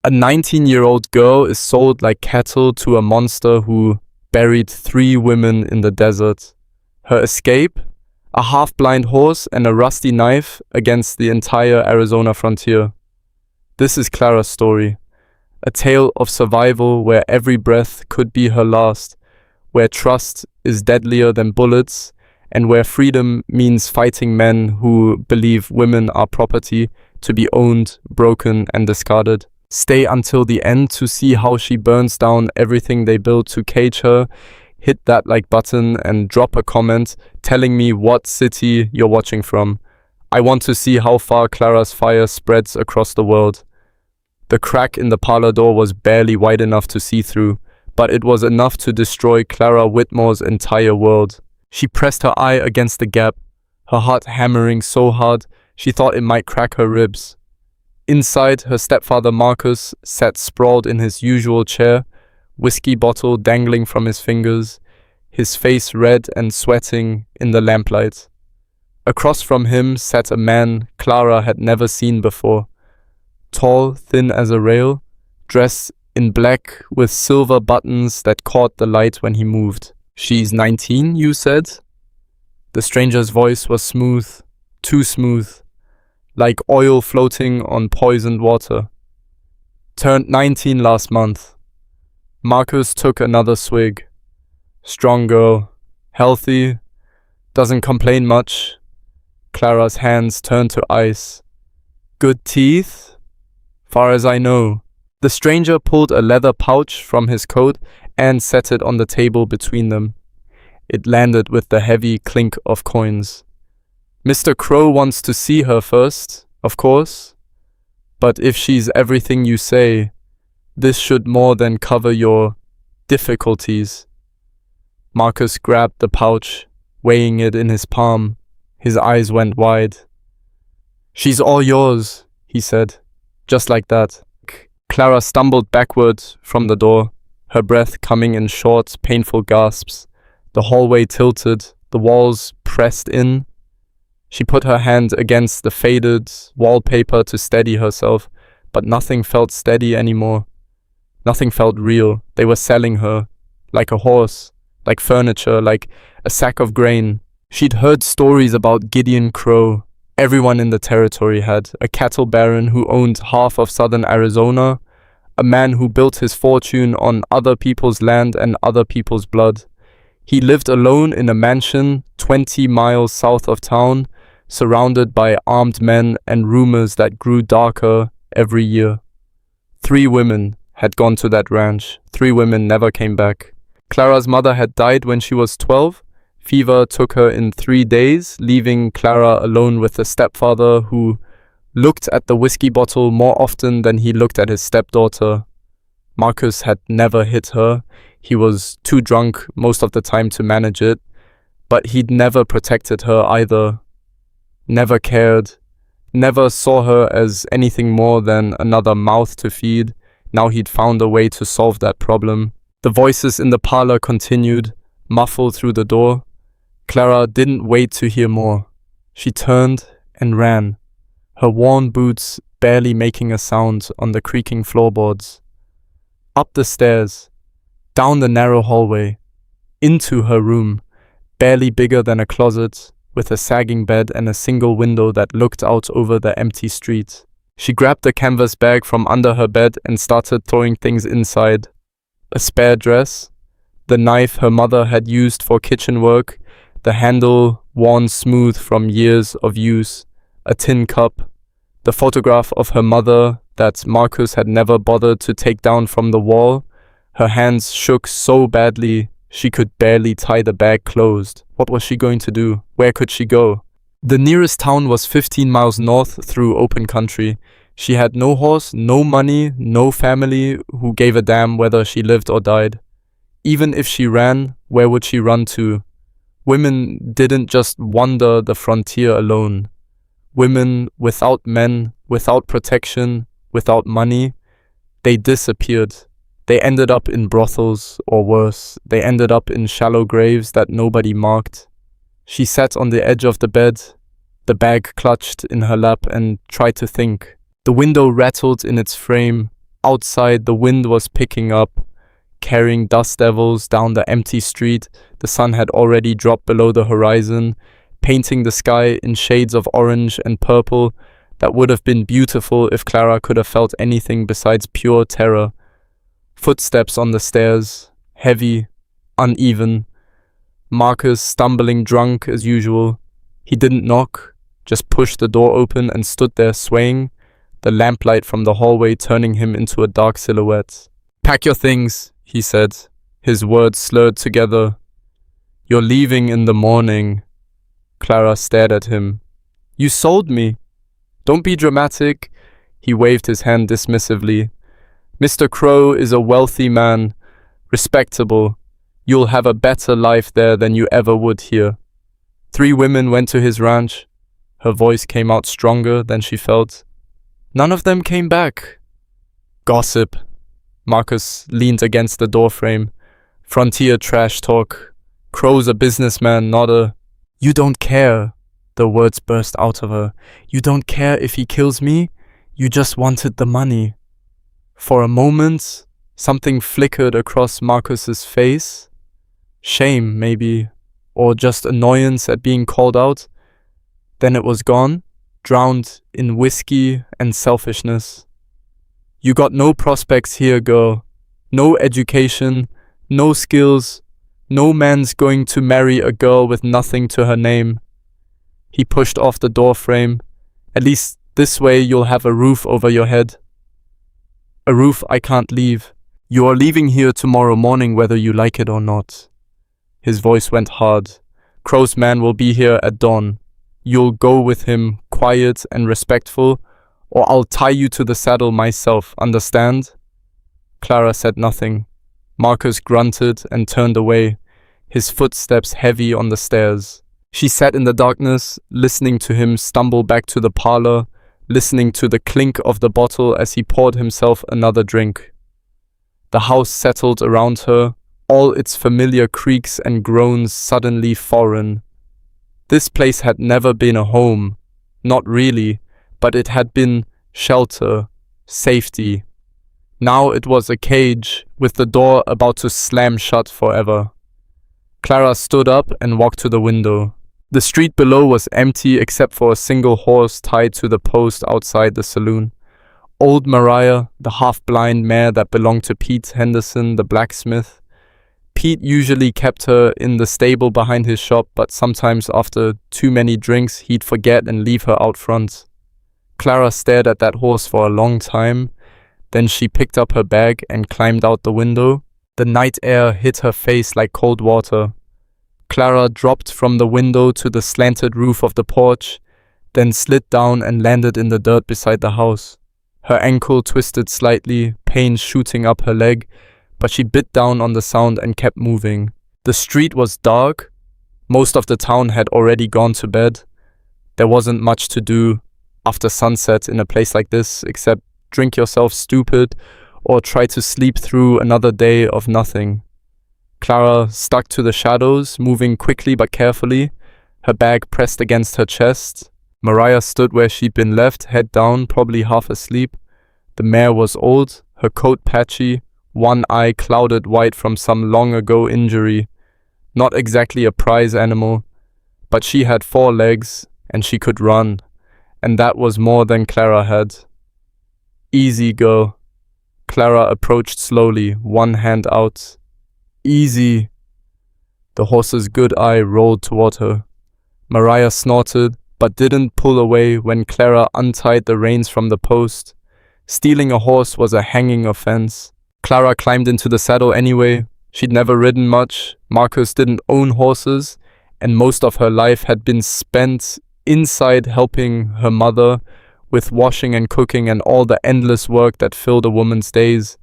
A 19-year-old girl is sold like cattle to a monster who buried 3 women in the desert. Her escape? A half-blind horse and a rusty knife against the entire Arizona frontier. This is Clara's story. A tale of survival where every breath could be her last, where trust is deadlier than bullets, and where freedom means fighting men who believe women are property to be owned, broken, and discarded. Stay until the end to see how she burns down everything they built to cage her. Hit that like button and drop a comment telling me what city you're watching from. I want to see how far Clara's fire spreads across the world. The crack in the parlor door was barely wide enough to see through, but it was enough to destroy Clara Whitmore's entire world. She pressed her eye against the gap, her heart hammering so hard she thought it might crack her ribs. Inside, her stepfather Marcus sat sprawled in his usual chair, whiskey bottle dangling from his fingers, his face red and sweating in the lamplight. Across from him sat a man Clara had never seen before. Tall, thin as a rail, dressed in black with silver buttons that caught the light when he moved. "She's 19, you said?" The stranger's voice was smooth, too smooth, like oil floating on poisoned water. "Turned 19 last month." Marcus took another swig. Strong girl, healthy, doesn't complain much. Clara's hands turned to ice. "Good teeth?" "Far as I know." The stranger pulled a leather pouch from his coat and set it on the table between them. It landed with the heavy clink of coins. "Mr. Crow wants to see her first, of course. But if she's everything you say, this should more than cover your difficulties." Marcus grabbed the pouch, weighing it in his palm. His eyes went wide. "She's all yours," he said, just like that. Clara stumbled backward from the door, her breath coming in short, painful gasps. The hallway tilted, the walls pressed in. She put her hand against the faded wallpaper to steady herself, but nothing felt steady anymore. Nothing felt real. They were selling her, like a horse, like furniture, like a sack of grain. She'd heard stories about Gideon Crow. Everyone in the territory had. A cattle baron who owned half of southern Arizona, a man who built his fortune on other people's land and other people's blood. He lived alone in a mansion 20 miles south of town, surrounded by armed men and rumors that grew darker every year. 3 women had gone to that ranch. 3 women never came back. Clara's mother had died when she was 12. Fever took her in 3 days, leaving Clara alone with a stepfather who looked at the whiskey bottle more often than he looked at his stepdaughter. Marcus had never hit her. He was too drunk most of the time to manage it, but he'd never protected her either. Never cared, never saw her as anything more than another mouth to feed. Now he'd found a way to solve that problem. The voices in the parlor continued, muffled through the door. Clara didn't wait to hear more. She turned and ran, her worn boots barely making a sound on the creaking floorboards. Up the stairs, down the narrow hallway, into her room, barely bigger than a closet, with a sagging bed and a single window that looked out over the empty street. She grabbed the canvas bag from under her bed and started throwing things inside. A spare dress, the knife her mother had used for kitchen work, the handle worn smooth from years of use, a tin cup, the photograph of her mother that Marcus had never bothered to take down from the wall. Her hands shook so badly she could barely tie the bag closed. What was she going to do? Where could she go? The nearest town was 15 miles north through open country. She had no horse, no money, no family who gave a damn whether she lived or died. Even if she ran, where would she run to? Women didn't just wander the frontier alone. Women without men, without protection, without money, they disappeared. They ended up in brothels, or worse, they ended up in shallow graves that nobody marked. She sat on the edge of the bed, the bag clutched in her lap, and tried to think. The window rattled in its frame, Outside, the wind was picking up, carrying dust devils down the empty street. The sun had already dropped below the horizon, painting the sky in shades of orange and purple that would have been beautiful if Clara could have felt anything besides pure terror. Footsteps on the stairs, heavy, uneven. Marcus stumbling drunk as usual. He didn't knock, just pushed the door open and stood there swaying, the lamplight from the hallway turning him into a dark silhouette. "Pack your things," he said, his words slurred together. "You're leaving in the morning." Clara stared at him. "You sold me." "Don't be dramatic." He waved his hand dismissively. "Mr. Crow is a wealthy man, respectable. You'll have a better life there than you ever would here." 3 women went to his ranch. Her voice came out stronger than she felt. "None of them came back." "Gossip." Marcus leaned against the doorframe. "Frontier trash talk. Crow's a businessman, not a—" "You don't care," the words burst out of her. "You don't care if he kills me. You just wanted the money." For a moment, something flickered across Marcus's face. Shame, maybe, or just annoyance at being called out. Then it was gone, drowned in whiskey and selfishness. "You got no prospects here, girl. No education, no skills. No man's going to marry a girl with nothing to her name." He pushed off the doorframe. "At least this way you'll have a roof over your head." "A roof I can't leave. You are leaving here tomorrow morning whether you like it or not." His voice went hard. "Crow's man will be here at dawn. You'll go with him, quiet and respectful, or I'll tie you to the saddle myself, understand?" Clara said nothing. Marcus grunted and turned away, his footsteps heavy on the stairs. She sat in the darkness, listening to him stumble back to the parlor, listening to the clink of the bottle as he poured himself another drink. The house settled around her, all its familiar creaks and groans suddenly foreign. This place had never been a home, not really, but it had been shelter, safety. Now it was a cage, with the door about to slam shut forever. Clara stood up and walked to the window. The street below was empty except for a single horse tied to the post outside the saloon. Old Mariah, the half-blind mare that belonged to Pete Henderson, the blacksmith. Pete usually kept her in the stable behind his shop, but sometimes after too many drinks, he'd forget and leave her out front. Clara stared at that horse for a long time. Then she picked up her bag and climbed out the window. The night air hit her face like cold water. Clara dropped from the window to the slanted roof of the porch, then slid down and landed in the dirt beside the house. Her ankle twisted slightly, pain shooting up her leg, but she bit down on the sound and kept moving. The street was dark. Most of the town had already gone to bed. There wasn't much to do after sunset in a place like this, except drink yourself stupid or try to sleep through another day of nothing. Clara stuck to the shadows, moving quickly but carefully, her bag pressed against her chest. Mariah stood where she'd been left, head down, probably half asleep. The mare was old, her coat patchy, one eye clouded white from some long ago injury. Not exactly a prize animal, but she had 4 legs and she could run, and that was more than Clara had. "Easy, girl." Clara approached slowly, one hand out. "Easy." The horse's good eye rolled toward her. Mariah snorted, but didn't pull away when Clara untied the reins from the post. Stealing a horse was a hanging offense. Clara climbed into the saddle anyway. She'd never ridden much. Marcus didn't own horses, and most of her life had been spent inside helping her mother with washing and cooking and all the endless work that filled a woman's days.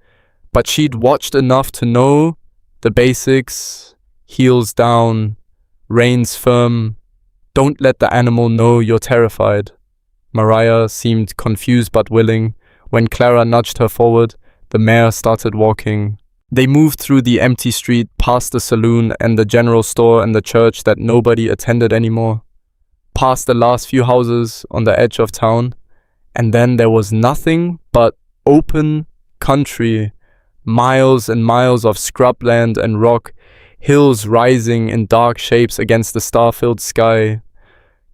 But she'd watched enough to know the basics: heels down, reins firm. Don't let the animal know you're terrified. Mariah seemed confused but willing. When Clara nudged her forward, the mare started walking. They moved through the empty street, past the saloon and the general store and the church that nobody attended anymore. Past the last few houses on the edge of town. And then there was nothing but open, country, miles and miles of scrubland and rock, hills rising in dark shapes against the star-filled sky.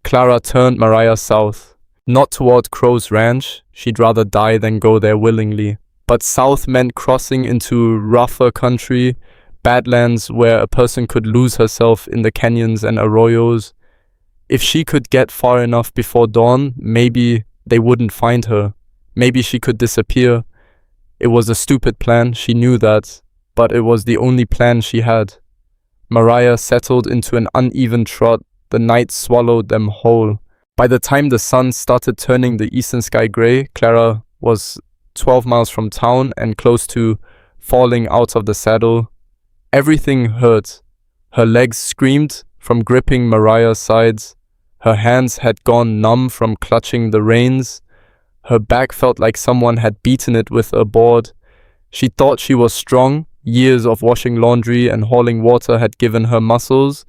Clara turned Mariah south. Not toward Crow's Ranch, she'd rather die than go there willingly. But south meant crossing into rougher country, badlands where a person could lose herself in the canyons and arroyos. If she could get far enough before dawn, maybe they wouldn't find her. Maybe she could disappear. It was a stupid plan, she knew that, but it was the only plan she had. Mariah settled into an uneven trot. The night swallowed them whole. By the time the sun started turning the eastern sky gray, Clara was 12 miles from town and close to falling out of the saddle. Everything hurt. Her legs screamed from gripping Mariah's sides. Her hands had gone numb from clutching the reins. Her back felt like someone had beaten it with a board. She thought she was strong. Years of washing laundry and hauling water had given her muscles,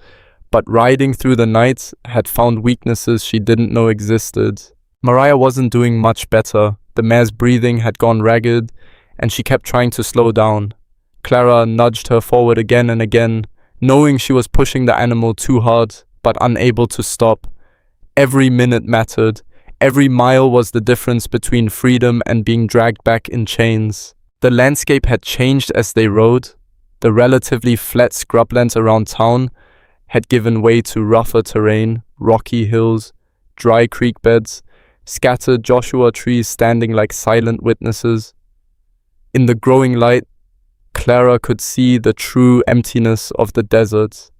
but riding through the night had found weaknesses she didn't know existed. Mariah wasn't doing much better. The mare's breathing had gone ragged, and she kept trying to slow down. Clara nudged her forward again and again, knowing she was pushing the animal too hard, but unable to stop. Every minute mattered. Every mile was the difference between freedom and being dragged back in chains. The landscape had changed as they rode. The relatively flat scrublands around town had given way to rougher terrain, rocky hills, dry creek beds, scattered Joshua trees standing like silent witnesses. In the growing light, Clara could see the true emptiness of the desert.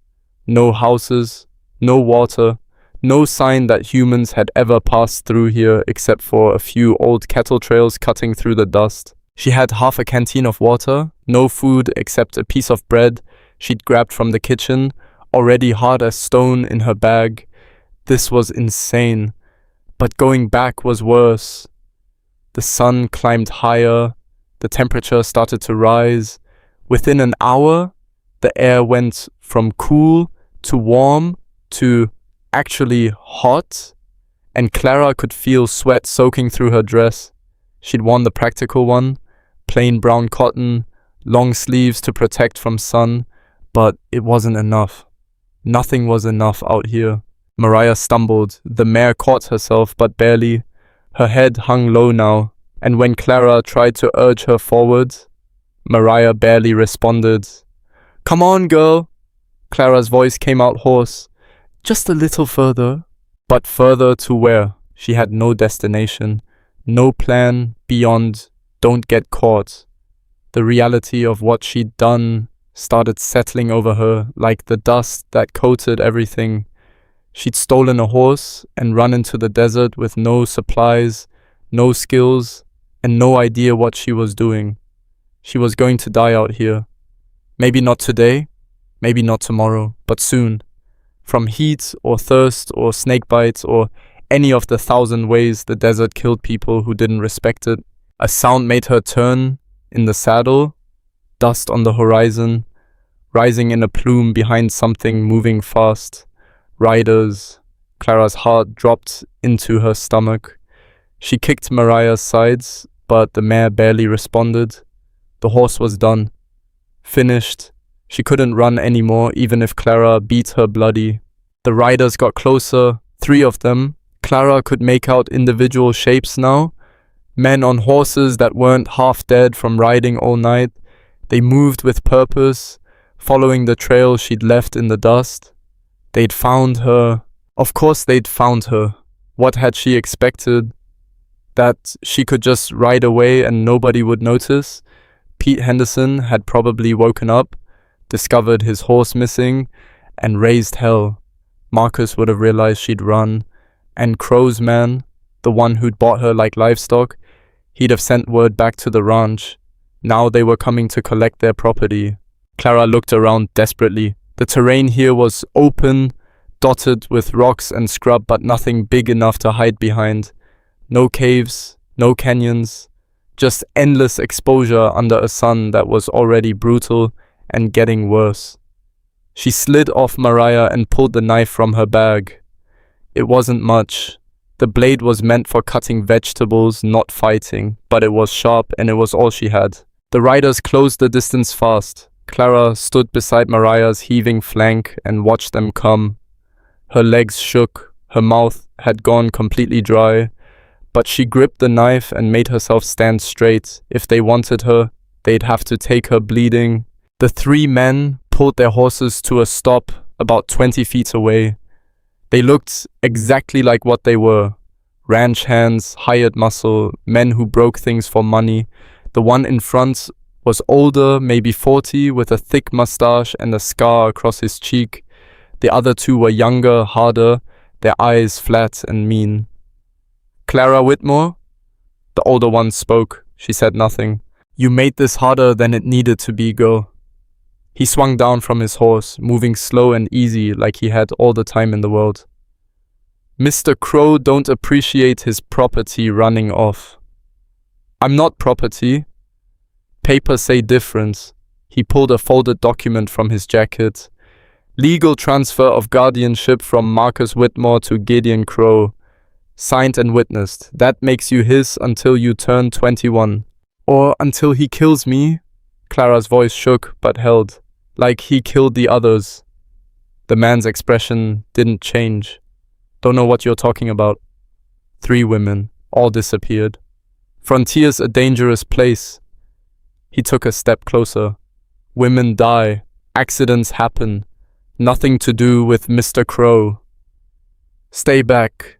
No houses, no water, no sign that humans had ever passed through here except for a few old cattle trails cutting through the dust. She had half a canteen of water, no food except a piece of bread she'd grabbed from the kitchen, already hard as stone in her bag. This was insane, but going back was worse. The sun climbed higher, the temperature started to rise. Within an hour, the air went from cool to warm to actually hot, and Clara could feel sweat soaking through her dress. She'd worn the practical one, plain brown cotton, long sleeves to protect from sun, but it wasn't enough. Nothing was enough out here. Mariah stumbled. The mare caught herself, but barely. Her head hung low now, and when Clara tried to urge her forward, Mariah barely responded. "Come on, girl!" Clara's voice came out hoarse. "Just a little further." But further to where? She had no destination, no plan beyond don't get caught. The reality of what she'd done started settling over her like the dust that coated everything. She'd stolen a horse and run into the desert with no supplies, no skills, and no idea what she was doing. She was going to die out here. Maybe not today, maybe not tomorrow, but soon. From heat or thirst or snake bites or any of the 1,000 ways the desert killed people who didn't respect it. A sound made her turn in the saddle, dust on the horizon, rising in a plume behind something moving fast. Riders. Clara's heart dropped into her stomach. She kicked Mariah's sides, but the mare barely responded. The horse was done. Finished. She couldn't run anymore, even if Clara beat her bloody. The riders got closer, 3 of them. Clara could make out individual shapes now. Men on horses that weren't half dead from riding all night. They moved with purpose, following the trail she'd left in the dust. They'd found her. Of course they'd found her. What had she expected? That she could just ride away and nobody would notice? Pete Henderson had probably woken up, discovered his horse missing, and raised hell. Marcus would have realized she'd run. And Crow's man, the one who'd bought her like livestock, he'd have sent word back to the ranch. Now they were coming to collect their property. Clara looked around desperately. The terrain here was open, dotted with rocks and scrub, but nothing big enough to hide behind. No caves, no canyons, just endless exposure under a sun that was already brutal and getting worse. She slid off Mariah and pulled the knife from her bag. It wasn't much. The blade was meant for cutting vegetables, not fighting, but it was sharp and it was all she had. The riders closed the distance fast. Clara stood beside Mariah's heaving flank and watched them come. Her legs shook, her mouth had gone completely dry, but she gripped the knife and made herself stand straight. If they wanted her, they'd have to take her bleeding. The three men pulled their horses to a stop about 20 feet away. They looked exactly like what they were. Ranch hands, hired muscle, men who broke things for money. The one in front was older, maybe 40, with a thick mustache and a scar across his cheek. The other two were younger, harder, their eyes flat and mean. "Clara Whitmore?" The older one spoke. She said nothing. "You made this harder than it needed to be, girl." He swung down from his horse, moving slow and easy like he had all the time in the world. "Mr. Crow don't appreciate his property running off." "I'm not property. Papers say different." He pulled a folded document from his jacket. "Legal transfer of guardianship from Marcus Whitmore to Gideon Crow. Signed and witnessed. That makes you his until you turn 21. Or until he kills me." Clara's voice shook but held. "Like he killed the others." The man's expression didn't change. "Don't know what you're talking about." 3 women, all disappeared. "Frontier's a dangerous place." He took a step closer. "Women die. Accidents happen. Nothing to do with Mr. Crow." "Stay back."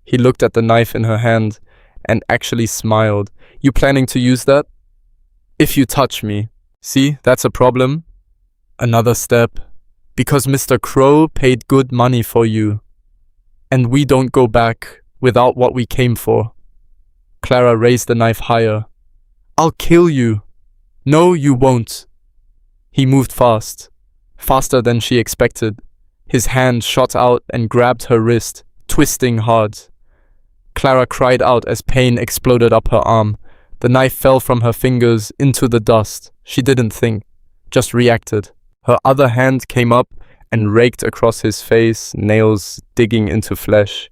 He looked at the knife in her hand and actually smiled. "You planning to use that?" "If you touch me." "See, that's a problem." Another step. "Because Mr. Crow paid good money for you. And we don't go back without what we came for." Clara raised the knife higher. "I'll kill you." "No, you won't." He moved fast, faster than she expected. His hand shot out and grabbed her wrist, twisting hard. Clara cried out as pain exploded up her arm. The knife fell from her fingers into the dust. She didn't think, just reacted. Her other hand came up and raked across his face, nails digging into flesh.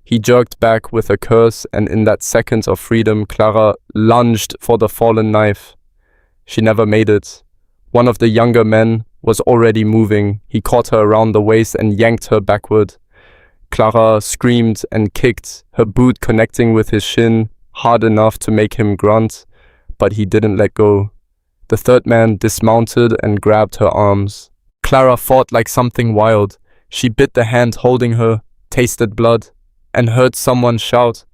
He jerked back with a curse, and in that second of freedom, Clara lunged for the fallen knife. She never made it. One of the younger men was already moving. He caught her around the waist and yanked her backward. Clara screamed and kicked, her boot connecting with his shin, hard enough to make him grunt, but he didn't let go. The third man dismounted and grabbed her arms. Clara fought like something wild. She bit the hand holding her, tasted blood, and heard someone shout.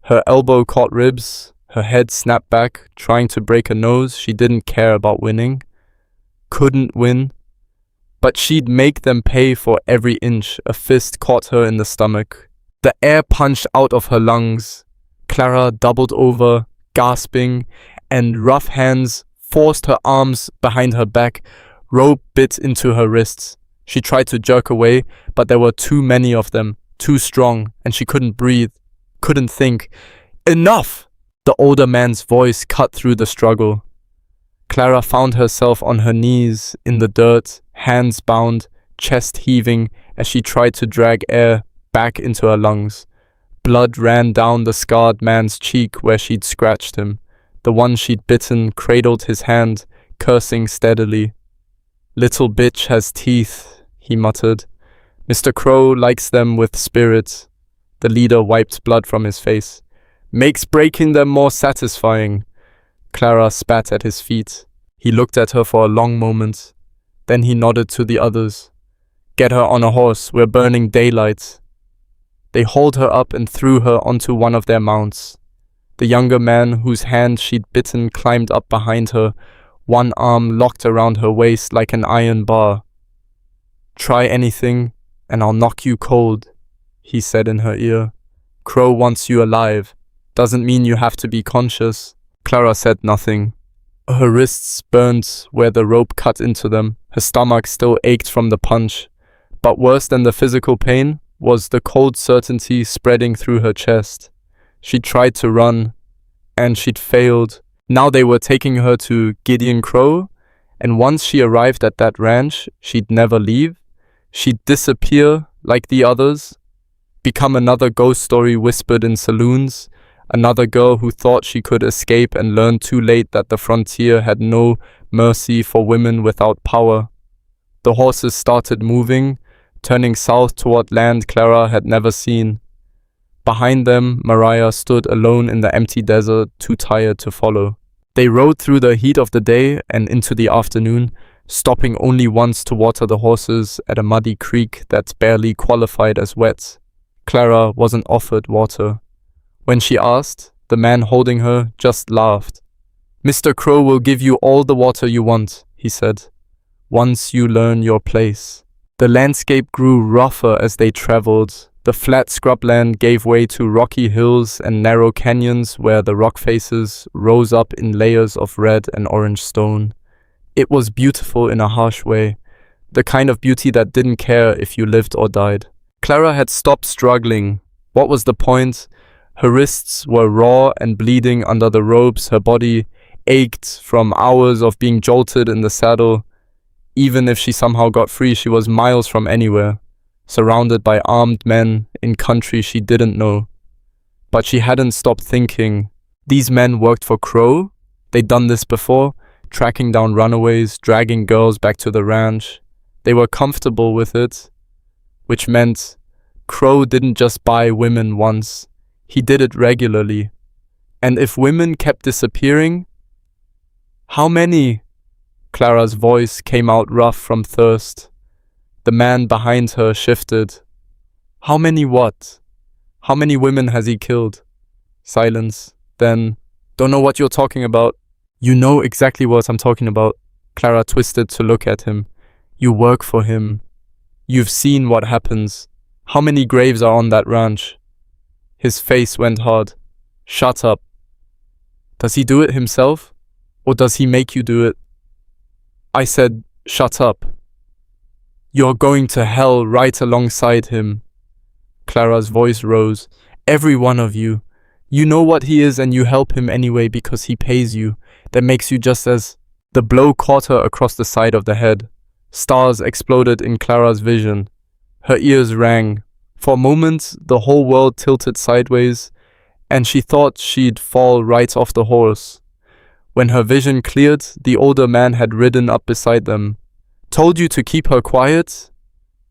Her elbow caught ribs, her head snapped back, trying to break a nose. She didn't care about winning. Couldn't win. But she'd make them pay for every inch. A fist caught her in the stomach. The air punched out of her lungs. Clara doubled over, gasping, and rough hands forced her arms behind her back. Rope bit into her wrists. She tried to jerk away, but there were too many of them, too strong, and she couldn't breathe, couldn't think. "Enough!" The older man's voice cut through the struggle. Clara found herself on her knees in the dirt, hands bound, chest heaving as she tried to drag air back into her lungs. Blood ran down the scarred man's cheek where she'd scratched him. The one she'd bitten cradled his hand, cursing steadily. "Little bitch has teeth," he muttered. "Mr. Crow likes them with spirit." The leader wiped blood from his face. "Makes breaking them more satisfying." Clara spat at his feet. He looked at her for a long moment. Then he nodded to the others. "Get her on a horse, we're burning daylight." They hauled her up and threw her onto one of their mounts. The younger man whose hand she'd bitten climbed up behind her, one arm locked around her waist like an iron bar. "Try anything, and I'll knock you cold," he said in her ear. "Crow wants you alive. Doesn't mean you have to be conscious." Clara said nothing. Her wrists burned where the rope cut into them. Her stomach still ached from the punch. But worse than the physical pain was the cold certainty spreading through her chest. She tried to run, and she'd failed. Now they were taking her to Gideon Crow, and once she arrived at that ranch, she'd never leave. She'd disappear like the others. become another ghost story whispered in saloons, another girl who thought she could escape and learned too late that the frontier had no mercy for women without power. The horses started moving, turning south toward land Clara had never seen. Behind them, Mariah stood alone in the empty desert, too tired to follow. They rode through the heat of the day and into the afternoon, stopping only once to water the horses at a muddy creek that barely qualified as wet. Clara wasn't offered water. When she asked, the man holding her just laughed. "Mr. Crow will give you all the water you want," he said, "once you learn your place." The landscape grew rougher as they traveled. The flat scrubland gave way to rocky hills and narrow canyons where the rock faces rose up in layers of red and orange stone. It was beautiful in a harsh way, the kind of beauty that didn't care if you lived or died. Clara had stopped struggling. What was the point? Her wrists were raw and bleeding under the ropes. Her body ached from hours of being jolted in the saddle. Even if she somehow got free, she was miles from anywhere, surrounded by armed men in country she didn't know. But she hadn't stopped thinking. These men worked for Crow? They'd done this before, tracking down runaways, dragging girls back to the ranch. They were comfortable with it, which meant Crow didn't just buy women once. He did it regularly. And if women kept disappearing, how many? Clara's voice came out rough from thirst. The man behind her shifted. How many what? How many women has he killed? Silence. Then, don't know what you're talking about. You know exactly what I'm talking about. Clara twisted to look at him. You work for him. You've seen what happens. How many graves are on that ranch? His face went hard. Shut up. Does he do it himself? Or does he make you do it? I said, shut up. You're going to hell right alongside him. Clara's voice rose. Every one of you. You know what he is and you help him anyway because he pays you. That makes you just as... The blow caught her across the side of the head. Stars exploded in Clara's vision. Her ears rang. For a moment, the whole world tilted sideways, and she thought she'd fall right off the horse. When her vision cleared, the older man had ridden up beside them. Told you to keep her quiet?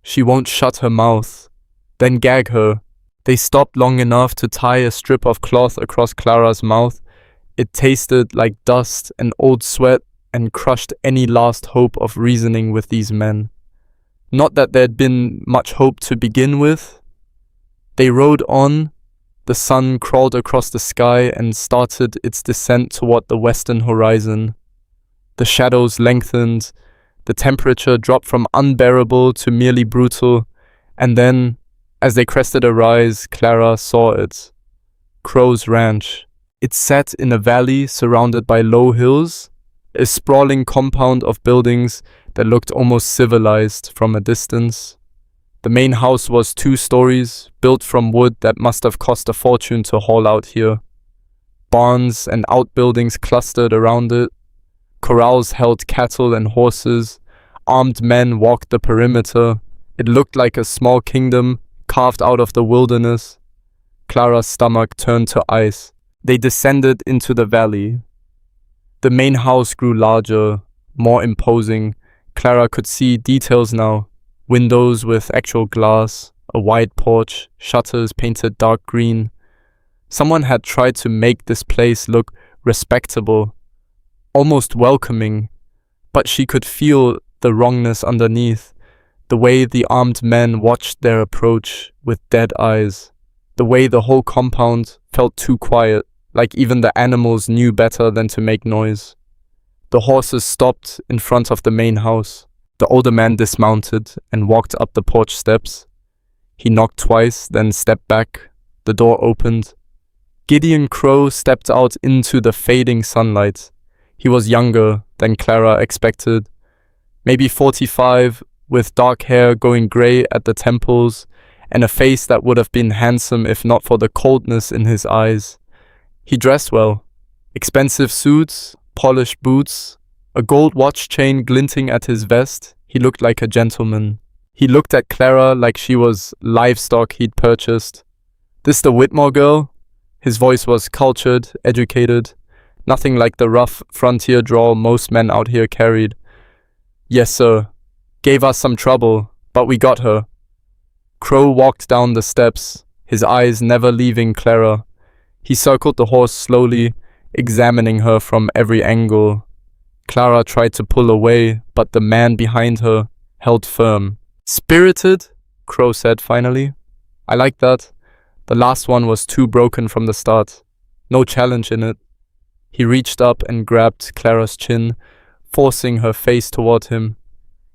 She won't shut her mouth. Then gag her. They stopped long enough to tie a strip of cloth across Clara's mouth. It tasted like dust and old sweat and crushed any last hope of reasoning with these men. Not that there'd been much hope to begin with. They rode on. The sun crawled across the sky and started its descent toward the western horizon. The shadows lengthened. The temperature dropped from unbearable to merely brutal. And then, as they crested a rise, Clara saw it. Crow's Ranch. It sat in a valley surrounded by low hills, a sprawling compound of buildings that looked almost civilized from a distance. The main house was 2 stories, built from wood that must have cost a fortune to haul out here. Barns and outbuildings clustered around it. Corrals held cattle and horses. Armed men walked the perimeter. It looked like a small kingdom carved out of the wilderness. Clara's stomach turned to ice. They descended into the valley. The main house grew larger, more imposing. Clara could see details now. Windows with actual glass, a wide porch, shutters painted dark green. Someone had tried to make this place look respectable, almost welcoming, but she could feel the wrongness underneath, the way the armed men watched their approach with dead eyes, the way the whole compound felt too quiet, like even the animals knew better than to make noise. The horses stopped in front of the main house. The older man dismounted and walked up the porch steps. He knocked twice, then stepped back. The door opened. Gideon Crow stepped out into the fading sunlight. He was younger than Clara expected. Maybe 45, with dark hair going grey at the temples, and a face that would have been handsome if not for the coldness in his eyes. He dressed well. Expensive suits, polished boots, a gold watch chain glinting at his vest. He looked like a gentleman. He looked at Clara like she was livestock he'd purchased. "This the Whitmore girl?" His voice was cultured, educated, nothing like the rough frontier drawl most men out here carried. "Yes, sir. Gave us some trouble, but we got her." Crow walked down the steps, his eyes never leaving Clara. He circled the horse slowly, examining her from every angle. Clara tried to pull away, but the man behind her held firm. "Spirited?" Crow said finally. "I like that. The last one was too broken from the start. No challenge in it." He reached up and grabbed Clara's chin, forcing her face toward him.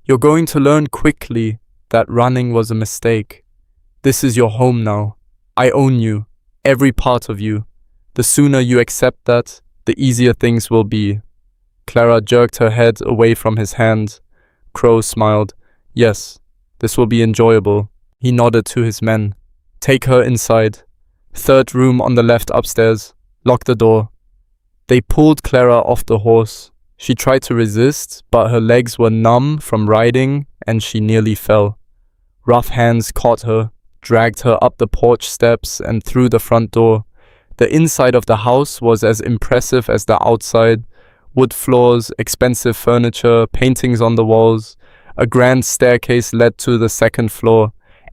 "You're going to learn quickly that running was a mistake. This is your home now. I own you, every part of you. The sooner you accept that, the easier things will be." Clara jerked her head away from his hand. Crow smiled. "Yes, this will be enjoyable." He nodded to his men. "Take her inside. Third room on the left upstairs. Lock the door." They pulled Clara off the horse. She tried to resist, but her legs were numb from riding and she nearly fell. Rough hands caught her, dragged her up the porch steps and through the front door. The inside of the house was as impressive as the outside. Wood floors, expensive furniture, paintings on the walls. A grand staircase led to the second floor.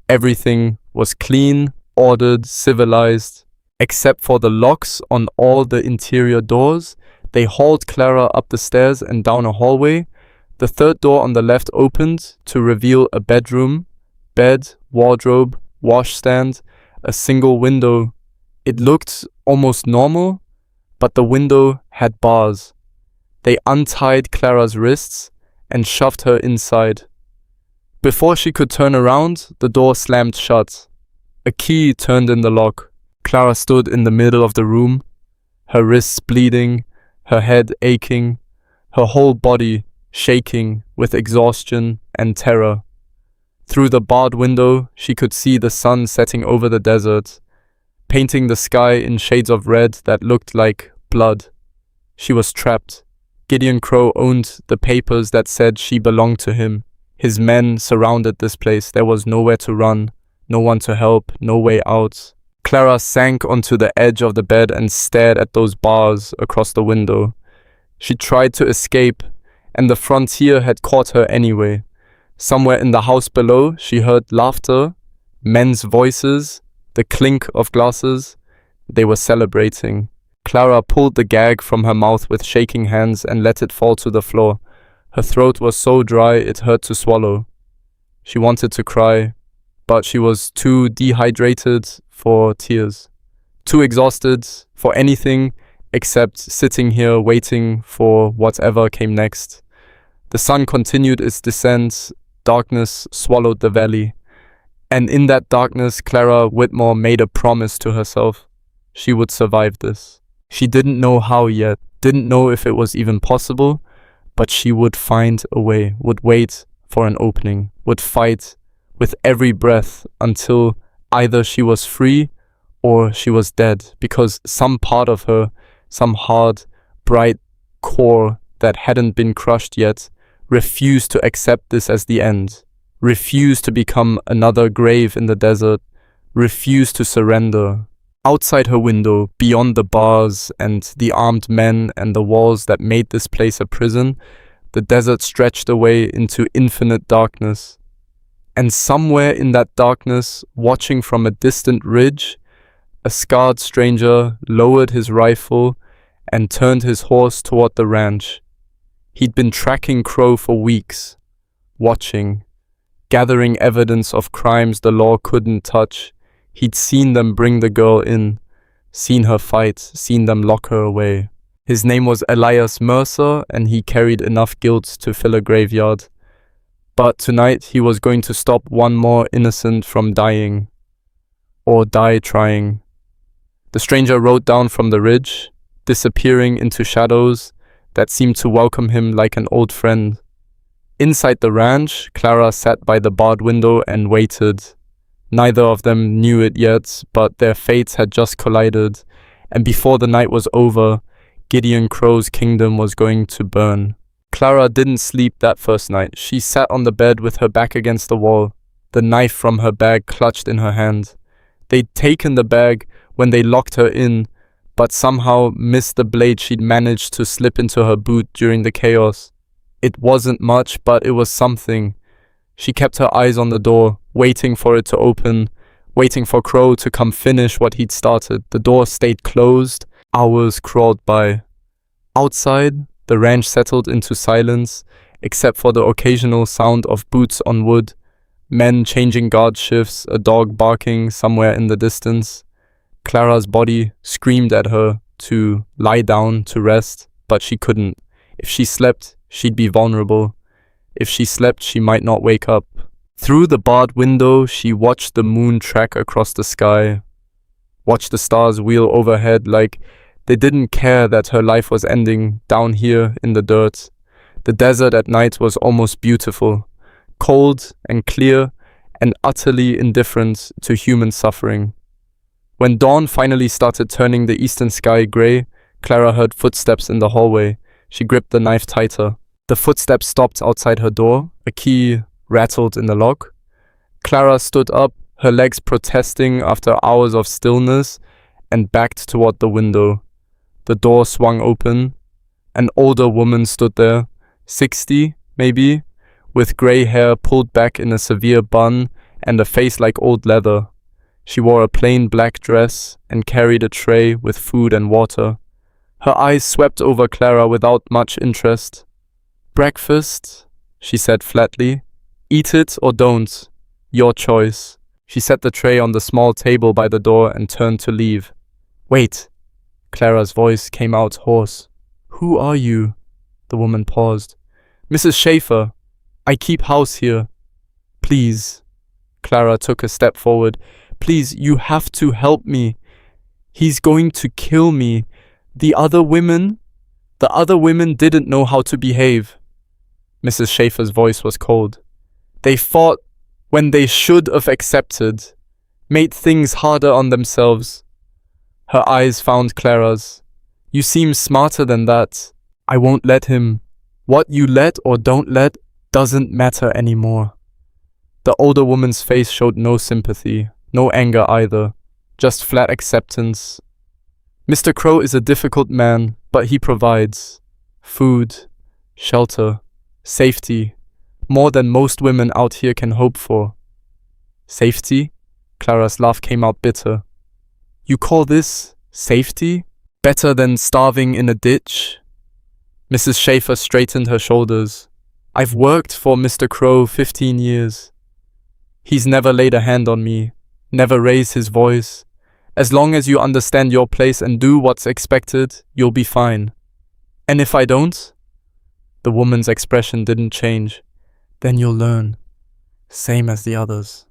Everything was clean, ordered, civilized. Except for the locks on all the interior doors, they hauled Clara up the stairs and down a hallway. The third door on the left opened to reveal a bedroom, bed, wardrobe, washstand, a single window. It looked almost normal, but the window had bars. They untied Clara's wrists and shoved her inside. Before she could turn around, the door slammed shut. A key turned in the lock. Clara stood in the middle of the room, her wrists bleeding, her head aching, her whole body shaking with exhaustion and terror. Through the barred window, she could see the sun setting over the desert, painting the sky in shades of red that looked like blood. She was trapped. Gideon Crow owned the papers that said she belonged to him. His men surrounded this place. There was nowhere to run, no one to help, no way out. Clara sank onto the edge of the bed and stared at those bars across the window. She tried to escape, and the frontier had caught her anyway. Somewhere in the house below, she heard laughter, men's voices, the clink of glasses. They were celebrating. Clara pulled the gag from her mouth with shaking hands and let it fall to the floor. Her throat was so dry it hurt to swallow. She wanted to cry, but she was too dehydrated for tears, too exhausted for anything except sitting here waiting for whatever came next. The sun continued its descent, darkness swallowed the valley, and in that darkness Clara Whitmore made a promise to herself. She would survive this. She didn't know how yet, didn't know if it was even possible, but she would find a way, would wait for an opening, would fight with every breath until either she was free or she was dead, because some part of her, some hard, bright core that hadn't been crushed yet, refused to accept this as the end, refused to become another grave in the desert, refused to surrender. Outside her window, beyond the bars and the armed men and the walls that made this place a prison, the desert stretched away into infinite darkness. And somewhere in that darkness, watching from a distant ridge, a scarred stranger lowered his rifle and turned his horse toward the ranch. He'd been tracking Crow for weeks, watching, gathering evidence of crimes the law couldn't touch. He'd seen them bring the girl in, seen her fight, seen them lock her away. His name was Elias Mercer, and he carried enough guilt to fill a graveyard. But tonight he was going to stop one more innocent from dying, or die trying. The stranger rode down from the ridge, disappearing into shadows that seemed to welcome him like an old friend. Inside the ranch, Clara sat by the barred window and waited. Neither of them knew it yet, but their fates had just collided, and before the night was over, Gideon Crow's kingdom was going to burn. Clara didn't sleep that first night. She sat on the bed with her back against the wall, the knife from her bag clutched in her hand. They'd taken the bag when they locked her in, but somehow missed the blade she'd managed to slip into her boot during the chaos. It wasn't much, but it was something. She kept her eyes on the door, waiting for it to open, waiting for Crow to come finish what he'd started. The door stayed closed. Hours crawled by. Outside, the ranch settled into silence, except for the occasional sound of boots on wood, men changing guard shifts, a dog barking somewhere in the distance. Clara's body screamed at her to lie down to rest, but she couldn't. If she slept, she'd be vulnerable. If she slept, she might not wake up. Through the barred window, she watched the moon track across the sky, watched the stars wheel overhead like they didn't care that her life was ending down here in the dirt. The desert at night was almost beautiful, cold and clear and utterly indifferent to human suffering. When dawn finally started turning the eastern sky grey, Clara heard footsteps in the hallway. She gripped the knife tighter. The footsteps stopped outside her door. A key rattled in the lock. Clara stood up, her legs protesting after hours of stillness, and backed toward the window. The door swung open. An older woman stood there, 60, maybe, with grey hair pulled back in a severe bun and a face like old leather. She wore a plain black dress and carried a tray with food and water. Her eyes swept over Clara without much interest. "Breakfast," she said flatly. "Eat it or don't. Your choice." She set the tray on the small table by the door and turned to leave. "Wait." Clara's voice came out hoarse. "Who are you?" The woman paused. "Mrs. Schaefer. I keep house here." "Please." Clara took a step forward. "Please, you have to help me. He's going to kill me. The other women didn't know how to behave." Mrs. Schaefer's voice was cold. "They fought when they should have accepted, made things harder on themselves." Her eyes found Clara's. "You seem smarter than that. I won't let him. What you let or don't let doesn't matter anymore." The older woman's face showed no sympathy, no anger either, just flat acceptance. "Mr. Crow is a difficult man, but he provides food, shelter, safety, more than most women out here can hope for." "Safety?" Clara's laugh came out bitter. "You call this safety? Better than starving in a ditch?" Mrs. Schaefer straightened her shoulders. "I've worked for Mr. Crow 15 years. He's never laid a hand on me, never raised his voice. As long as you understand your place and do what's expected, you'll be fine. And if I don't?" The woman's expression didn't change. "Then you'll learn. Same as the others."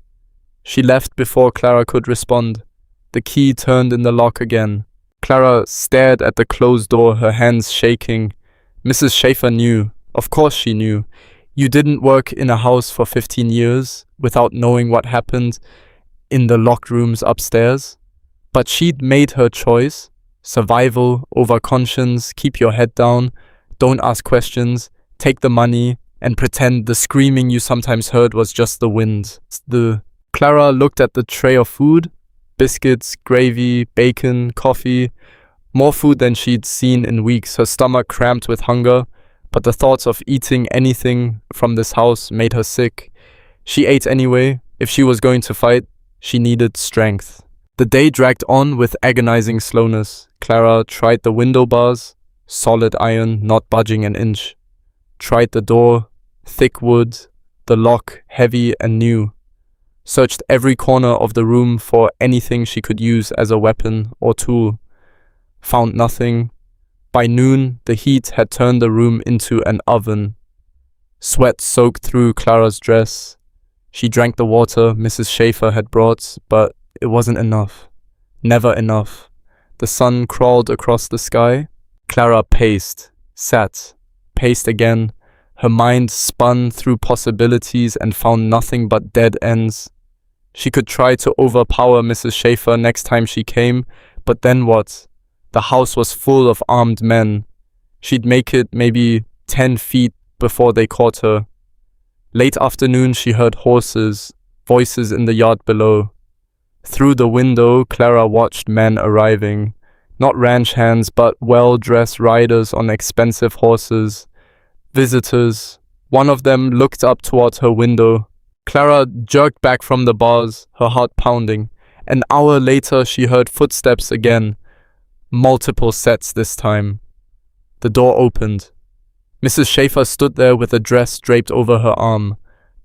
She left before Clara could respond. The key turned in the lock again. Clara stared at the closed door, her hands shaking. Mrs. Schaefer knew. Of course she knew. You didn't work in a house for 15 years without knowing what happened in the locked rooms upstairs. But she'd made her choice. Survival over conscience, keep your head down, don't ask questions, take the money, and pretend the screaming you sometimes heard was just the wind. Clara looked at the tray of food. Biscuits, gravy, bacon, coffee, more food than she'd seen in weeks. Her stomach cramped with hunger, but the thoughts of eating anything from this house made her sick. She ate anyway. If she was going to fight, she needed strength. The day dragged on with agonizing slowness. Clara tried the window bars, solid iron, not budging an inch. Tried the door, thick wood, the lock, heavy and new. Searched every corner of the room for anything she could use as a weapon or tool. Found nothing. By noon, the heat had turned the room into an oven. Sweat soaked through Clara's dress. She drank the water Mrs. Schaefer had brought, but it wasn't enough. Never enough. The sun crawled across the sky. Clara paced, sat, paced again. Her mind spun through possibilities and found nothing but dead ends. She could try to overpower Mrs. Schaefer next time she came, but then what? The house was full of armed men. She'd make it maybe 10 feet before they caught her. Late afternoon, she heard horses, voices in the yard below. Through the window, Clara watched men arriving. Not ranch hands, but well-dressed riders on expensive horses. Visitors. One of them looked up toward her window. Clara jerked back from the bars, her heart pounding. An hour later, she heard footsteps again. Multiple sets this time. The door opened. Mrs. Schaefer stood there with a dress draped over her arm.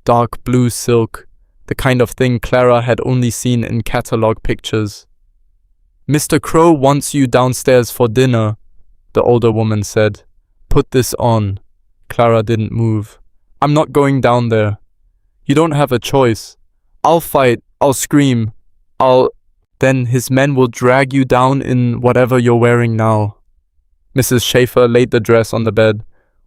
Dark blue silk, the kind of thing Clara had only seen in catalog pictures. "Mr. Crow wants you downstairs for dinner," the older woman said. "Put this on." Clara didn't move. "I'm not going down there." "You don't have a choice." "I'll fight. I'll scream. Then his men will drag you down in whatever you're wearing now." Mrs. Schaefer laid the dress on the bed.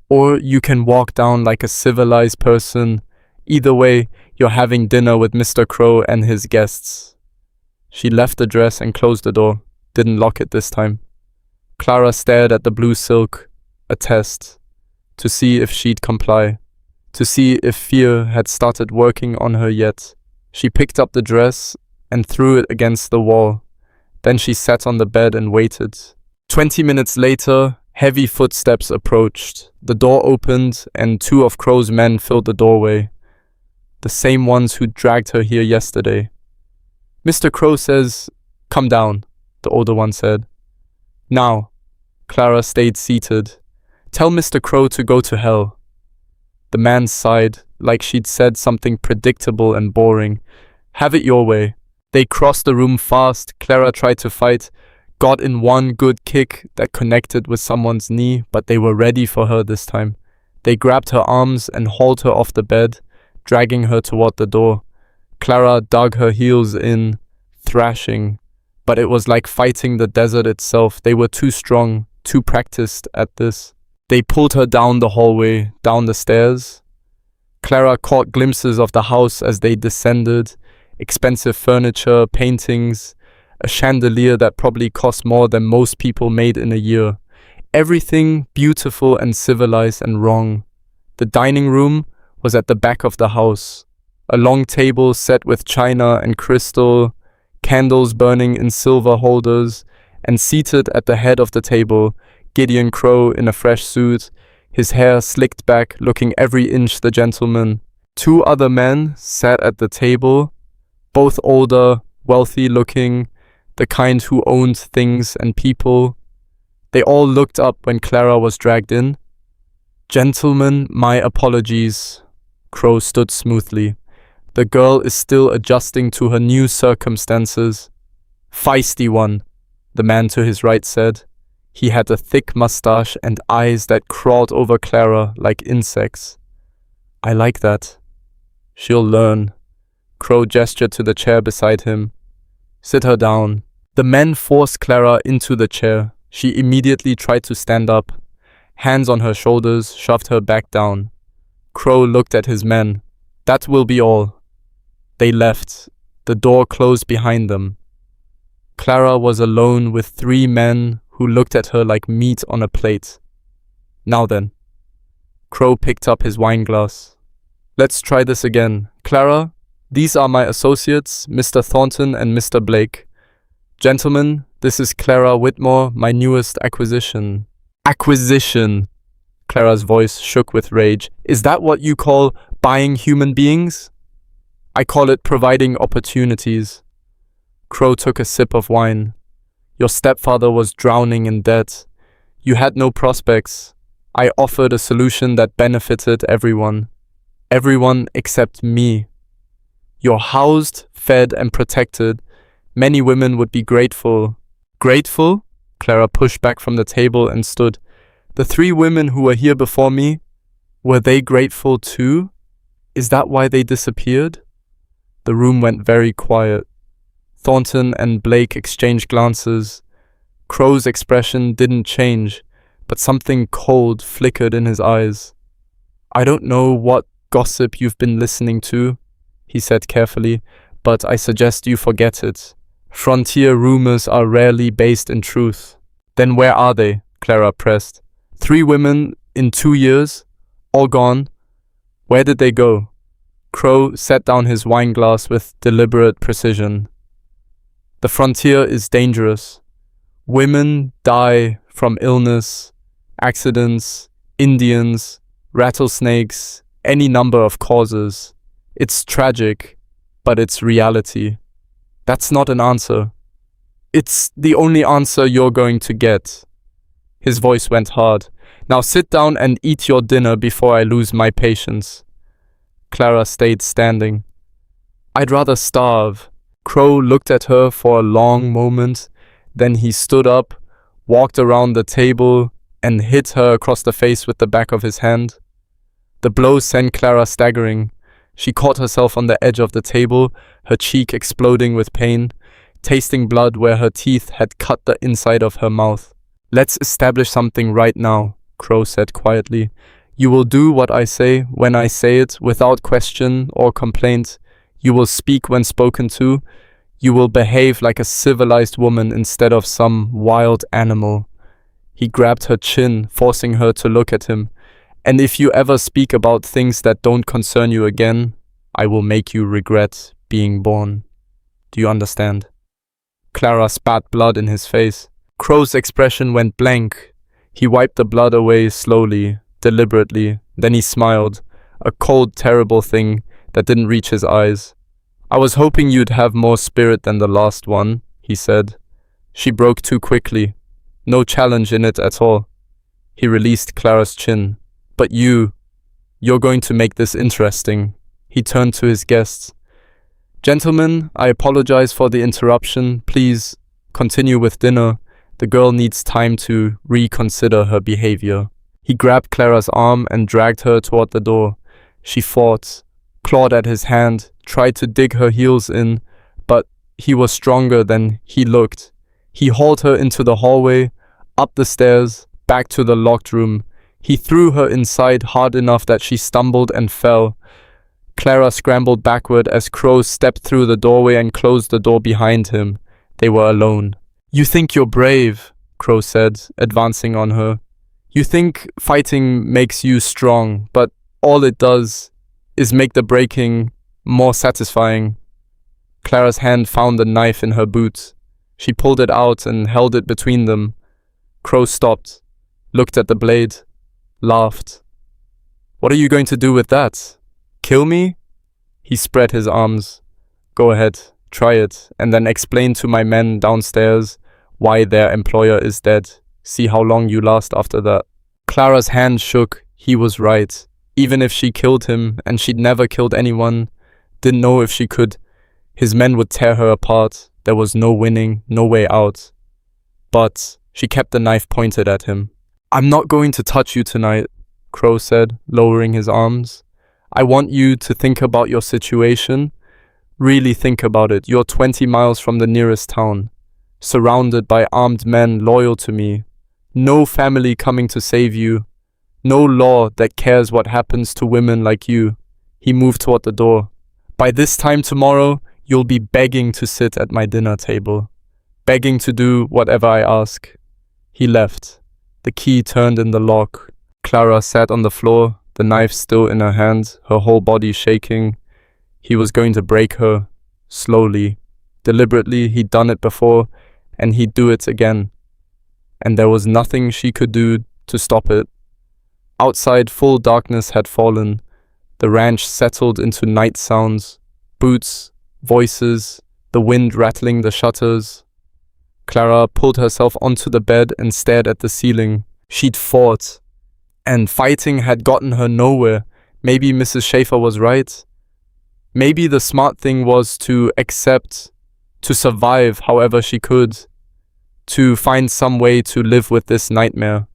"Or you can walk down like a civilized person. Either way, you're having dinner with Mr. Crow and his guests." She left the dress and closed the door. Didn't lock it this time. Clara stared at the blue silk. A test. To see if she'd comply. To see if fear had started working on her yet. She picked up the dress and threw it against the wall. Then she sat on the bed and waited. 20 minutes later, heavy footsteps approached. The door opened and 2 of Crow's men filled the doorway. The same ones who dragged her here yesterday. "Mr. Crow says, 'Come down,'" the older one said. "Now." Clara stayed seated. "Tell Mr. Crow to go to hell." The man sighed, like she'd said something predictable and boring. "Have it your way." They crossed the room fast. Clara tried to fight, got in one good kick that connected with someone's knee, but they were ready for her this time. They grabbed her arms and hauled her off the bed, dragging her toward the door. Clara dug her heels in, thrashing, but it was like fighting the desert itself. They were too strong, too practiced at this. They pulled her down the hallway, down the stairs. Clara caught glimpses of the house as they descended. Expensive furniture, paintings, a chandelier that probably cost more than most people made in a year. Everything beautiful and civilized and wrong. The dining room was at the back of the house. A long table set with china and crystal, candles burning in silver holders, and seated at the head of the table, Gideon Crow in a fresh suit, his hair slicked back, looking every inch the gentleman. 2 other men sat at the table, both older, wealthy-looking, the kind who owned things and people. They all looked up when Clara was dragged in. "Gentlemen, my apologies." Crow stood smoothly. "The girl is still adjusting to her new circumstances." "Feisty one," the man to his right said. He had a thick mustache and eyes that crawled over Clara like insects. "I like that." "She'll learn." Crow gestured to the chair beside him. "Sit her down." The men forced Clara into the chair. She immediately tried to stand up. Hands on her shoulders, shoved her back down. Crow looked at his men. "That will be all." They left. The door closed behind them. Clara was alone with 3 men who looked at her like meat on a plate. "Now then." Crow picked up his wine glass. "Let's try this again. Clara, these are my associates, Mr. Thornton and Mr. Blake. Gentlemen, this is Clara Whitmore, my newest acquisition." "Acquisition!" Clara's voice shook with rage. "Is that what you call buying human beings?" "I call it providing opportunities." Crow took a sip of wine. "Your stepfather was drowning in debt. You had no prospects. I offered a solution that benefited everyone. Everyone except me. You're housed, fed, and protected. Many women would be grateful." "Grateful?" Clara pushed back from the table and stood. "The 3 women who were here before me, were they grateful too? Is that why they disappeared?" The room went very quiet. Thornton and Blake exchanged glances. Crow's expression didn't change, but something cold flickered in his eyes. "I don't know what gossip you've been listening to," he said carefully, "but I suggest you forget it. Frontier rumors are rarely based in truth." "Then where are they?" Clara pressed. 3 women In 2 years? All gone? Where did they go? Crow set down his wine glass with deliberate precision. The frontier is dangerous. Women die from illness, accidents, Indians, rattlesnakes, any number of causes. It's tragic, but it's reality. That's not an answer. It's the only answer you're going to get. His voice went hard. Now sit down and eat your dinner before I lose my patience. Clara stayed standing. I'd rather starve. Crow looked at her for a long moment. Then he stood up, walked around the table, and hit her across the face with the back of his hand. The blow sent Clara staggering. She caught herself on the edge of the table, her cheek exploding with pain, tasting blood where her teeth had cut the inside of her mouth. Let's establish something right now, Crow said quietly. You will do what I say when I say it, without question or complaint. You will speak when spoken to. You will behave like a civilized woman instead of some wild animal. He grabbed her chin, forcing her to look at him. And if you ever speak about things that don't concern you again, I will make you regret being born. Do you understand? Clara spat blood in his face. Crow's expression went blank. He wiped the blood away slowly, deliberately. Then he smiled, a cold, terrible thing that didn't reach his eyes. I was hoping you'd have more spirit than the last one, he said. She broke too quickly. No challenge in it at all. He released Clara's chin. But you're going to make this interesting. He turned to his guests. Gentlemen, I apologize for the interruption. Please continue with dinner. The girl needs time to reconsider her behavior. He grabbed Clara's arm and dragged her toward the door. She fought, clawed at his hand, tried to dig her heels in, but he was stronger than he looked. He hauled her into the hallway, up the stairs, back to the locked room. He threw her inside hard enough that she stumbled and fell. Clara scrambled backward as Crow stepped through the doorway and closed the door behind him. They were alone. You think you're brave, Crow said, advancing on her. You think fighting makes you strong, but all it does is make the breaking more satisfying. Clara's hand found the knife in her boot. She pulled it out and held it between them. Crow stopped, looked at the blade, laughed. What are you going to do with that? Kill me? He spread his arms. Go ahead, try it, and then explain to my men downstairs why their employer is dead. See how long you last after that. Clara's hand shook. He was right. Even if she killed him, and she'd never killed anyone, didn't know if she could, his men would tear her apart. There was no winning, no way out. But she kept the knife pointed at him. I'm not going to touch you tonight, Crow said, lowering his arms. I want you to think about your situation. Really think about it. You're 20 miles from the nearest town, surrounded by armed men loyal to me. No family coming to save you. No law that cares what happens to women like you. He moved toward the door. By this time tomorrow, you'll be begging to sit at my dinner table. Begging to do whatever I ask. He left. The key turned in the lock. Clara sat on the floor, the knife still in her hand, her whole body shaking. He was going to break her, slowly, deliberately. He'd done it before, and he'd do it again. And there was nothing she could do to stop it. Outside, full darkness had fallen. The ranch settled into night sounds, boots, voices, the wind rattling the shutters. Clara pulled herself onto the bed and stared at the ceiling. She'd fought, and fighting had gotten her nowhere. Maybe Mrs. Schaefer was right. Maybe the smart thing was to accept, to survive however she could, to find some way to live with this nightmare.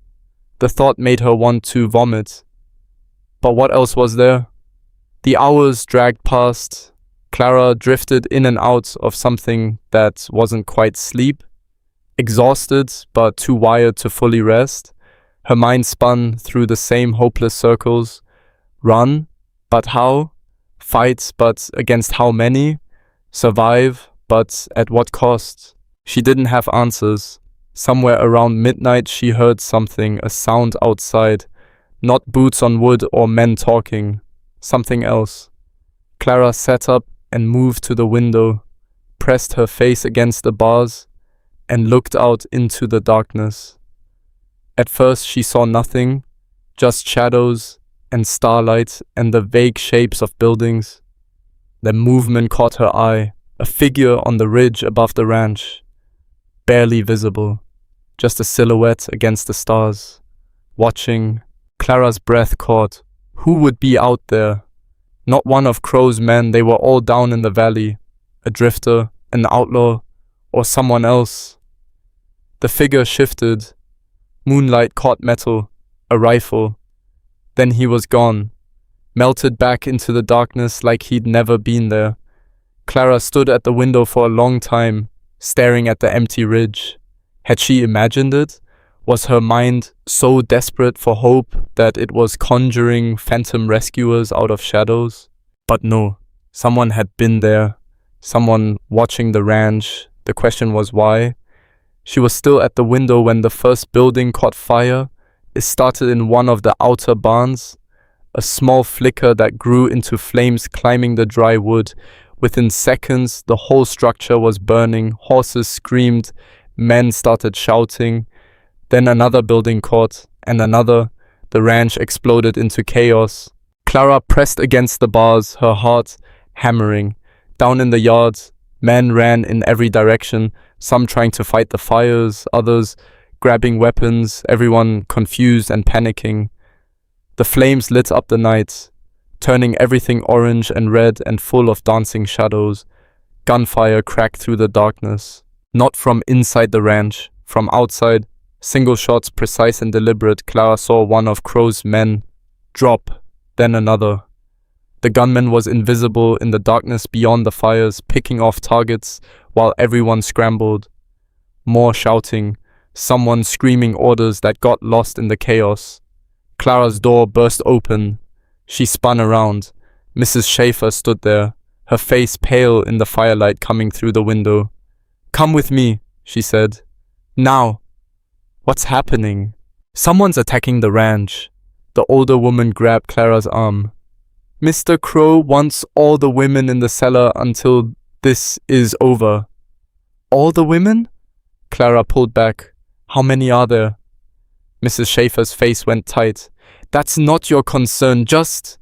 The thought made her want to vomit. But what else was there? The hours dragged past. Clara drifted in and out of something that wasn't quite sleep. Exhausted, but too wired to fully rest. Her mind spun through the same hopeless circles. Run, but how? Fight, but against how many? Survive, but at what cost? She didn't have answers. Somewhere around midnight she heard something, a sound outside. Not boots on wood or men talking. Something else. Clara sat up and moved to the window, pressed her face against the bars, and looked out into the darkness. At first she saw nothing, just shadows and starlight and the vague shapes of buildings. Then movement caught her eye, a figure on the ridge above the ranch. Barely visible, just a silhouette against the stars. Watching, Clara's breath caught. Who would be out there? Not one of Crow's men, they were all down in the valley. A drifter, an outlaw, or someone else. The figure shifted. Moonlight caught metal, a rifle. Then he was gone, melted back into the darkness like he'd never been there. Clara stood at the window for a long time, staring at the empty ridge. Had she imagined it? Was her mind so desperate for hope that it was conjuring phantom rescuers out of shadows? But no, someone had been there, someone watching the ranch. The question was why? She was still at the window when the first building caught fire. It started in one of the outer barns, a small flicker that grew into flames climbing the dry wood. Within seconds, the whole structure was burning. Horses screamed, men started shouting. Then another building caught, and another. The ranch exploded into chaos. Clara pressed against the bars, her heart hammering. Down in the yard, men ran in every direction, some trying to fight the fires, others grabbing weapons, everyone confused and panicking. The flames lit up the night, turning everything orange and red and full of dancing shadows. Gunfire cracked through the darkness. Not from inside the ranch, from outside. Single shots, precise and deliberate. Clara saw one of Crow's men drop, then another. The gunman was invisible in the darkness beyond the fires, picking off targets while everyone scrambled. More shouting, someone screaming orders that got lost in the chaos. Clara's door burst open. She spun around. Mrs. Schaefer stood there, her face pale in the firelight coming through the window. "Come with me," she said. "Now." "What's happening?" "Someone's attacking the ranch." The older woman grabbed Clara's arm. "Mr. Crow wants all the women in the cellar until this is over." "All the women?" Clara pulled back. "How many are there?" Mrs. Schaefer's face went tight. "That's not your concern, just—"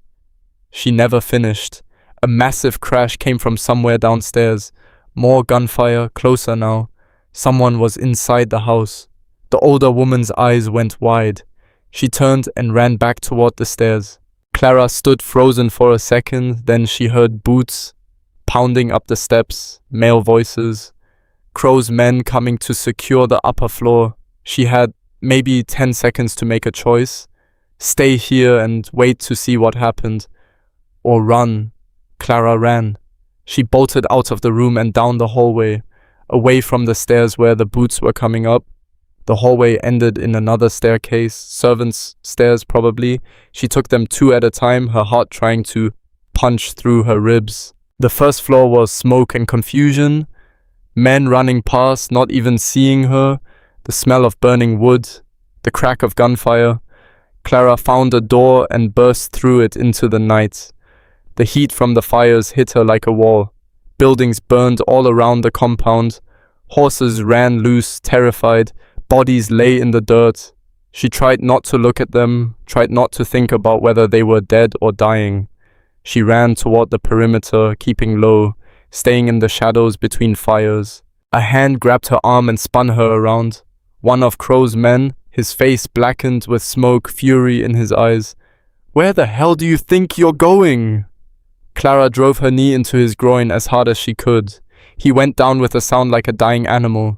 She never finished. A massive crash came from somewhere downstairs. More gunfire, closer now. Someone was inside the house. The older woman's eyes went wide. She turned and ran back toward the stairs. Clara stood frozen for a second, then she heard boots pounding up the steps, male voices, Crow's men coming to secure the upper floor. She had maybe 10 seconds to make a choice. Stay here and wait to see what happened. Or run. Clara ran. She bolted out of the room and down the hallway, away from the stairs where the boots were coming up. The hallway ended in another staircase, servants' stairs probably. She took them two at a time, her heart trying to punch through her ribs. The first floor was smoke and confusion. Men running past, not even seeing her. The smell of burning wood. The crack of gunfire. Clara found a door and burst through it into the night. The heat from the fires hit her like a wall. Buildings burned all around the compound. Horses ran loose, terrified. Bodies lay in the dirt. She tried not to look at them, tried not to think about whether they were dead or dying. She ran toward the perimeter, keeping low, staying in the shadows between fires. A hand grabbed her arm and spun her around. One of Crow's men, his face blackened with smoke, fury in his eyes. "Where the hell do you think you're going?" Clara drove her knee into his groin as hard as she could. He went down with a sound like a dying animal.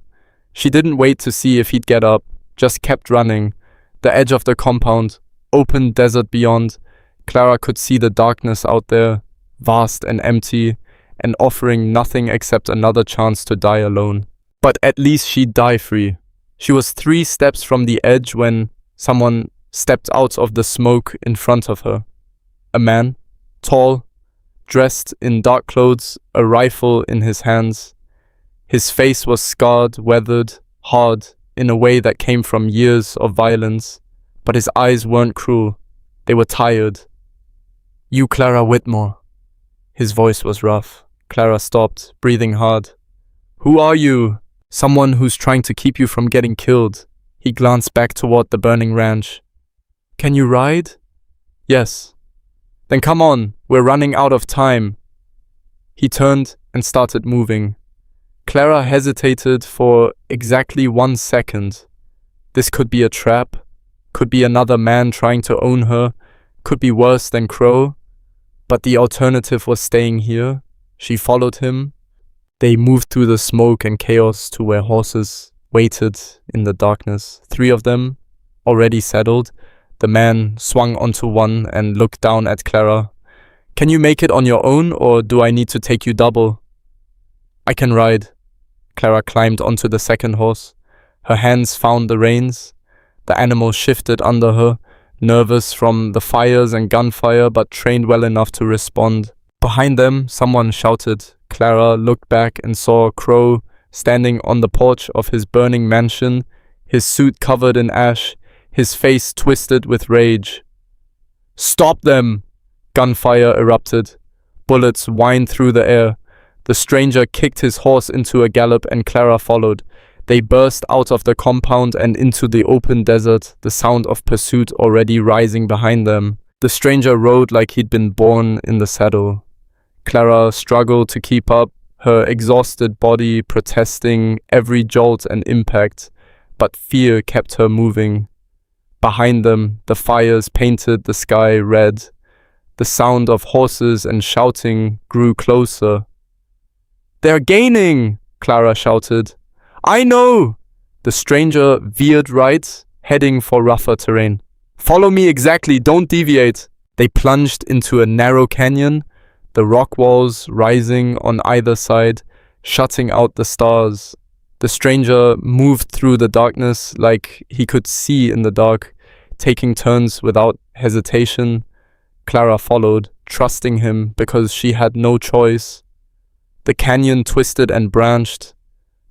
She didn't wait to see if he'd get up, just kept running. The edge of the compound, open desert beyond. Clara could see the darkness out there, vast and empty, and offering nothing except another chance to die alone. But at least she'd die free. She was 3 steps from the edge when someone stepped out of the smoke in front of her. A man, tall, dressed in dark clothes, a rifle in his hands. His face was scarred, weathered, hard, in a way that came from years of violence, but his eyes weren't cruel. They were tired. You, Clara Whitmore. His voice was rough. Clara stopped, breathing hard. Who are you? Someone who's trying to keep you from getting killed. He glanced back toward the burning ranch. Can you ride? Yes. Then come on, we're running out of time. He turned and started moving. Clara hesitated for exactly 1 second. This could be a trap, could be another man trying to own her, could be worse than Crow. But the alternative was staying here. She followed him. They moved through the smoke and chaos to where horses waited in the darkness. 3 of them, already saddled. The man swung onto one and looked down at Clara. Can you make it on your own, or do I need to take you double? I can ride. Clara climbed onto the second horse. Her hands found the reins. The animal shifted under her, nervous from the fires and gunfire, but trained well enough to respond. Behind them, someone shouted. Clara looked back and saw Crow standing on the porch of his burning mansion, his suit covered in ash, his face twisted with rage. Stop them! Gunfire erupted. Bullets whined through the air. The stranger kicked his horse into a gallop and Clara followed. They burst out of the compound and into the open desert, the sound of pursuit already rising behind them. The stranger rode like he'd been born in the saddle. Clara struggled to keep up, her exhausted body protesting every jolt and impact, but fear kept her moving. Behind them, the fires painted the sky red. The sound of horses and shouting grew closer. They're gaining! Clara shouted. I know! The stranger veered right, heading for rougher terrain. Follow me exactly, don't deviate. They plunged into a narrow canyon, the rock walls rising on either side, shutting out the stars. The stranger moved through the darkness like he could see in the dark, taking turns without hesitation. Clara followed, trusting him because she had no choice. The canyon twisted and branched.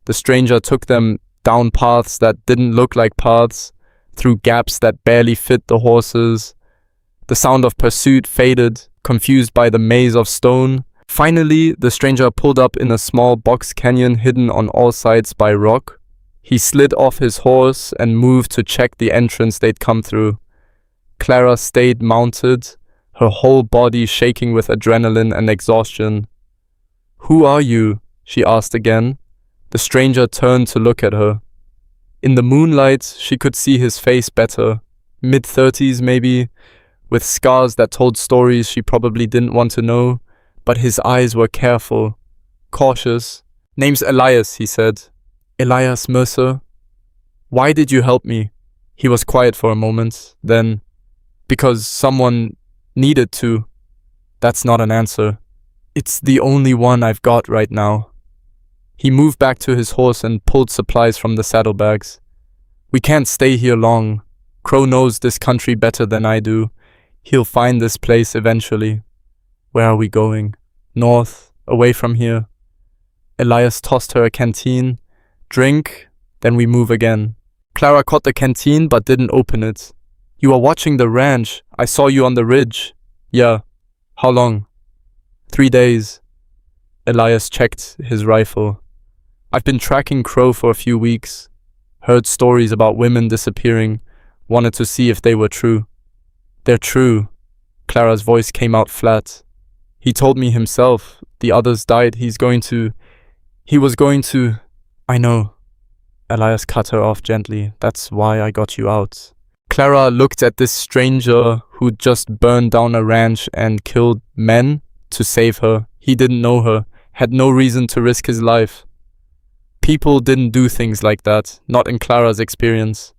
The stranger took them down paths that didn't look like paths, through gaps that barely fit the horses. The sound of pursuit faded, confused by the maze of stone. Finally, the stranger pulled up in a small box canyon hidden on all sides by rock. He slid off his horse and moved to check the entrance they'd come through. Clara stayed mounted, her whole body shaking with adrenaline and exhaustion. Who are you? She asked again. The stranger turned to look at her. In the moonlight, she could see his face better. Mid-30s maybe, with scars that told stories she probably didn't want to know, but his eyes were careful, cautious. Name's Elias, he said. Elias Mercer. Why did you help me? He was quiet for a moment, then, because someone needed to. That's not an answer. It's the only one I've got right now. He moved back to his horse and pulled supplies from the saddlebags. We can't stay here long. Crow knows this country better than I do. He'll find this place eventually. Where are we going? North, away from here. Elias tossed her a canteen. Drink, then we move again. Clara caught the canteen but didn't open it. You are watching the ranch. I saw you on the ridge. Yeah. How long? 3 days. Elias checked his rifle. I've been tracking Crow for a few weeks. Heard stories about women disappearing. Wanted to see if they were true. They're true. Clara's voice came out flat. He told me himself. The others died. He was going to... I know. Elias cut her off gently. That's why I got you out. Clara looked at this stranger who'd just burned down a ranch and killed men to save her. He didn't know her, had no reason to risk his life. People didn't do things like that, not in Clara's experience.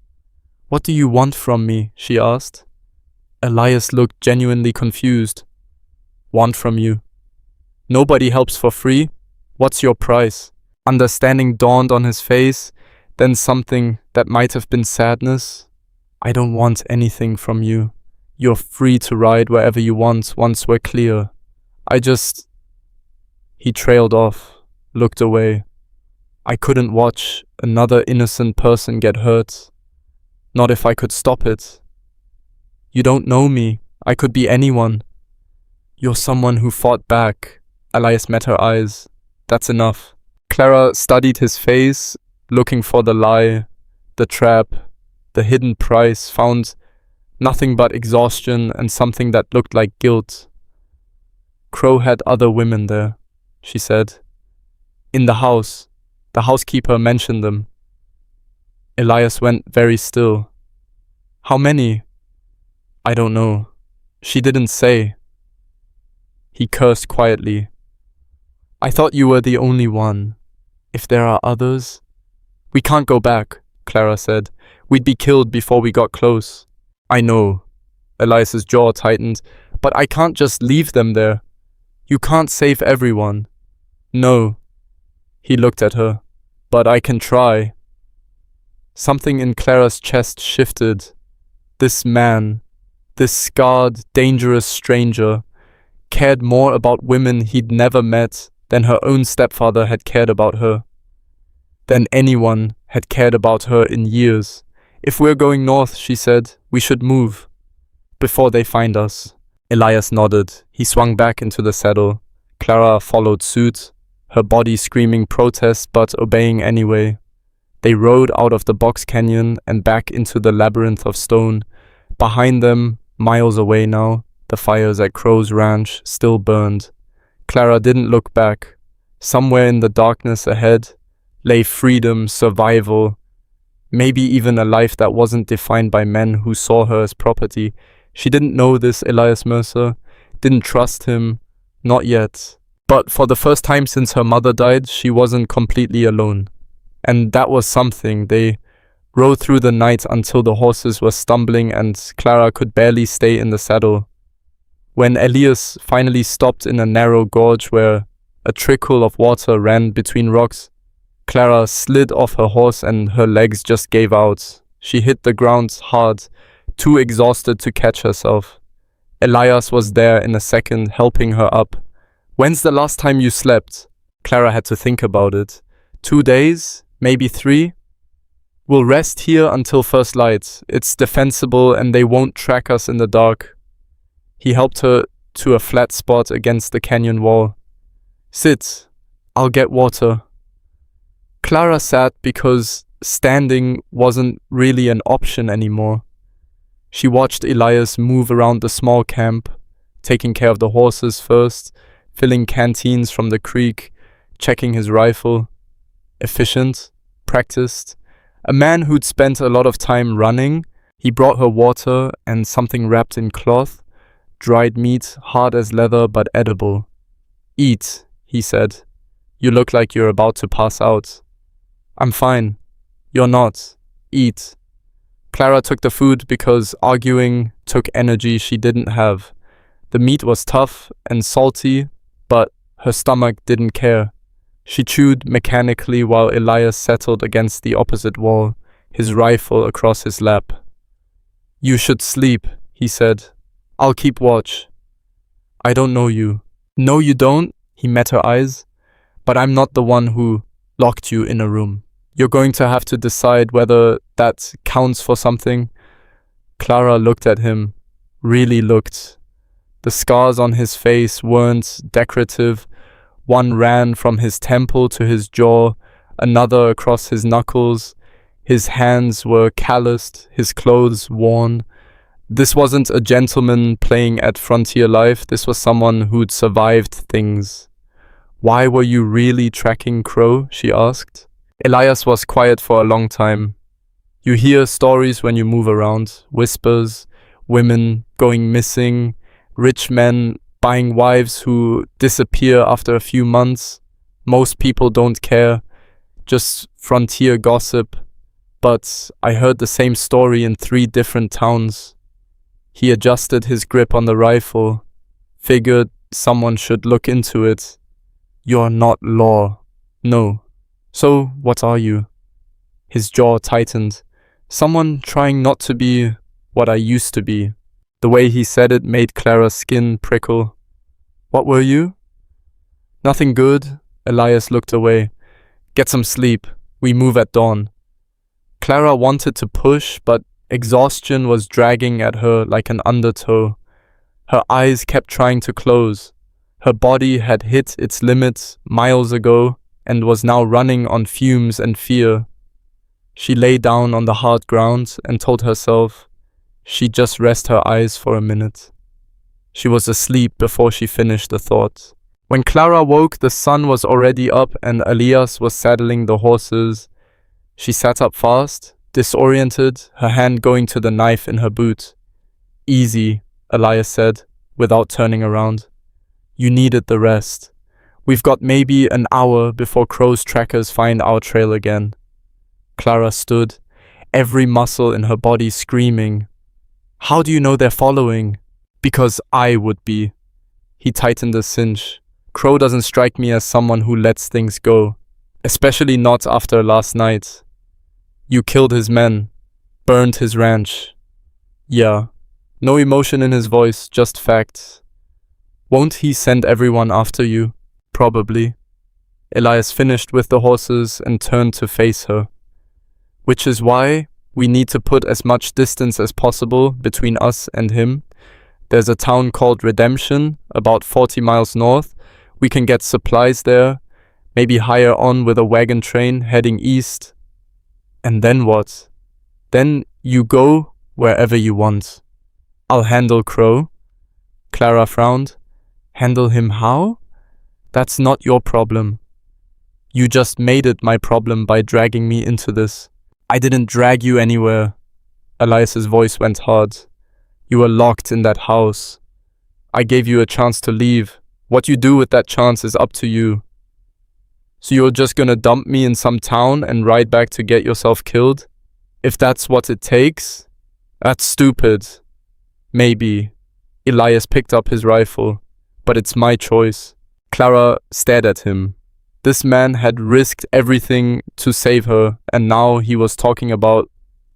What do you want from me? She asked. Elias looked genuinely confused. Want from you? Nobody helps for free. What's your price? Understanding dawned on his face, then something that might have been sadness. I don't want anything from you. You're free to ride wherever you want once we're clear. He trailed off, looked away. I couldn't watch another innocent person get hurt. Not if I could stop it. You don't know me, I could be anyone. You're someone who fought back. Elias met her eyes. That's enough. Clara studied his face, looking for the lie, the trap, the hidden price, found nothing but exhaustion and something that looked like guilt. Crow had other women there, she said. In the house. The housekeeper mentioned them. Elias went very still. How many? I don't know. She didn't say. He cursed quietly. I thought you were the only one. If there are others... We can't go back, Clara said. We'd be killed before we got close. I know. Elias's jaw tightened. But I can't just leave them there. You can't save everyone. No. He looked at her. But I can try. Something in Clara's chest shifted. This man, this scarred, dangerous stranger, cared more about women he'd never met than her own stepfather had cared about her. Than anyone had cared about her in years. If we're going north, she said, we should move. Before they find us. Elias nodded. He swung back into the saddle. Clara followed suit, her body screaming protest but obeying anyway. They rode out of the box canyon and back into the labyrinth of stone. Behind them, miles away now, the fires at Crow's ranch still burned. Clara didn't look back. Somewhere in the darkness ahead lay freedom, survival, maybe even a life that wasn't defined by men who saw her as property. She didn't know this Elias Mercer, didn't trust him, not yet. But for the first time since her mother died, she wasn't completely alone. And that was something. They rode through the night until the horses were stumbling and Clara could barely stay in the saddle. When Elias finally stopped in a narrow gorge where a trickle of water ran between rocks, Clara slid off her horse and her legs just gave out. She hit the ground hard, too exhausted to catch herself. Elias was there in a second, helping her up. When's the last time you slept? Clara had to think about it. 2 days? Maybe 3? We'll rest here until first light. It's defensible and they won't track us in the dark. He helped her to a flat spot against the canyon wall. Sit. I'll get water. Clara sat because standing wasn't really an option anymore. She watched Elias move around the small camp, taking care of the horses first, filling canteens from the creek, checking his rifle. Efficient, practiced. A man who'd spent a lot of time running. He brought her water and something wrapped in cloth, dried meat, hard as leather but edible. Eat, he said. You look like you're about to pass out. I'm fine. You're not. Eat. Clara took the food because arguing took energy she didn't have. The meat was tough and salty, but her stomach didn't care. She chewed mechanically while Elias settled against the opposite wall, his rifle across his lap. You should sleep, he said. I'll keep watch. I don't know you. No, you don't, he met her eyes. But I'm not the one who locked you in a room. You're going to have to decide whether that counts for something. Clara looked at him, really looked. The scars on his face weren't decorative. One ran from his temple to his jaw, another across his knuckles. His hands were calloused, his clothes worn. This wasn't a gentleman playing at frontier life. This was someone who'd survived things. Why were you really tracking Crow? She asked. Elias was quiet for a long time. You hear stories when you move around. Whispers, women going missing, rich men buying wives who disappear after a few months. Most people don't care. Just frontier gossip. But I heard the same story in 3 different towns. He adjusted his grip on the rifle. Figured someone should look into it. You're not law. No. So, what are you? His jaw tightened. Someone trying not to be what I used to be. The way he said it made Clara's skin prickle. What were you? Nothing good. Elias looked away. Get some sleep. We move at dawn. Clara wanted to push, but exhaustion was dragging at her like an undertow. Her eyes kept trying to close. Her body had hit its limits miles ago and was now running on fumes and fear. She lay down on the hard ground and told herself she'd just rest her eyes for a minute. She was asleep before she finished the thought. When Clara woke, the sun was already up and Elias was saddling the horses. She sat up fast, disoriented, her hand going to the knife in her boot. "Easy," Elias said, without turning around. "You needed the rest. We've got maybe an hour before Crow's trackers find our trail again." Clara stood, every muscle in her body screaming. "How do you know they're following?" "Because I would be." He tightened the cinch. "Crow doesn't strike me as someone who lets things go. Especially not after last night. You killed his men. Burned his ranch." "Yeah." No emotion in his voice, just facts. "Won't he send everyone after you?" "Probably." Elias finished with the horses and turned to face her. "Which is why we need to put as much distance as possible between us and him. There's a town called Redemption, about 40 miles north. We can get supplies there, maybe hire on with a wagon train heading east. And then what? Then you go wherever you want. I'll handle Crow." Clara frowned. "Handle him how? That's not your problem. You just made it my problem by dragging me into this." "I didn't drag you anywhere." Elias's voice went hard. "You were locked in that house. I gave you a chance to leave. What you do with that chance is up to you. So you're just gonna dump me in some town and ride back to get yourself killed? If that's what it takes? That's stupid." "Maybe." Elias picked up his rifle. "But it's my choice." Clara stared at him. This man had risked everything to save her, and now he was talking about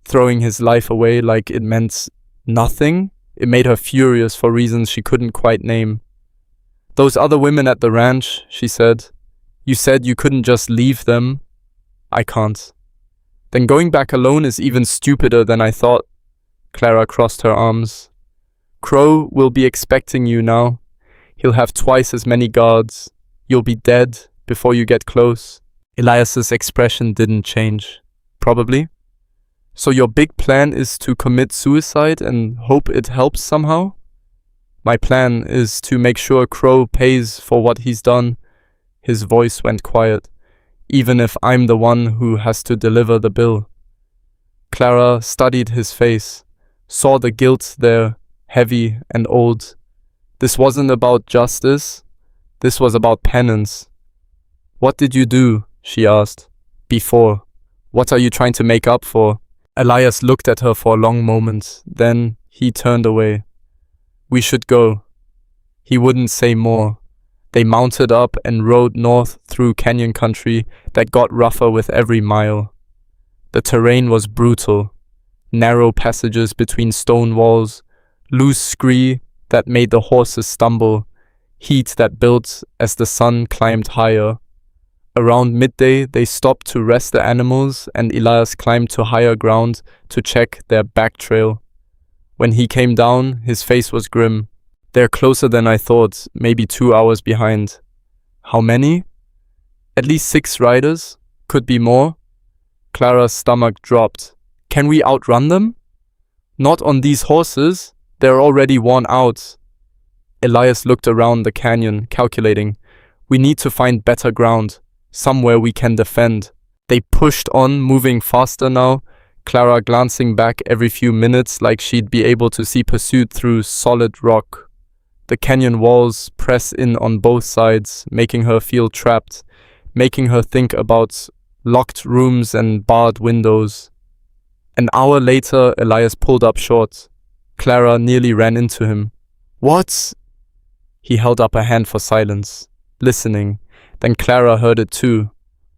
throwing his life away like it meant nothing. It made her furious for reasons she couldn't quite name. "Those other women at the ranch," she said. "You said you couldn't just leave them." "I can't." "Then going back alone is even stupider than I thought." Clara crossed her arms. "Crow will be expecting you now. He'll have twice as many guards. You'll be dead before you get close." Elias's expression didn't change. "Probably. So your big plan is to commit suicide and hope it helps somehow?" "My plan is to make sure Crow pays for what he's done." His voice went quiet. "Even if I'm the one who has to deliver the bill." Clara studied his face, saw the guilt there, heavy and old. This wasn't about justice. This was about penance. "What did you do?" she asked. "Before. What are you trying to make up for?" Elias looked at her for a long moment. Then he turned away. "We should go." He wouldn't say more. They mounted up and rode north through canyon country that got rougher with every mile. The terrain was brutal. Narrow passages between stone walls, loose scree that made the horses stumble, heat that built as the sun climbed higher. Around midday, they stopped to rest the animals, and Elias climbed to higher ground to check their back trail. When he came down, his face was grim. "They're closer than I thought, maybe 2 hours behind." "How many?" "At least 6 riders. Could be more." Clara's stomach dropped. "Can we outrun them?" "Not on these horses. They're already worn out." Elias looked around the canyon, calculating. "We need to find better ground, somewhere we can defend." They pushed on, moving faster now, Clara glancing back every few minutes like she'd be able to see pursuit through solid rock. The canyon walls press in on both sides, making her feel trapped, making her think about locked rooms and barred windows. An hour later, Elias pulled up short. Clara nearly ran into him. "What?" He held up a hand for silence, listening. Then Clara heard it too.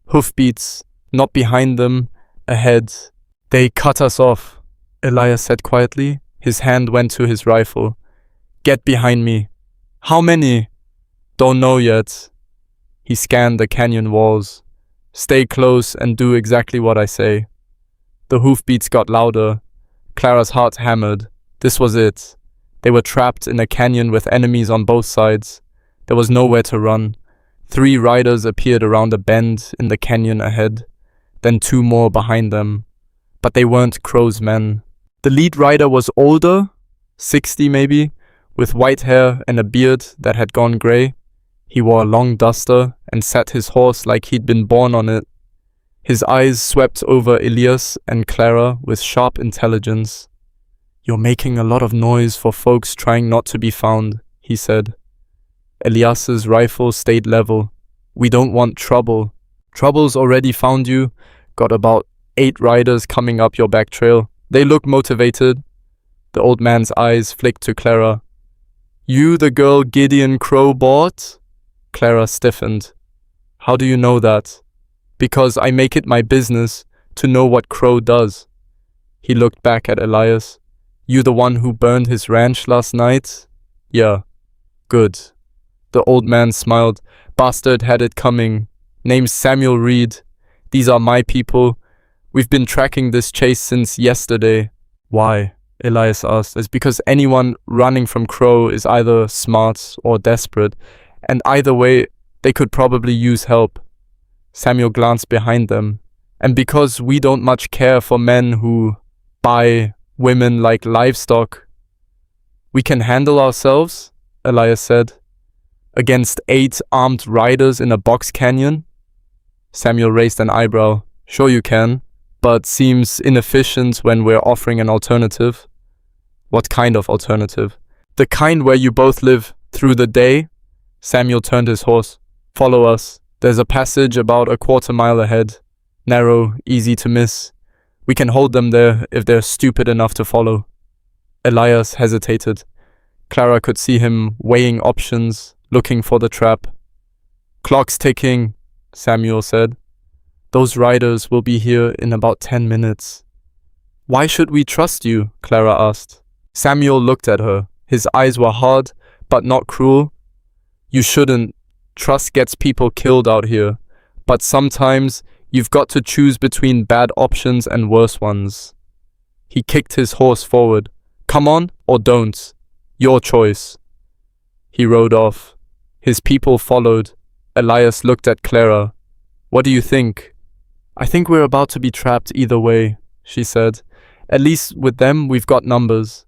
Hoofbeats, not behind them, ahead. "They cut us off," Elias said quietly. His hand went to his rifle. "Get behind me." "How many?" "Don't know yet." He scanned the canyon walls. "Stay close and do exactly what I say." The hoofbeats got louder. Clara's heart hammered. This was it. They were trapped in a canyon with enemies on both sides. There was nowhere to run. 3 riders appeared around a bend in the canyon ahead, then 2 more behind them. But they weren't Crow's men. The lead rider was older, 60 maybe, with white hair and a beard that had gone grey. He wore a long duster and sat his horse like he'd been born on it. His eyes swept over Elias and Clara with sharp intelligence. "You're making a lot of noise for folks trying not to be found," he said. Elias's rifle stayed level. "We don't want trouble. Trouble's already found you. Got about 8 riders coming up your back trail. They look motivated." The old man's eyes flicked to Clara. "You the girl Gideon Crow bought?" Clara stiffened. "How do you know that?" "Because I make it my business to know what Crow does." He looked back at Elias. "You the one who burned his ranch last night?" "Yeah." "Good." The old man smiled. "Bastard had it coming. Name's Samuel Reed. These are my people. We've been tracking this chase since yesterday." "Why?" Elias asked. "It's because anyone running from Crow is either smart or desperate, and either way, they could probably use help." Samuel glanced behind them. "And because we don't much care for men who buy women like livestock." "We can handle ourselves," Elias said. "Against 8 armed riders in a box canyon?" Samuel raised an eyebrow. "Sure you can, but seems inefficient when we're offering an alternative." "What kind of alternative?" "The kind where you both live through the day." Samuel turned his horse. "Follow us. There's a passage about a 1/4 mile ahead. Narrow, easy to miss. We can hold them there if they're stupid enough to follow." Elias hesitated. Clara could see him weighing options, looking for the trap. "Clock's ticking," Samuel said. "Those riders will be here in about 10 minutes. "Why should we trust you?" Clara asked. Samuel looked at her. His eyes were hard, but not cruel. "You shouldn't. Trust gets people killed out here. But sometimes you've got to choose between bad options and worse ones." He kicked his horse forward. "Come on or don't. Your choice." He rode off. His people followed. Elias looked at Clara. "What do you think?" "I think we're about to be trapped either way," she said. "At least with them we've got numbers."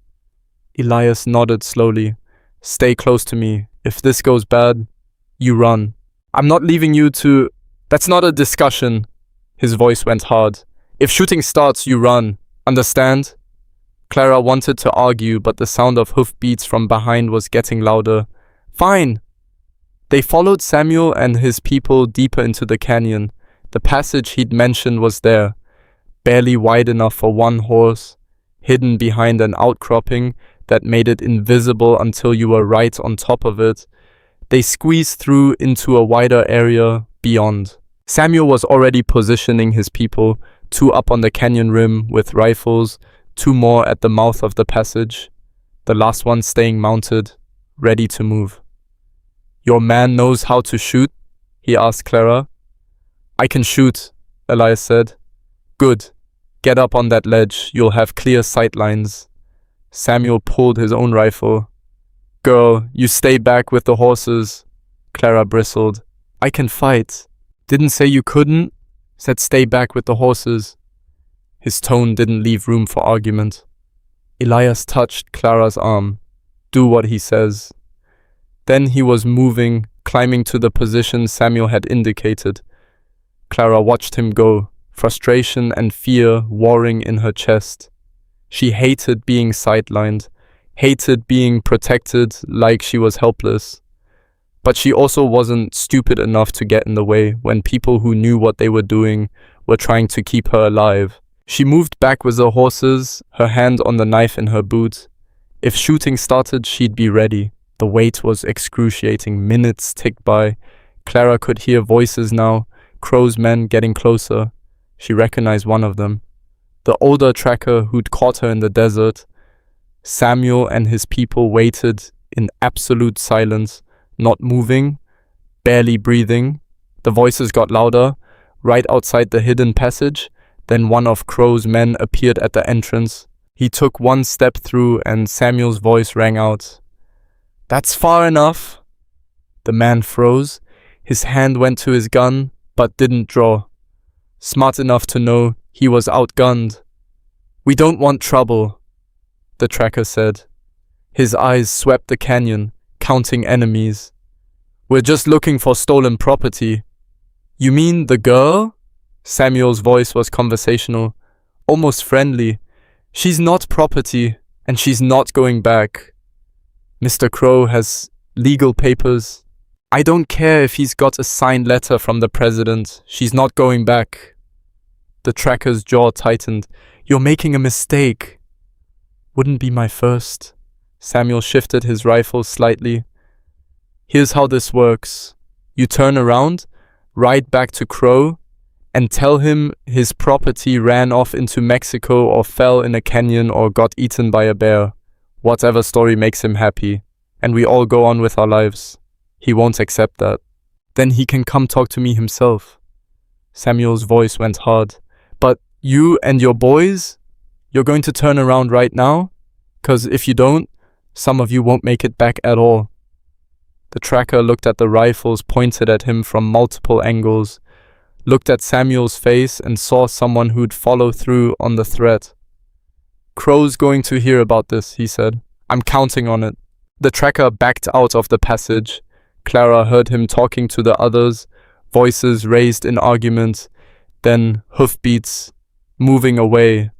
Elias nodded slowly. "Stay close to me. If this goes bad, you run. I'm not leaving you to..." "That's not a discussion." His voice went hard. "If shooting starts, you run. Understand?" Clara wanted to argue, but the sound of hoofbeats from behind was getting louder. "Fine." They followed Samuel and his people deeper into the canyon. The passage he'd mentioned was there, barely wide enough for one horse, hidden behind an outcropping that made it invisible until you were right on top of it. They squeezed through into a wider area beyond. Samuel was already positioning his people, 2 up on the canyon rim with rifles, 2 more at the mouth of the passage, the last one staying mounted, ready to move. "Your man knows how to shoot?" he asked Clara. "I can shoot," Elias said. "Good. Get up on that ledge. You'll have clear sight lines." Samuel pulled his own rifle. "Girl, you stay back with the horses." Clara bristled. "I can fight." "Didn't say you couldn't. Said stay back with the horses." His tone didn't leave room for argument. Elias touched Clara's arm. "Do what he says." Then he was moving, climbing to the position Samuel had indicated. Clara watched him go, frustration and fear warring in her chest. She hated being sidelined, hated being protected like she was helpless. But she also wasn't stupid enough to get in the way when people who knew what they were doing were trying to keep her alive. She moved back with the horses, her hand on the knife in her boot. If shooting started, she'd be ready. The wait was excruciating. Minutes ticked by. Clara could hear voices now, Crow's men getting closer. She recognized one of them. The older tracker who'd caught her in the desert. Samuel and his people waited in absolute silence, not moving, barely breathing. The voices got louder, right outside the hidden passage. Then one of Crow's men appeared at the entrance. He took one step through and Samuel's voice rang out. "That's far enough." The man froze. His hand went to his gun, but didn't draw. Smart enough to know he was outgunned. "We don't want trouble," the tracker said. His eyes swept the canyon, counting enemies. "We're just looking for stolen property." "You mean the girl?" Samuel's voice was conversational, almost friendly. "She's not property, and she's not going back. Mr. Crow has legal papers. I don't care if he's got a signed letter from the president. She's not going back." The tracker's jaw tightened. "You're making a mistake." "Wouldn't be my first." Samuel shifted his rifle slightly. "Here's how this works. You turn around, ride back to Crow, and tell him his property ran off into Mexico or fell in a canyon or got eaten by a bear. Whatever story makes him happy. And we all go on with our lives. He won't accept that. Then he can come talk to me himself." Samuel's voice went hard. "But you and your boys? You're going to turn around right now? 'Cause if you don't, some of you won't make it back at all." The tracker looked at the rifles pointed at him from multiple angles, looked at Samuel's face and saw someone who'd follow through on the threat. "Crow's going to hear about this," he said. "I'm counting on it." The tracker backed out of the passage. Clara heard him talking to the others, voices raised in argument, then hoofbeats, moving away.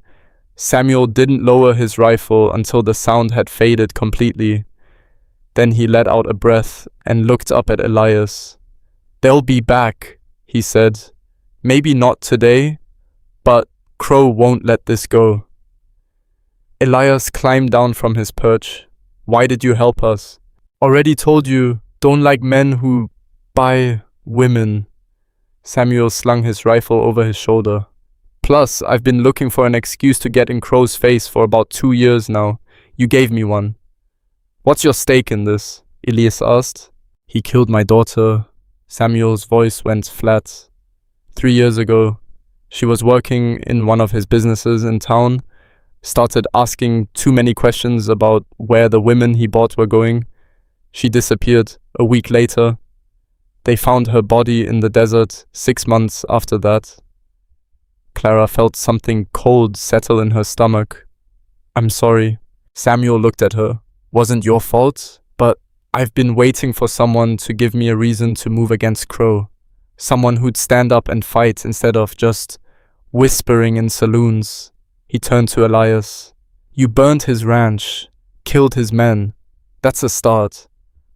Samuel didn't lower his rifle until the sound had faded completely. Then he let out a breath and looked up at Elias. "They'll be back," he said. "Maybe not today, but Crow won't let this go." Elias climbed down from his perch. "Why did you help us?" "Already told you, don't like men who buy women." Samuel slung his rifle over his shoulder. "Plus, I've been looking for an excuse to get in Crow's face for about 2 years now. You gave me one." "What's your stake in this?" Elias asked. "He killed my daughter." Samuel's voice went flat. 3 years ago, she was working in one of his businesses in town, started asking too many questions about where the women he bought were going. She disappeared a week later. They found her body in the desert 6 months after that. Clara felt something cold settle in her stomach. "I'm sorry." Samuel looked at her. "Wasn't your fault, but I've been waiting for someone to give me a reason to move against Crow. Someone who'd stand up and fight instead of just whispering in saloons." He turned to Elias. "You burned his ranch, killed his men. That's a start.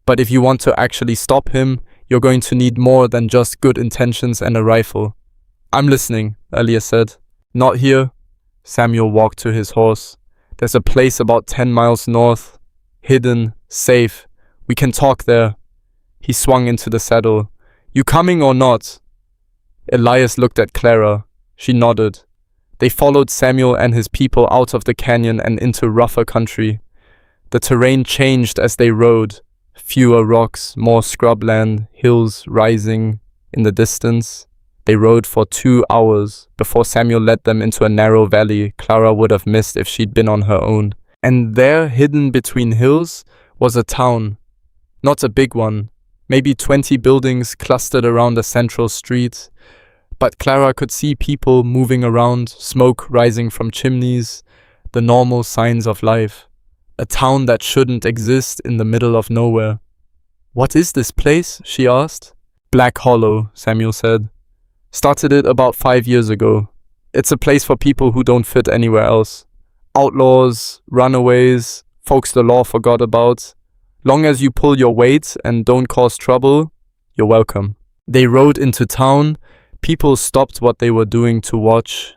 But if you want to actually stop him, you're going to need more than just good intentions and a rifle." "I'm listening," Elias said. "Not here." Samuel walked to his horse. "There's a place about 10 miles north. Hidden, safe. We can talk there." He swung into the saddle. "You coming or not?" Elias looked at Clara. She nodded. They followed Samuel and his people out of the canyon and into rougher country. The terrain changed as they rode. Fewer rocks, more scrubland, hills rising in the distance. They rode for 2 hours before Samuel led them into a narrow valley Clara would have missed if she'd been on her own. And there, hidden between hills, was a town. Not a big one. Maybe 20 buildings clustered around a central street. But Clara could see people moving around, smoke rising from chimneys, the normal signs of life. A town that shouldn't exist in the middle of nowhere. "What is this place?" she asked. "Black Hollow," Samuel said. "Started it about 5 years ago. It's a place for people who don't fit anywhere else. Outlaws, runaways, folks the law forgot about. Long as you pull your weight and don't cause trouble, you're welcome." They rode into town. People stopped what they were doing to watch.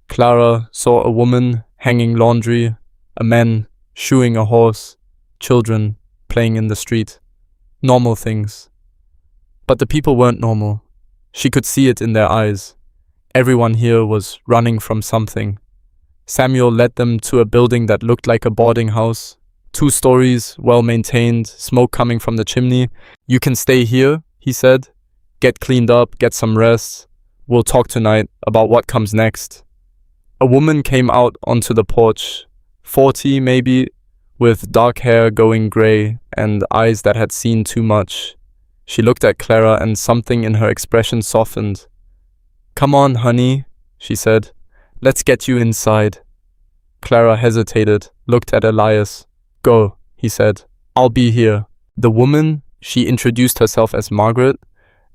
Clara saw a woman hanging laundry, a man shoeing a horse, children playing in the street. Normal things. But the people weren't normal. She could see it in their eyes. Everyone here was running from something. Samuel led them to a building that looked like a boarding house. 2 stories, well maintained, smoke coming from the chimney. "You can stay here," he said. "Get cleaned up, get some rest. We'll talk tonight about what comes next." A woman came out onto the porch, 40 maybe, with dark hair going grey and eyes that had seen too much. She looked at Clara and something in her expression softened. "Come on, honey," she said. "Let's get you inside." Clara hesitated, looked at Elias. "Go," he said. "I'll be here." The woman, she introduced herself as Margaret,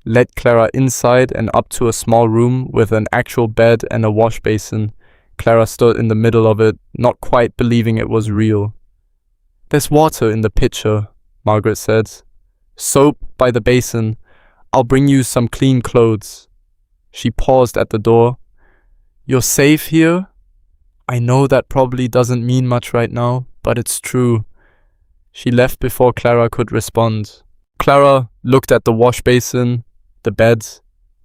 led Clara inside and up to a small room with an actual bed and a wash basin. Clara stood in the middle of it, not quite believing it was real. "There's water in the pitcher," Margaret said. "Soap by the basin. I'll bring you some clean clothes." She paused at the door. "You're safe here?" "I know that probably doesn't mean much right now, but it's true." She left before Clara could respond. Clara looked at the wash basin, the bed,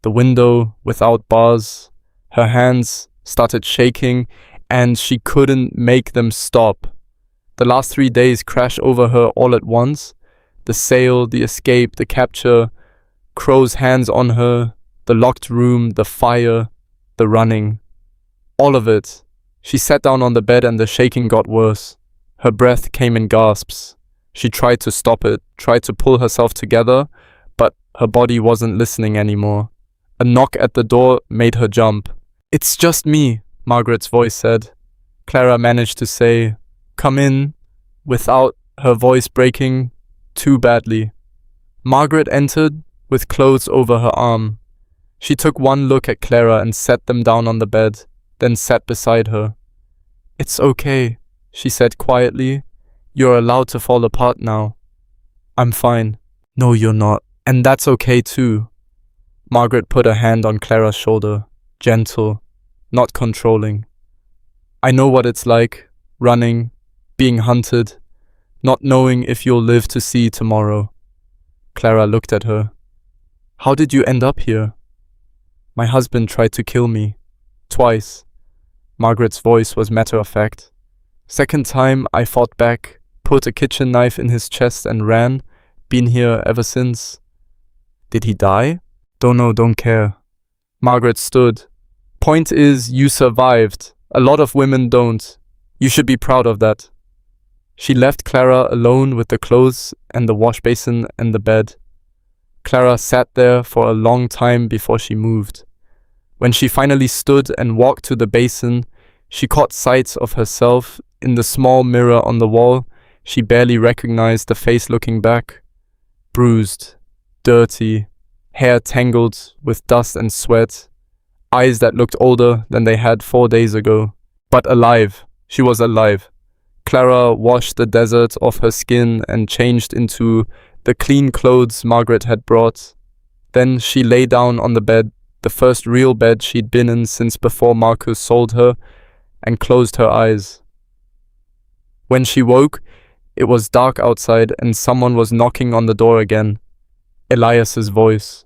the window without bars. Her hands started shaking, and she couldn't make them stop. The last 3 days crashed over her all at once. The sale, the escape, the capture, Crow's hands on her, the locked room, the fire, the running. All of it. She sat down on the bed and the shaking got worse. Her breath came in gasps. She tried to stop it, tried to pull herself together, but her body wasn't listening anymore. A knock at the door made her jump. "It's just me," Margaret's voice said. Clara managed to say, "Come in," without her voice breaking too badly. Margaret entered with clothes over her arm. She took one look at Clara and set them down on the bed, then sat beside her. "It's okay," she said quietly. "You're allowed to fall apart now." "I'm fine." "No, you're not. And that's okay too." Margaret put a hand on Clara's shoulder, gentle, not controlling. "I know what it's like, running, being hunted, not knowing if you'll live to see tomorrow." Clara looked at her. "How did you end up here?" "My husband tried to kill me. Twice." Margaret's voice was matter-of-fact. "Second time, I fought back, put a kitchen knife in his chest and ran. Been here ever since." "Did he die?" "Don't know, don't care." Margaret stood. "Point is, you survived. A lot of women don't. You should be proud of that." She left Clara alone with the clothes and the wash basin and the bed. Clara sat there for a long time before she moved. When she finally stood and walked to the basin, she caught sight of herself in the small mirror on the wall. She barely recognized the face looking back. Bruised, dirty, hair tangled with dust and sweat, eyes that looked older than they had 4 days ago. But alive. She was alive. Clara washed the desert off her skin and changed into the clean clothes Margaret had brought. Then she lay down on the bed, the first real bed she'd been in since before Marcus sold her, and closed her eyes. When she woke, it was dark outside and someone was knocking on the door again. Elias's voice.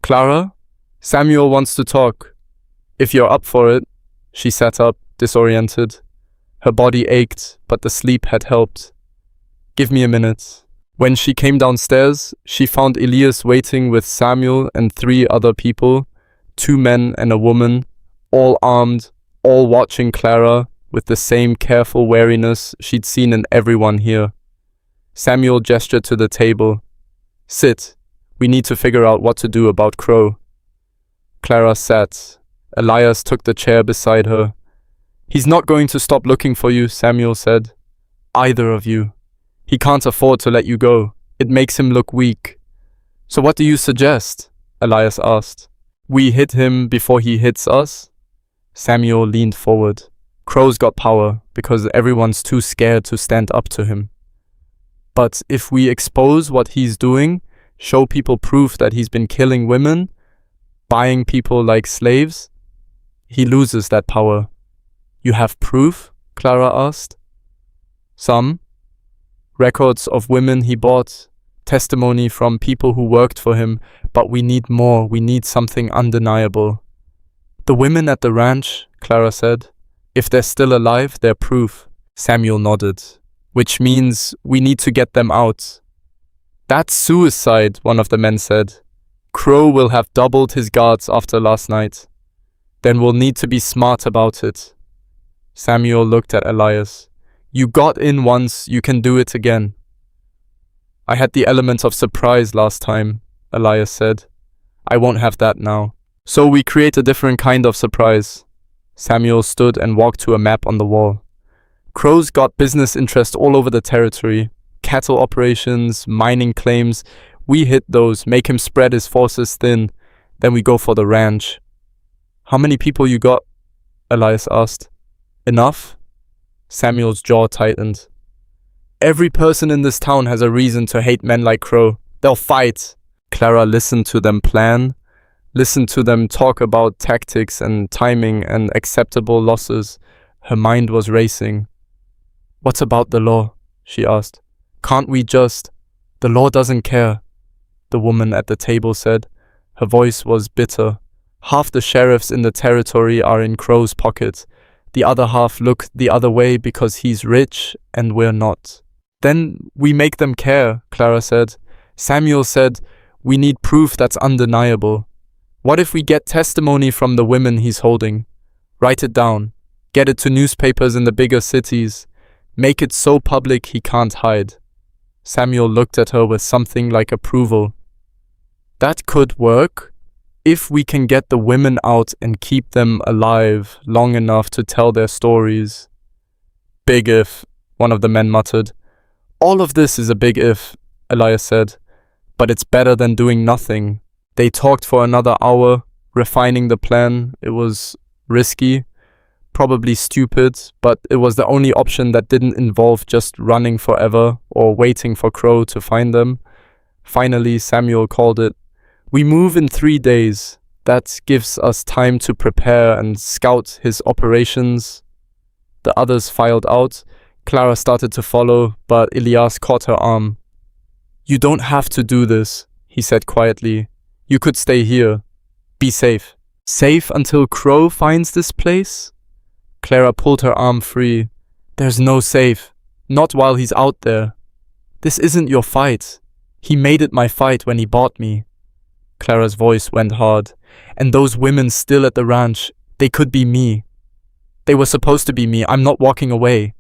"Clara? Samuel wants to talk." "If you're up for it." She sat up, disoriented. Her body ached, but the sleep had helped. "Give me a minute." When she came downstairs, she found Elias waiting with Samuel and 3 other people, 2 men and a woman, all armed, all watching Clara with the same careful wariness she'd seen in everyone here. Samuel gestured to the table. "Sit. We need to figure out what to do about Crow." Clara sat. Elias took the chair beside her. "He's not going to stop looking for you," Samuel said. "Either of you. He can't afford to let you go. It makes him look weak." "So what do you suggest?" Elias asked. "We hit him before he hits us?" Samuel leaned forward. "Crow's got power because everyone's too scared to stand up to him. But if we expose what he's doing, show people proof that he's been killing women, buying people like slaves, he loses that power." "You have proof?" Clara asked. "Some. Records of women he bought, testimony from people who worked for him, but we need more. We need something undeniable." "The women at the ranch," Clara said. "If they're still alive, they're proof." Samuel nodded. "Which means we need to get them out." "That's suicide," one of the men said. "Crow will have doubled his guards after last night. Then we'll need to be smart about it." Samuel looked at Elias. You got in once, you can do it again. I had the element of surprise last time, Elias said. I won't have that now. So we create a different kind of surprise. Samuel stood and walked to a map on the wall. Crows got business interest all over the territory. Cattle operations, mining claims. We hit those, make him spread his forces thin. Then we go for the ranch. How many people you got? Elias asked. Enough? Samuel's jaw tightened. Every person in this town has a reason to hate men like Crow. They'll fight. Clara listened to them plan, listened to them talk about tactics and timing and acceptable losses. Her mind was racing. What about the law? She asked. Can't we just... The law doesn't care, the woman at the table said. Her voice was bitter. Half the sheriffs in the territory are in Crow's pocket. The other half look the other way because he's rich and we're not. Then we make them care, Clara said. Samuel said, we need proof that's undeniable. What if we get testimony from the women he's holding? Write it down. Get it to newspapers in the bigger cities. Make it so public he can't hide. Samuel looked at her with something like approval. That could work, if we can get the women out and keep them alive long enough to tell their stories. Big if, one of the men muttered. All of this is a big if, Elias said, but it's better than doing nothing. They talked for another hour, refining the plan. It was risky, probably stupid, but it was the only option that didn't involve just running forever or waiting for Crow to find them. Finally, Samuel called it. We move in 3 days. That gives us time to prepare and scout his operations. The others filed out. Clara started to follow, but Elias caught her arm. You don't have to do this, he said quietly. You could stay here. Be safe. Safe until Crow finds this place? Clara pulled her arm free. There's no safe. Not while he's out there. This isn't your fight. He made it my fight when he bought me. Clara's voice went hard. And those women still at the ranch, they could be me. They were supposed to be me. I'm not walking away.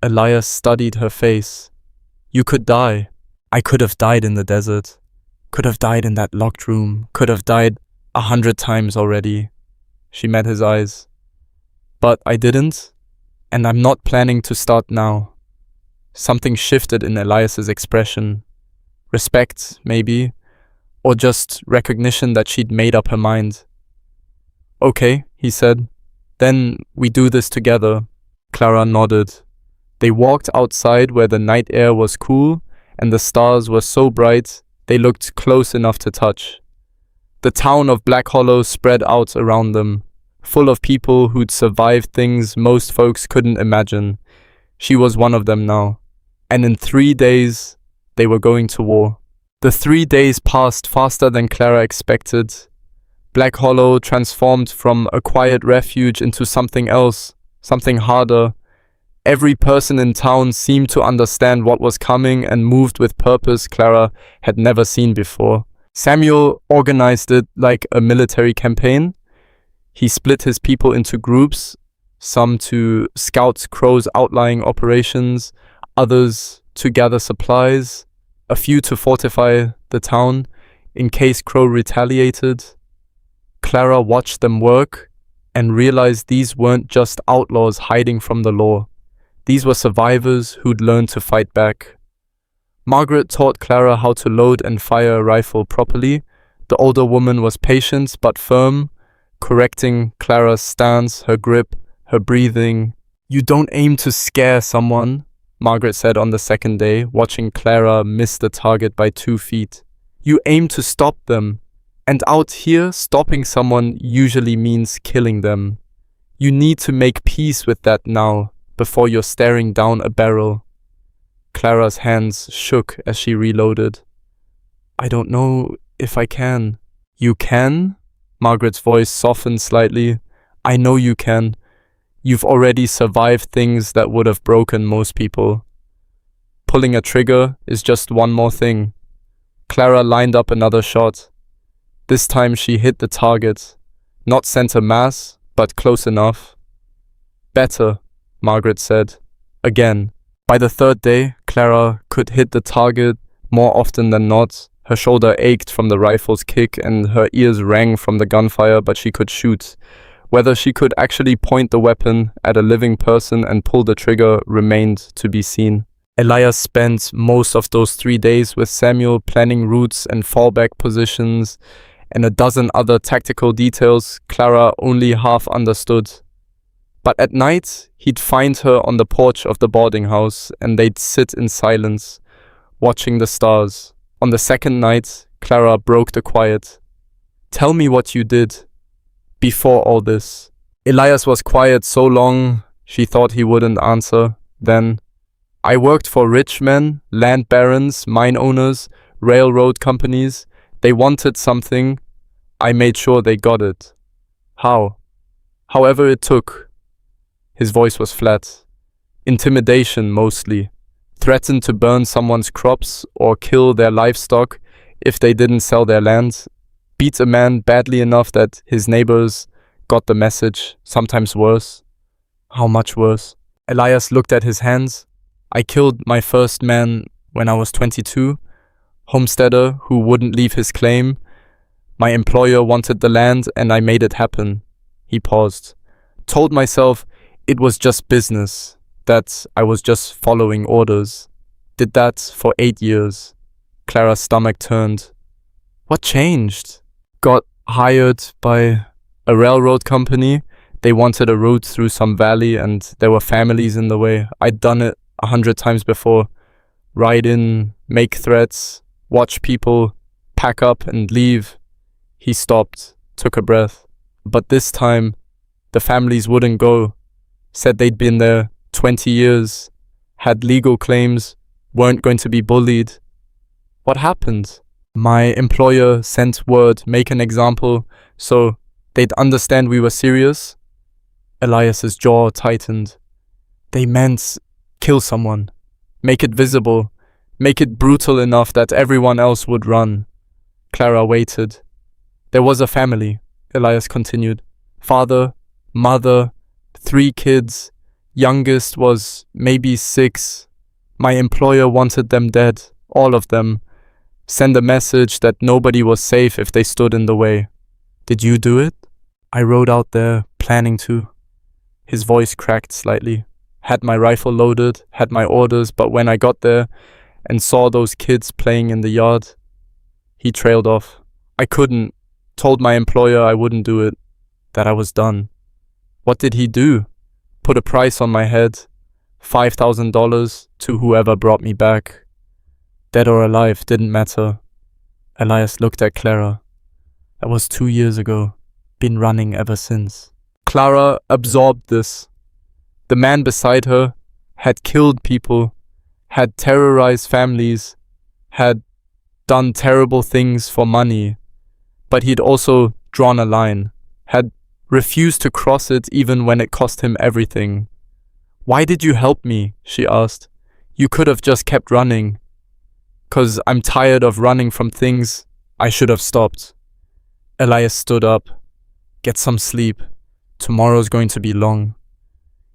Elias studied her face. You could die. I could have died in the desert. Could have died in that locked room. Could have died 100 times already. She met his eyes. But I didn't, and I'm not planning to start now. Something shifted in Elias's expression. Respect, maybe, or just recognition that she'd made up her mind. Okay, he said. Then we do this together. Clara nodded. They walked outside where the night air was cool and the stars were so bright they looked close enough to touch. The town of Black Hollow spread out around them, full of people who'd survived things most folks couldn't imagine. She was one of them now. And in 3 days, they were going to war. The 3 days passed faster than Clara expected. Black Hollow transformed from a quiet refuge into something else, something harder. Every person in town seemed to understand what was coming and moved with purpose Clara had never seen before. Samuel organized it like a military campaign. He split his people into groups, some to scout Crow's outlying operations, others to gather supplies, a few to fortify the town in case Crow retaliated. Clara watched them work and realized these weren't just outlaws hiding from the law. These were survivors who'd learned to fight back. Margaret taught Clara how to load and fire a rifle properly. The older woman was patient but firm, correcting Clara's stance, her grip, her breathing. You don't aim to scare someone, Margaret said on the second day, watching Clara miss the target by 2 feet. You aim to stop them. And out here, stopping someone usually means killing them. You need to make peace with that now, before you're staring down a barrel. Clara's hands shook as she reloaded. I don't know if I can. You can? Margaret's voice softened slightly. I know you can. You've already survived things that would have broken most people. Pulling a trigger is just one more thing. Clara lined up another shot. This time she hit the target. Not center mass, but close enough. Better, Margaret said. again. By the third day, Clara could hit the target more often than not. Her shoulder ached from the rifle's kick and her ears rang from the gunfire, but she could shoot. Whether she could actually point the weapon at a living person and pull the trigger remained to be seen. Elias spent most of those 3 days with Samuel planning routes and fallback positions and a dozen other tactical details Clara only half understood. But at night, he'd find her on the porch of the boarding house and they'd sit in silence, watching the stars. On the second night, Clara broke the quiet. "Tell me what you did before all this." Elias was quiet so long, she thought he wouldn't answer. Then, "I worked for rich men, land barons, mine owners, railroad companies. They wanted something. I made sure they got it. How? However it took." His voice was flat. "Intimidation, mostly. Threatened to burn someone's crops or kill their livestock if they didn't sell their land. Beat a man badly enough that his neighbors got the message, sometimes worse." "How much worse?" Elias looked at his hands. "I killed my first man when I was 22. Homesteader who wouldn't leave his claim. My employer wanted the land and I made it happen." He paused. "Told myself it was just business, that I was just following orders. Did that for 8 years. Clara's stomach turned. What changed? Got hired by a railroad company. They wanted a route through some valley and there were families in the way. I'd done it 100 times before. Ride in, make threats, watch people, pack up and leave. He stopped, took a breath. But this time, the families wouldn't go. Said they'd been there 20 years, had legal claims, weren't going to be bullied. What happened? My employer sent word, make an example, so they'd understand we were serious. Elias's jaw tightened. They meant kill someone, make it visible, make it brutal enough that everyone else would run. Clara waited. There was a family, Elias continued. Father, mother, 3 kids. Youngest was maybe 6. My employer wanted them dead, all of them. Send a message that nobody was safe if they stood in the way. Did you do it? I rode out there, planning to. His voice cracked slightly. Had my rifle loaded, had my orders, but when I got there and saw those kids playing in the yard, he trailed off. I couldn't. Told my employer I wouldn't do it, that I was done. What did he do? Put a price on my head, $5,000 to whoever brought me back. Dead or alive, didn't matter. Elias looked at Clara. That was 2 years ago. Been running ever since. Clara absorbed this. The man beside her had killed people, had terrorized families, had done terrible things for money, but he'd also drawn a line, had refused to cross it even when it cost him everything. Why did you help me? She asked. You could have just kept running. 'Cause I'm tired of running from things I should have stopped. Elias stood up. Get some sleep. Tomorrow's going to be long.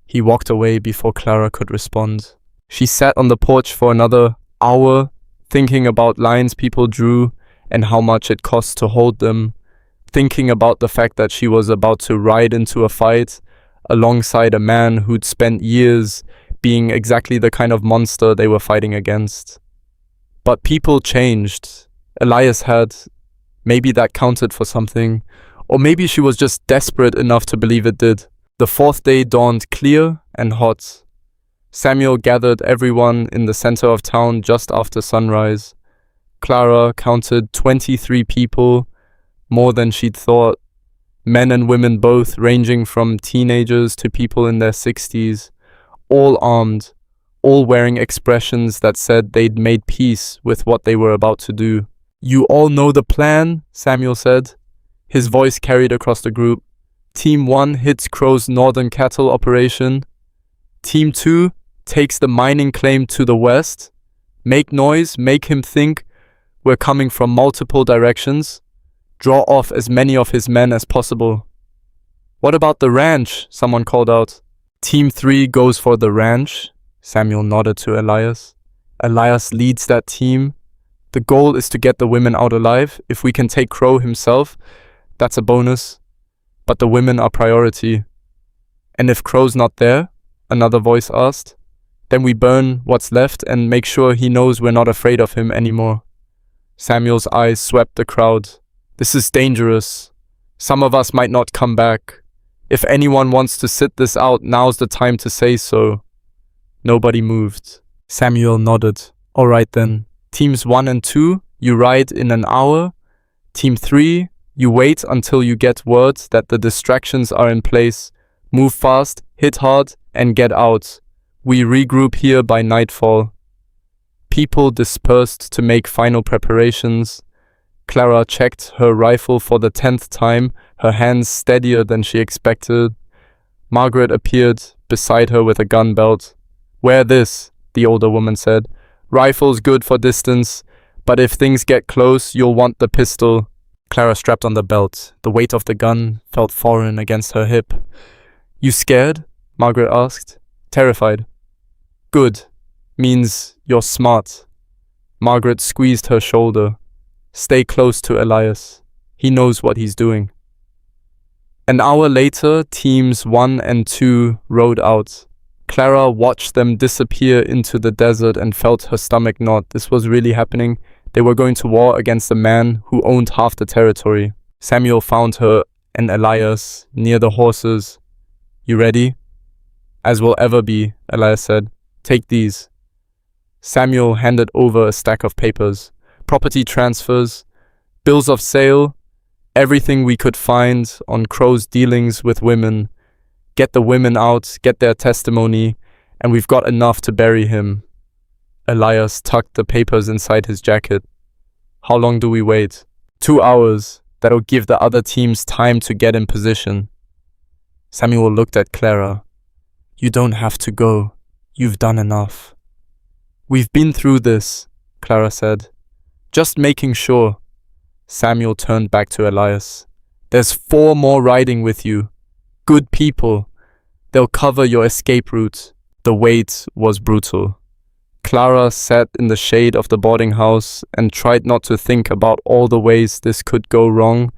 He walked away before Clara could respond. She sat on the porch for another hour, thinking about lines people drew and how much it cost to hold them, thinking about the fact that she was about to ride into a fight alongside a man who'd spent years being exactly the kind of monster they were fighting against. But people changed. Elias had. Maybe that counted for something. Or maybe she was just desperate enough to believe it did. The 4th day dawned clear and hot. Samuel gathered everyone in the center of town just after sunrise. Clara counted 23 people, more than she'd thought. Men and women both, ranging from teenagers to people in their 60s. All armed, all wearing expressions that said they'd made peace with what they were about to do. You all know the plan, Samuel said. His voice carried across the group. Team 1 hits Crow's northern cattle operation. Team 2 takes the mining claim to the west. Make noise, make him think we're coming from multiple directions. Draw off as many of his men as possible. What about the ranch? Someone called out. Team 3 goes for the ranch, Samuel nodded to Elias. Elias leads that team. The goal is to get the women out alive. If we can take Crow himself, that's a bonus. But the women are priority. And if Crow's not there, another voice asked, then we burn what's left and make sure he knows we're not afraid of him anymore. Samuel's eyes swept the crowd. This is dangerous. Some of us might not come back. If anyone wants to sit this out, now's the time to say so. Nobody moved. Samuel nodded. All right then. Teams 1 and 2, you ride in an hour. Team 3, you wait until you get word that the distractions are in place. Move fast, hit hard, and get out. We regroup here by nightfall. People dispersed to make final preparations. Clara checked her rifle for the 10th time, her hands steadier than she expected. Margaret appeared beside her with a gun belt. Wear this, the older woman said. Rifle's good for distance, but if things get close, you'll want the pistol. Clara strapped on the belt. The weight of the gun felt foreign against her hip. You scared? Margaret asked. Terrified. Good. Means you're smart. Margaret squeezed her shoulder. Stay close to Elias. He knows what he's doing. An hour later, teams 1 and 2 rode out. Clara watched them disappear into the desert and felt her stomach knot. This was really happening. They were going to war against a man who owned half the territory. Samuel found her and Elias near the horses. You ready? As will ever be, Elias said. Take these. Samuel handed over a stack of papers. Property transfers, bills of sale, everything we could find on Crow's dealings with women. Get the women out, get their testimony, and we've got enough to bury him. Elias tucked the papers inside his jacket. How long do we wait? 2 hours. That'll give the other teams time to get in position. Samuel looked at Clara. You don't have to go. You've done enough. We've been through this, Clara said. Just making sure. Samuel turned back to Elias. There's 4 more riding with you. Good people. They'll cover your escape route. The wait was brutal. Clara sat in the shade of the boarding house and tried not to think about all the ways this could go wrong.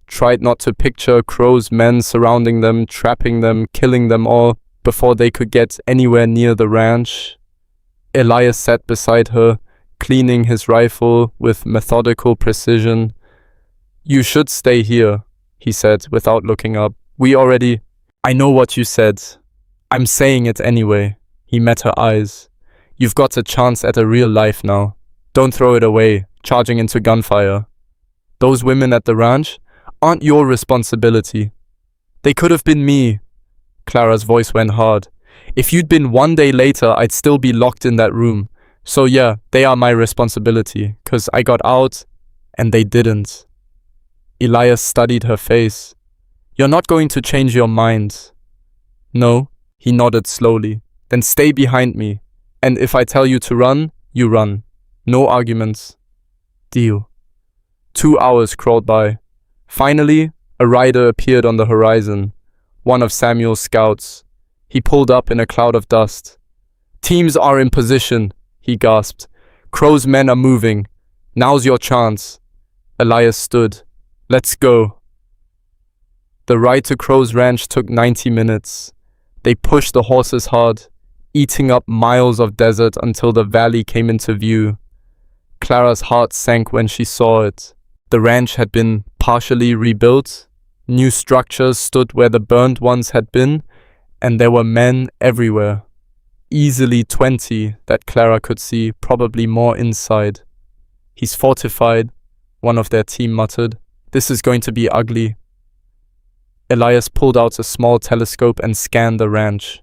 Tried not to picture Crow's men surrounding them, trapping them, killing them all before they could get anywhere near the ranch. Elias sat beside her, cleaning his rifle with methodical precision. You should stay here, he said without looking up. I know what you said. I'm saying it anyway. He met her eyes. You've got a chance at a real life now. Don't throw it away, charging into gunfire. Those women at the ranch aren't your responsibility. They could have been me. Clara's voice went hard. If you'd been 1 day later, I'd still be locked in that room. So yeah, they are my responsibility, 'cause I got out and they didn't. Elias studied her face. You're not going to change your mind. No, he nodded slowly. Then stay behind me. And if I tell you to run, you run. No arguments. Deal. 2 hours crawled by. Finally, a rider appeared on the horizon. One of Samuel's scouts. He pulled up in a cloud of dust. Teams are in position, he gasped. Crow's men are moving. Now's your chance. Elias stood. Let's go. The ride to Crow's ranch took 90 minutes. They pushed the horses hard, eating up miles of desert until the valley came into view. Clara's heart sank when she saw it. The ranch had been partially rebuilt. New structures stood where the burned ones had been, and there were men everywhere. Easily 20 that Clara could see, probably more inside. He's fortified, one of their team muttered. This is going to be ugly. Elias pulled out a small telescope and scanned the ranch.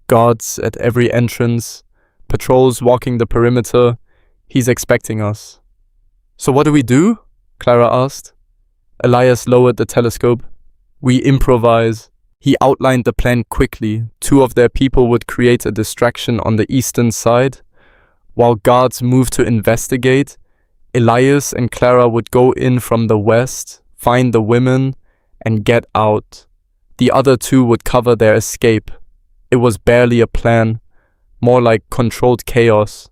Guards at every entrance, patrols walking the perimeter. He's expecting us. So what do we do? Clara asked. Elias lowered the telescope. We improvise. He outlined the plan quickly. 2 of their people would create a distraction on the eastern side. While guards moved to investigate, Elias and Clara would go in from the west, find the women, and get out. The other 2 would cover their escape. It was barely a plan, more like controlled chaos.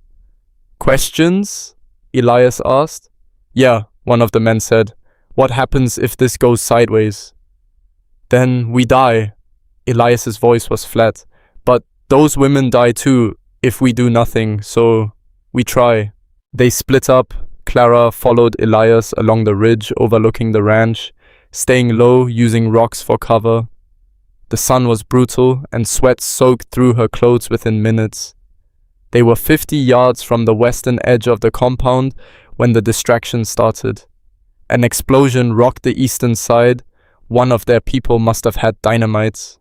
Questions? Elias asked. Yeah, one of the men said. What happens if this goes sideways? Then we die. Elias's voice was flat. But those women die too if we do nothing, so we try. They split up. Clara followed Elias along the ridge overlooking the ranch, staying low using rocks for cover. The sun was brutal and sweat soaked through her clothes within minutes. They were 50 yards from the western edge of the compound when the distraction started. An explosion rocked the eastern side. One of their people must have had dynamite.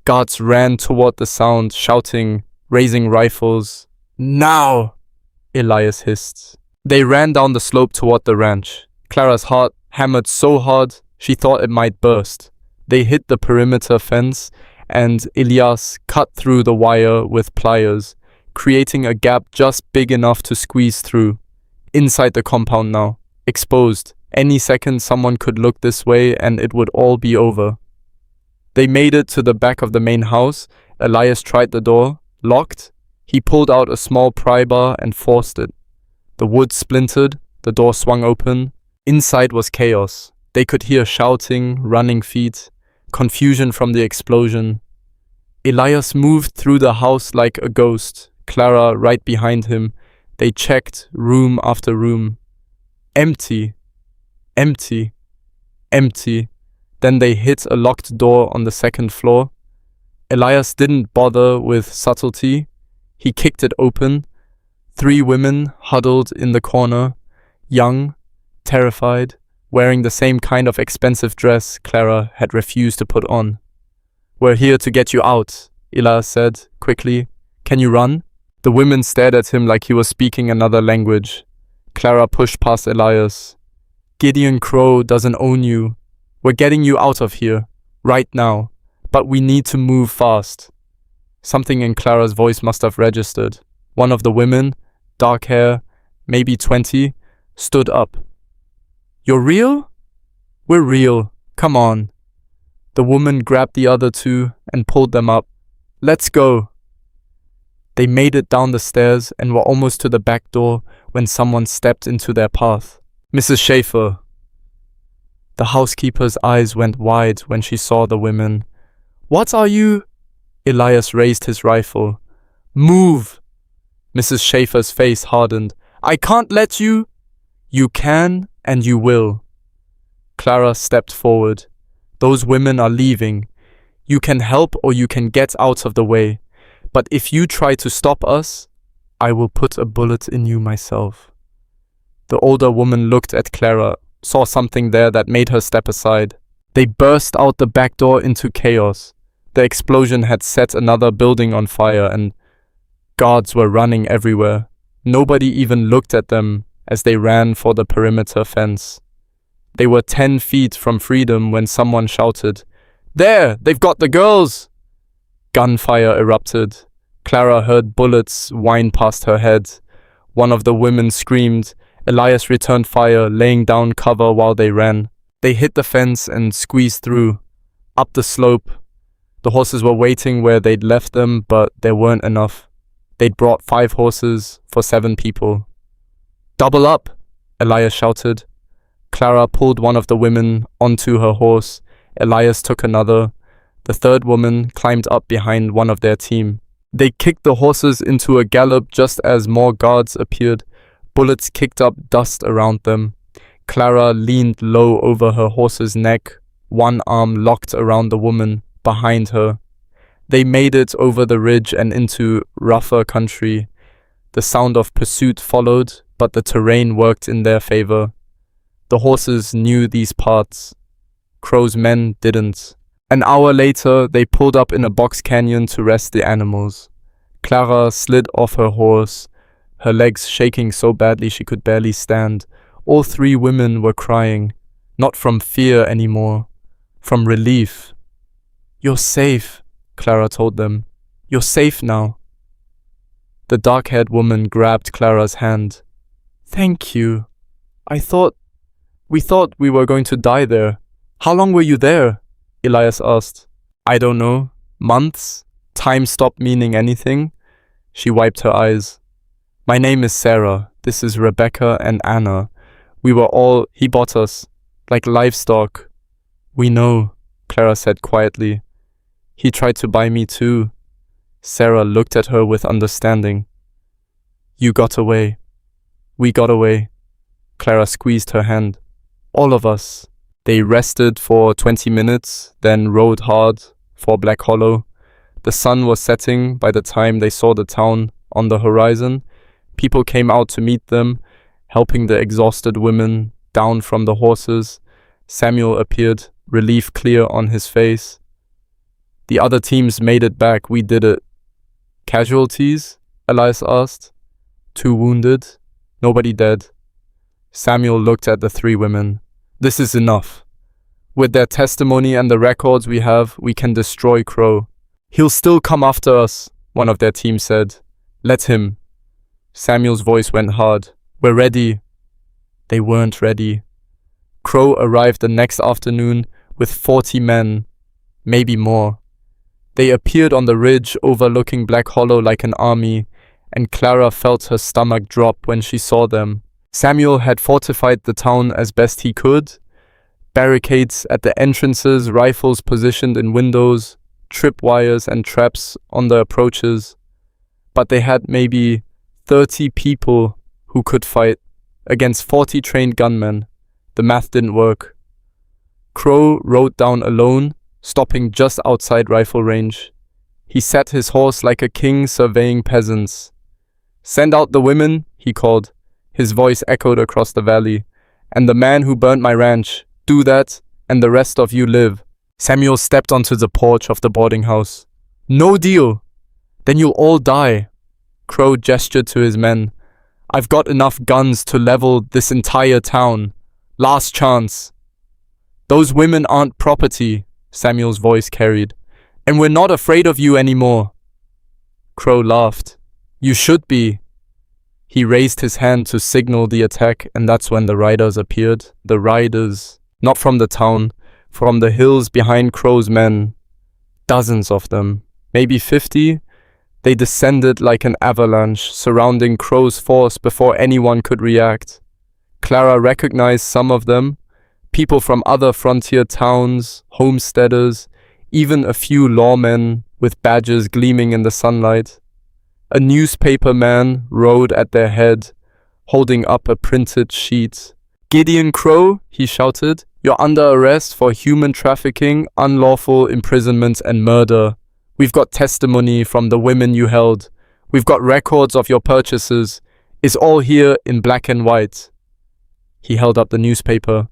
Guards ran toward the sound, shouting, raising rifles. Now! Elias hissed. They ran down the slope toward the ranch. Clara's heart hammered so hard she thought it might burst. They hit the perimeter fence, and Elias cut through the wire with pliers, creating a gap just big enough to squeeze through. Inside the compound now, exposed. Any second someone could look this way and it would all be over. They made it to the back of the main house. Elias tried the door, locked. He pulled out a small pry bar and forced it. The wood splintered, the door swung open. Inside was chaos. They could hear shouting, running feet, confusion from the explosion. Elias moved through the house like a ghost, Clara right behind him. They checked room after room. Empty. Empty. Empty. Then they hit a locked door on the second floor. Elias didn't bother with subtlety. He kicked it open. 3 women huddled in the corner, young, terrified, wearing the same kind of expensive dress Clara had refused to put on. We're here to get you out, Elias said, quickly. Can you run? The women stared at him like he was speaking another language. Clara pushed past Elias. Gideon Crow doesn't own you. We're getting you out of here, right now. But we need to move fast. Something in Clara's voice must have registered. One of the women, dark hair, maybe 20, stood up. You're real? We're real. Come on. The woman grabbed the other 2 and pulled them up. Let's go. They made it down the stairs and were almost to the back door when someone stepped into their path. Mrs. Schaefer. The housekeeper's eyes went wide when she saw the women. What are you? Elias raised his rifle. Move! Mrs. Schaefer's face hardened. I can't let you. You can and you will. Clara stepped forward. Those women are leaving. You can help or you can get out of the way. But if you try to stop us, I will put a bullet in you myself. The older woman looked at Clara, saw something there that made her step aside. They burst out the back door into chaos. The explosion had set another building on fire and guards were running everywhere. Nobody even looked at them as they ran for the perimeter fence. They were 10 feet from freedom when someone shouted, There! They've got the girls! Gunfire erupted. Clara heard bullets whine past her head. One of the women screamed. Elias returned fire, laying down cover while they ran. They hit the fence and squeezed through. Up the slope. The horses were waiting where they'd left them, but there weren't enough. They'd brought 5 horses for 7 people. Double up! Elias shouted. Clara pulled one of the women onto her horse. Elias took another. The third woman climbed up behind one of their team. They kicked the horses into a gallop just as more guards appeared. Bullets kicked up dust around them. Clara leaned low over her horse's neck, one arm locked around the woman behind her. They made it over the ridge and into rougher country. The sound of pursuit followed, but the terrain worked in their favor. The horses knew these parts. Crow's men didn't. An hour later, they pulled up in a box canyon to rest the animals. Clara slid off her horse, her legs shaking so badly she could barely stand. All 3 women were crying, not from fear anymore, from relief. You're safe, Clara told them. You're safe now. The dark-haired woman grabbed Clara's hand. Thank you. We thought we were going to die there. How long were you there? Elias asked. I don't know. Months? Time stopped meaning anything. She wiped her eyes. My name is Sarah. This is Rebecca and Anna. He bought us, like livestock. We know, Clara said quietly. He tried to buy me too. Sarah looked at her with understanding. You got away. We got away. Clara squeezed her hand. All of us. They rested for 20 minutes, then rode hard for Black Hollow. The sun was setting by the time they saw the town on the horizon. People came out to meet them, helping the exhausted women down from the horses. Samuel appeared, relief clear on his face. The other teams made it back. We did it. Casualties? Elias asked. 2 wounded. Nobody dead. Samuel looked at the 3 women. This is enough. With their testimony and the records we have, we can destroy Crow. He'll still come after us, one of their team said. Let him. Samuel's voice went hard. We're ready. They weren't ready. Crow arrived the next afternoon with 40 men, maybe more. They appeared on the ridge overlooking Black Hollow like an army, and Clara felt her stomach drop when she saw them. Samuel had fortified the town as best he could. Barricades at the entrances, rifles positioned in windows, tripwires and traps on the approaches. But they had maybe 30 people who could fight against 40 trained gunmen. The math didn't work. Crow rode down alone, stopping just outside rifle range. He sat his horse like a king surveying peasants. Send out the women, he called. His voice echoed across the valley. And the man who burnt my ranch, do that, and the rest of you live. Samuel stepped onto the porch of the boarding house. No deal. Then you'll all die. Crow gestured to his men. I've got enough guns to level this entire town. Last chance. Those women aren't property, Samuel's voice carried. And we're not afraid of you anymore. Crow laughed. You should be. He raised his hand to signal the attack, and that's when the riders appeared. The riders, not from the town, from the hills behind Crow's men. Dozens of them, maybe 50. They descended like an avalanche, surrounding Crow's force before anyone could react. Clara recognized some of them, people from other frontier towns, homesteaders, even a few lawmen with badges gleaming in the sunlight. A newspaper man rode at their head, holding up a printed sheet. Gideon Crow, he shouted, you're under arrest for human trafficking, unlawful imprisonment and murder. We've got testimony from the women you held. We've got records of your purchases. It's all here in black and white. He held up the newspaper.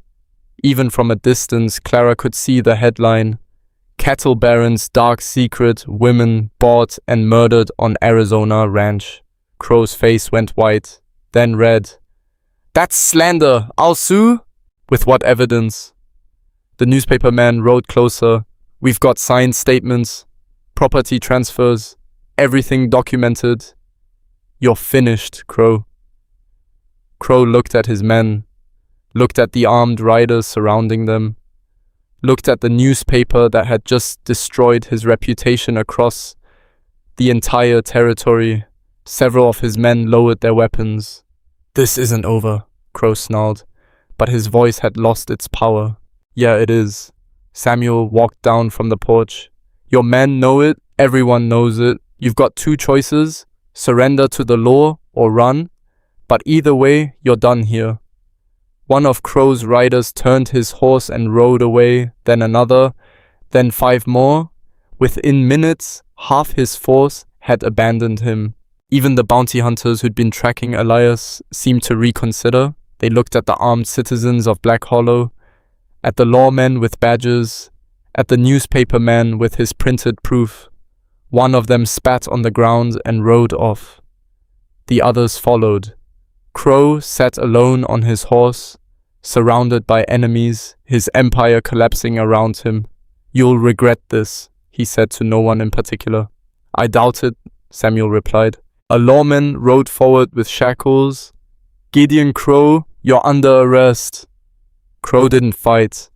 Even from a distance, Clara could see the headline. Cattle Baron's dark secret, women bought and murdered on Arizona ranch. Crow's face went white, then red. That's slander. I'll sue. With what evidence? The newspaper man rode closer. We've got signed statements, property transfers, everything documented. You're finished, Crow. Crow looked at his men, looked at the armed riders surrounding them, looked at the newspaper that had just destroyed his reputation across the entire territory. Several of his men lowered their weapons. This isn't over, Crow snarled, but his voice had lost its power. Yeah, it is. Samuel walked down from the porch. Your men know it, everyone knows it. You've got 2 choices, surrender to the law or run, but either way, you're done here. One of Crow's riders turned his horse and rode away, then another, then 5 more. Within minutes, half his force had abandoned him. Even the bounty hunters who'd been tracking Elias seemed to reconsider. They looked at the armed citizens of Black Hollow, at the lawmen with badges, at the newspaper man with his printed proof. One of them spat on the ground and rode off. The others followed. Crow sat alone on his horse, surrounded by enemies, his empire collapsing around him. You'll regret this, he said to no one in particular. I doubt it, Samuel replied. A lawman rode forward with shackles. Gideon Crow, you're under arrest. Crow didn't fight.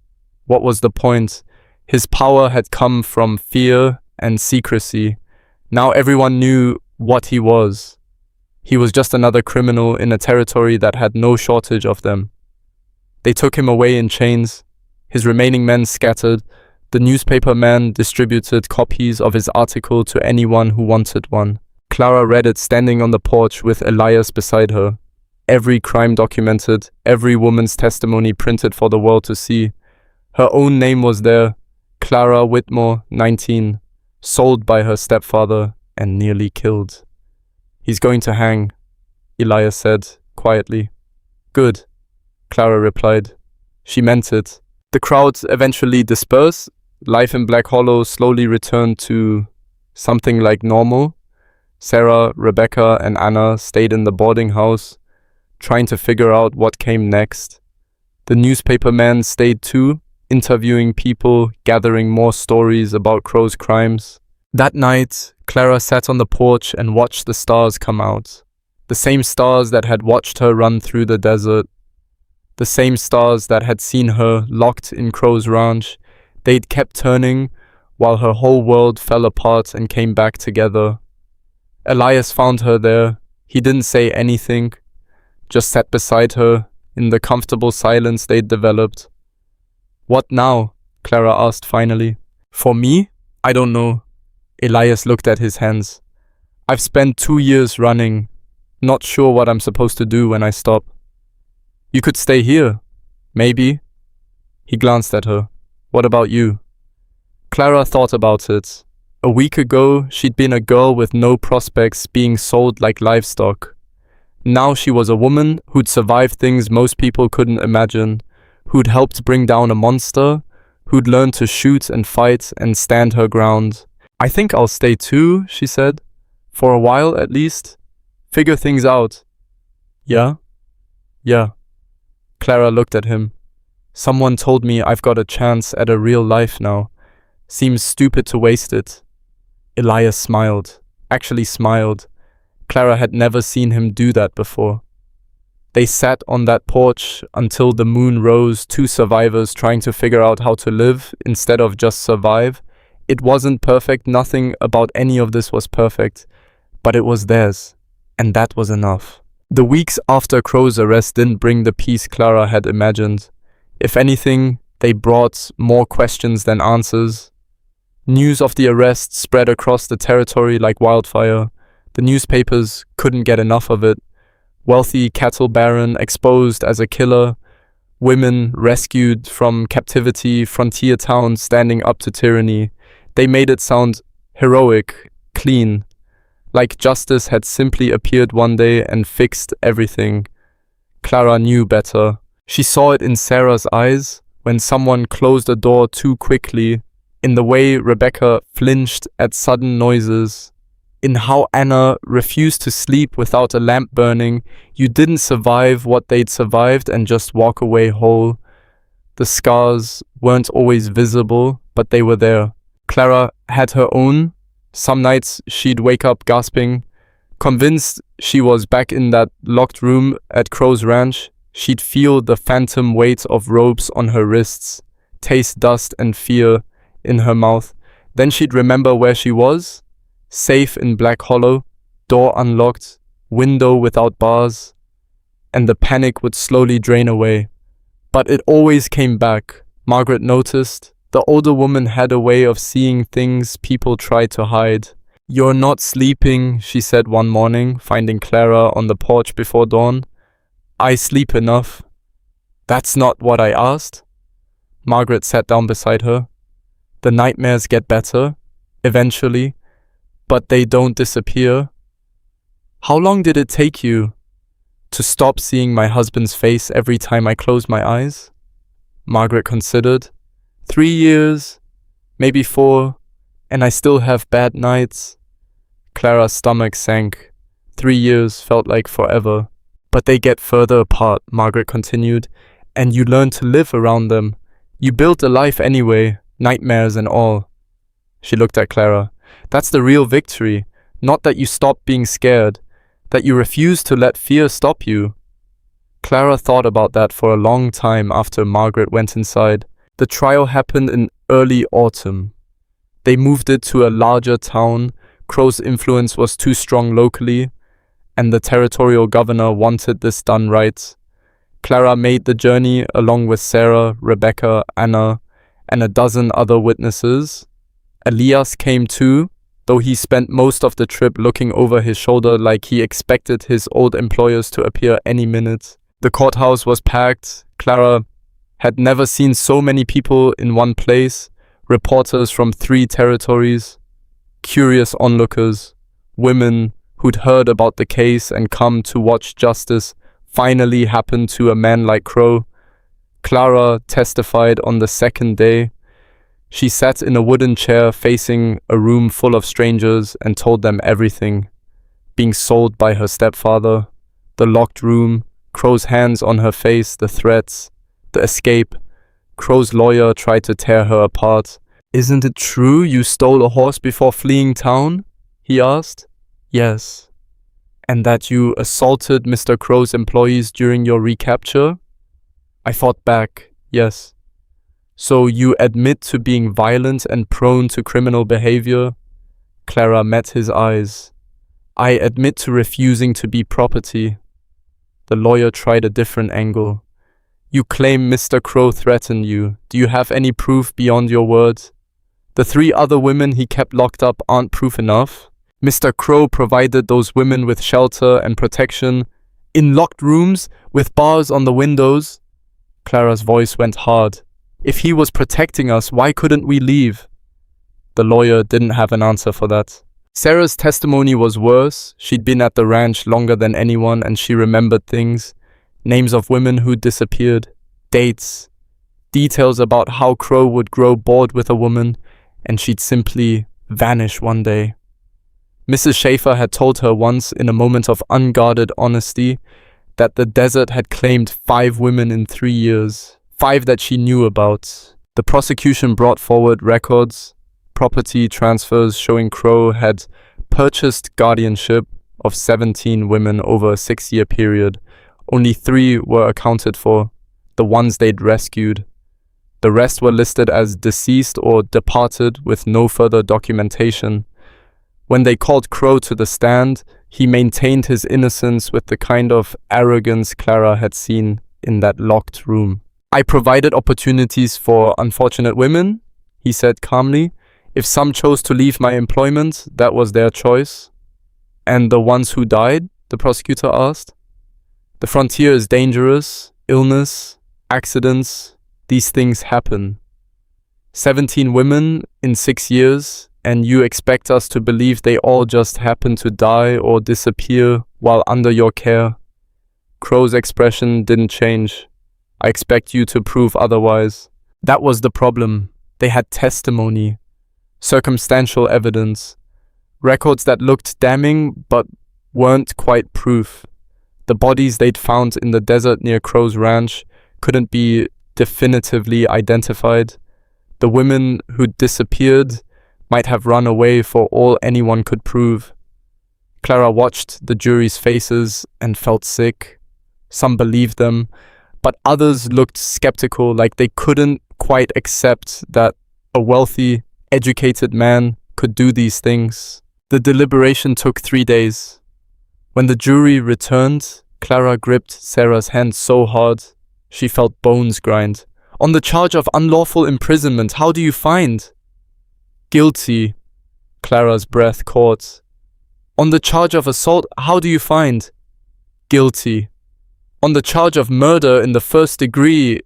What was the point? His power had come from fear and secrecy. Now everyone knew what he was. He was just another criminal in a territory that had no shortage of them. They took him away in chains. His remaining men scattered. The newspaper man distributed copies of his article to anyone who wanted one. Clara read it standing on the porch with Elias beside her. Every crime documented, every woman's testimony printed for the world to see. Her own name was there, Clara Whitmore, 19, sold by her stepfather and nearly killed. He's going to hang, Elias said quietly. Good, Clara replied. She meant it. The crowds eventually dispersed. Life in Black Hollow slowly returned to something like normal. Sarah, Rebecca, and Anna stayed in the boarding house, trying to figure out what came next. The newspaper man stayed too, interviewing people, gathering more stories about Crow's crimes. That night, Clara sat on the porch and watched the stars come out. The same stars that had watched her run through the desert. The same stars that had seen her locked in Crow's ranch. They'd kept turning while her whole world fell apart and came back together. Elias found her there. He didn't say anything, just sat beside her in the comfortable silence they'd developed. What now? Clara asked finally. For me? I don't know. Elias looked at his hands. I've spent 2 years running, not sure what I'm supposed to do when I stop. You could stay here. Maybe. He glanced at her. What about you? Clara thought about it. A week ago, she'd been a girl with no prospects being sold like livestock. Now she was a woman who'd survived things most people couldn't imagine, who'd helped bring down a monster, who'd learned to shoot and fight and stand her ground. I think I'll stay too, she said. For a while at least. Figure things out. Yeah? Yeah. Clara looked at him. Someone told me I've got a chance at a real life now. Seems stupid to waste it. Elias smiled. Actually smiled. Clara had never seen him do that before. They sat on that porch until the moon rose, two survivors trying to figure out how to live instead of just survive. It wasn't perfect, nothing about any of this was perfect, but it was theirs, and that was enough. The weeks after Crow's arrest didn't bring the peace Clara had imagined. If anything, they brought more questions than answers. News of the arrest spread across the territory like wildfire. The newspapers couldn't get enough of it. Wealthy cattle baron exposed as a killer. Women rescued from captivity, frontier towns standing up to tyranny. They made it sound heroic, clean, like justice had simply appeared one day and fixed everything. Clara knew better. She saw it in Sarah's eyes when someone closed a door too quickly, in the way Rebecca flinched at sudden noises, in how Anna refused to sleep without a lamp burning. You didn't survive what they'd survived and just walk away whole. The scars weren't always visible, but they were there. Clara had her own. Some nights she'd wake up gasping, convinced she was back in that locked room at Crow's Ranch. She'd feel the phantom weight of ropes on her wrists, taste dust and fear in her mouth. Then she'd remember where she was, safe in Black Hollow, door unlocked, window without bars, and the panic would slowly drain away. But it always came back, Margaret noticed. The older woman had a way of seeing things people tried to hide. You're not sleeping, she said one morning, finding Clara on the porch before dawn. I sleep enough. That's not what I asked. Margaret sat down beside her. The nightmares get better, eventually, but they don't disappear. How long did it take you to stop seeing my husband's face every time I closed my eyes? Margaret considered. 3 years, maybe 4, and I still have bad nights. Clara's stomach sank. 3 years felt like forever. But they get further apart, Margaret continued, and you learn to live around them. You built a life anyway, nightmares and all. She looked at Clara. That's the real victory, not that you stopped being scared, that you refused to let fear stop you. Clara thought about that for a long time after Margaret went inside. The trial happened in early autumn. They moved it to a larger town, Crow's influence was too strong locally, and the territorial governor wanted this done right. Clara made the journey along with Sarah, Rebecca, Anna, and a dozen other witnesses. Elias came too, though he spent most of the trip looking over his shoulder like he expected his old employers to appear any minute. The courthouse was packed. Clara had never seen so many people in one place. Reporters from 3 territories, curious onlookers, women who'd heard about the case and come to watch justice finally happen to a man like Crow. Clara testified on the second day. She sat in a wooden chair facing a room full of strangers and told them everything. Being sold by her stepfather, the locked room, Crow's hands on her face, the threats, the escape. Crow's lawyer tried to tear her apart. "Isn't it true you stole a horse before fleeing town?" he asked. "Yes." "And that you assaulted Mr. Crow's employees during your recapture?" "I fought back, yes." "So you admit to being violent and prone to criminal behavior?" Clara met his eyes. "I admit to refusing to be property." The lawyer tried a different angle. "You claim Mr. Crow threatened you. Do you have any proof beyond your words?" "The 3 other women he kept locked up aren't proof enough. Mr. Crow provided those women with shelter and protection in locked rooms with bars on the windows." Clara's voice went hard. "If he was protecting us, why couldn't we leave?" The lawyer didn't have an answer for that. Sarah's testimony was worse. She'd been at the ranch longer than anyone, and she remembered things. Names of women who disappeared, dates, details about how Crow would grow bored with a woman, and she'd simply vanish one day. Mrs. Schaefer had told her once, in a moment of unguarded honesty, that the desert had claimed 5 women in 3 years. 5 that she knew about. The prosecution brought forward records, property transfers showing Crow had purchased guardianship of 17 women over a 6-year period. Only 3 were accounted for, the ones they'd rescued. The rest were listed as deceased or departed with no further documentation. When they called Crow to the stand, he maintained his innocence with the kind of arrogance Clara had seen in that locked room. "I provided opportunities for unfortunate women," he said calmly. "If some chose to leave my employment, that was their choice." "And the ones who died?" the prosecutor asked. "The frontier is dangerous. Illness, accidents, these things happen. 17 women in 6 years, and you expect us to believe they all just happened to die or disappear while under your care?" Crow's expression didn't change. "I expect you to prove otherwise." That was the problem. They had testimony, circumstantial evidence, records that looked damning but weren't quite proof. The bodies they'd found in the desert near Crow's ranch couldn't be definitively identified. The women who'd disappeared might have run away for all anyone could prove. Clara watched the jury's faces and felt sick. Some believed them, but others looked skeptical, like they couldn't quite accept that a wealthy, educated man could do these things. The deliberation took 3 days. When the jury returned, Clara gripped Sarah's hand so hard, she felt bones grind. "On the charge of unlawful imprisonment, how do you find?" "Guilty," Clara's breath caught. "On the charge of assault, how do you find?" "Guilty." "On the charge of murder in the 1st degree..."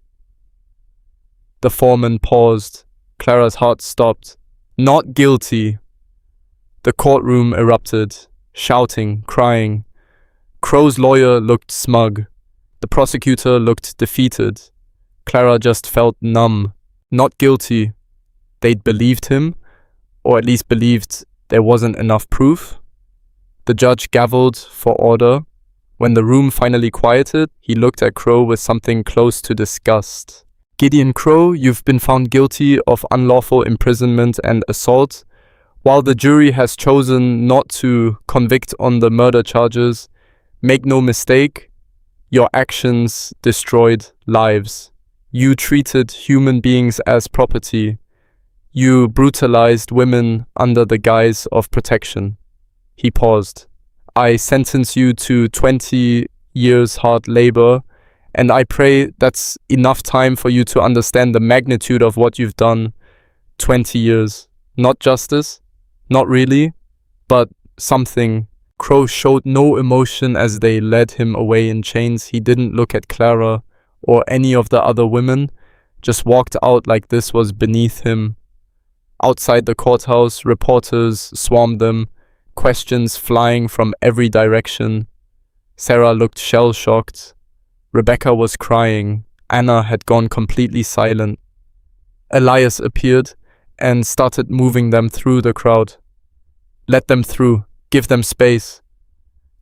The foreman paused. Clara's heart stopped. "Not guilty." The courtroom erupted, shouting, crying. Crow's lawyer looked smug. The prosecutor looked defeated. Clara just felt numb. Not guilty. They'd believed him, or at least believed there wasn't enough proof. The judge gavelled for order. When the room finally quieted, he looked at Crow with something close to disgust. "Gideon Crow, you've been found guilty of unlawful imprisonment and assault. While the jury has chosen not to convict on the murder charges, make no mistake, your actions destroyed lives. You treated human beings as property. You brutalized women under the guise of protection. He paused. I sentence you to 20 years hard labor, and I pray that's enough time for you to understand the magnitude of what you've done. 20 years. Not justice, not really, but something. Crow showed no emotion as they led him away in chains. He didn't look at Clara or any of the other women, just walked out like this was beneath him. Outside the courthouse, reporters swarmed them, questions flying from every direction. Sarah looked shell-shocked. Rebecca was crying. Anna had gone completely silent. Elias appeared and started moving them through the crowd. Let them through. Give them space.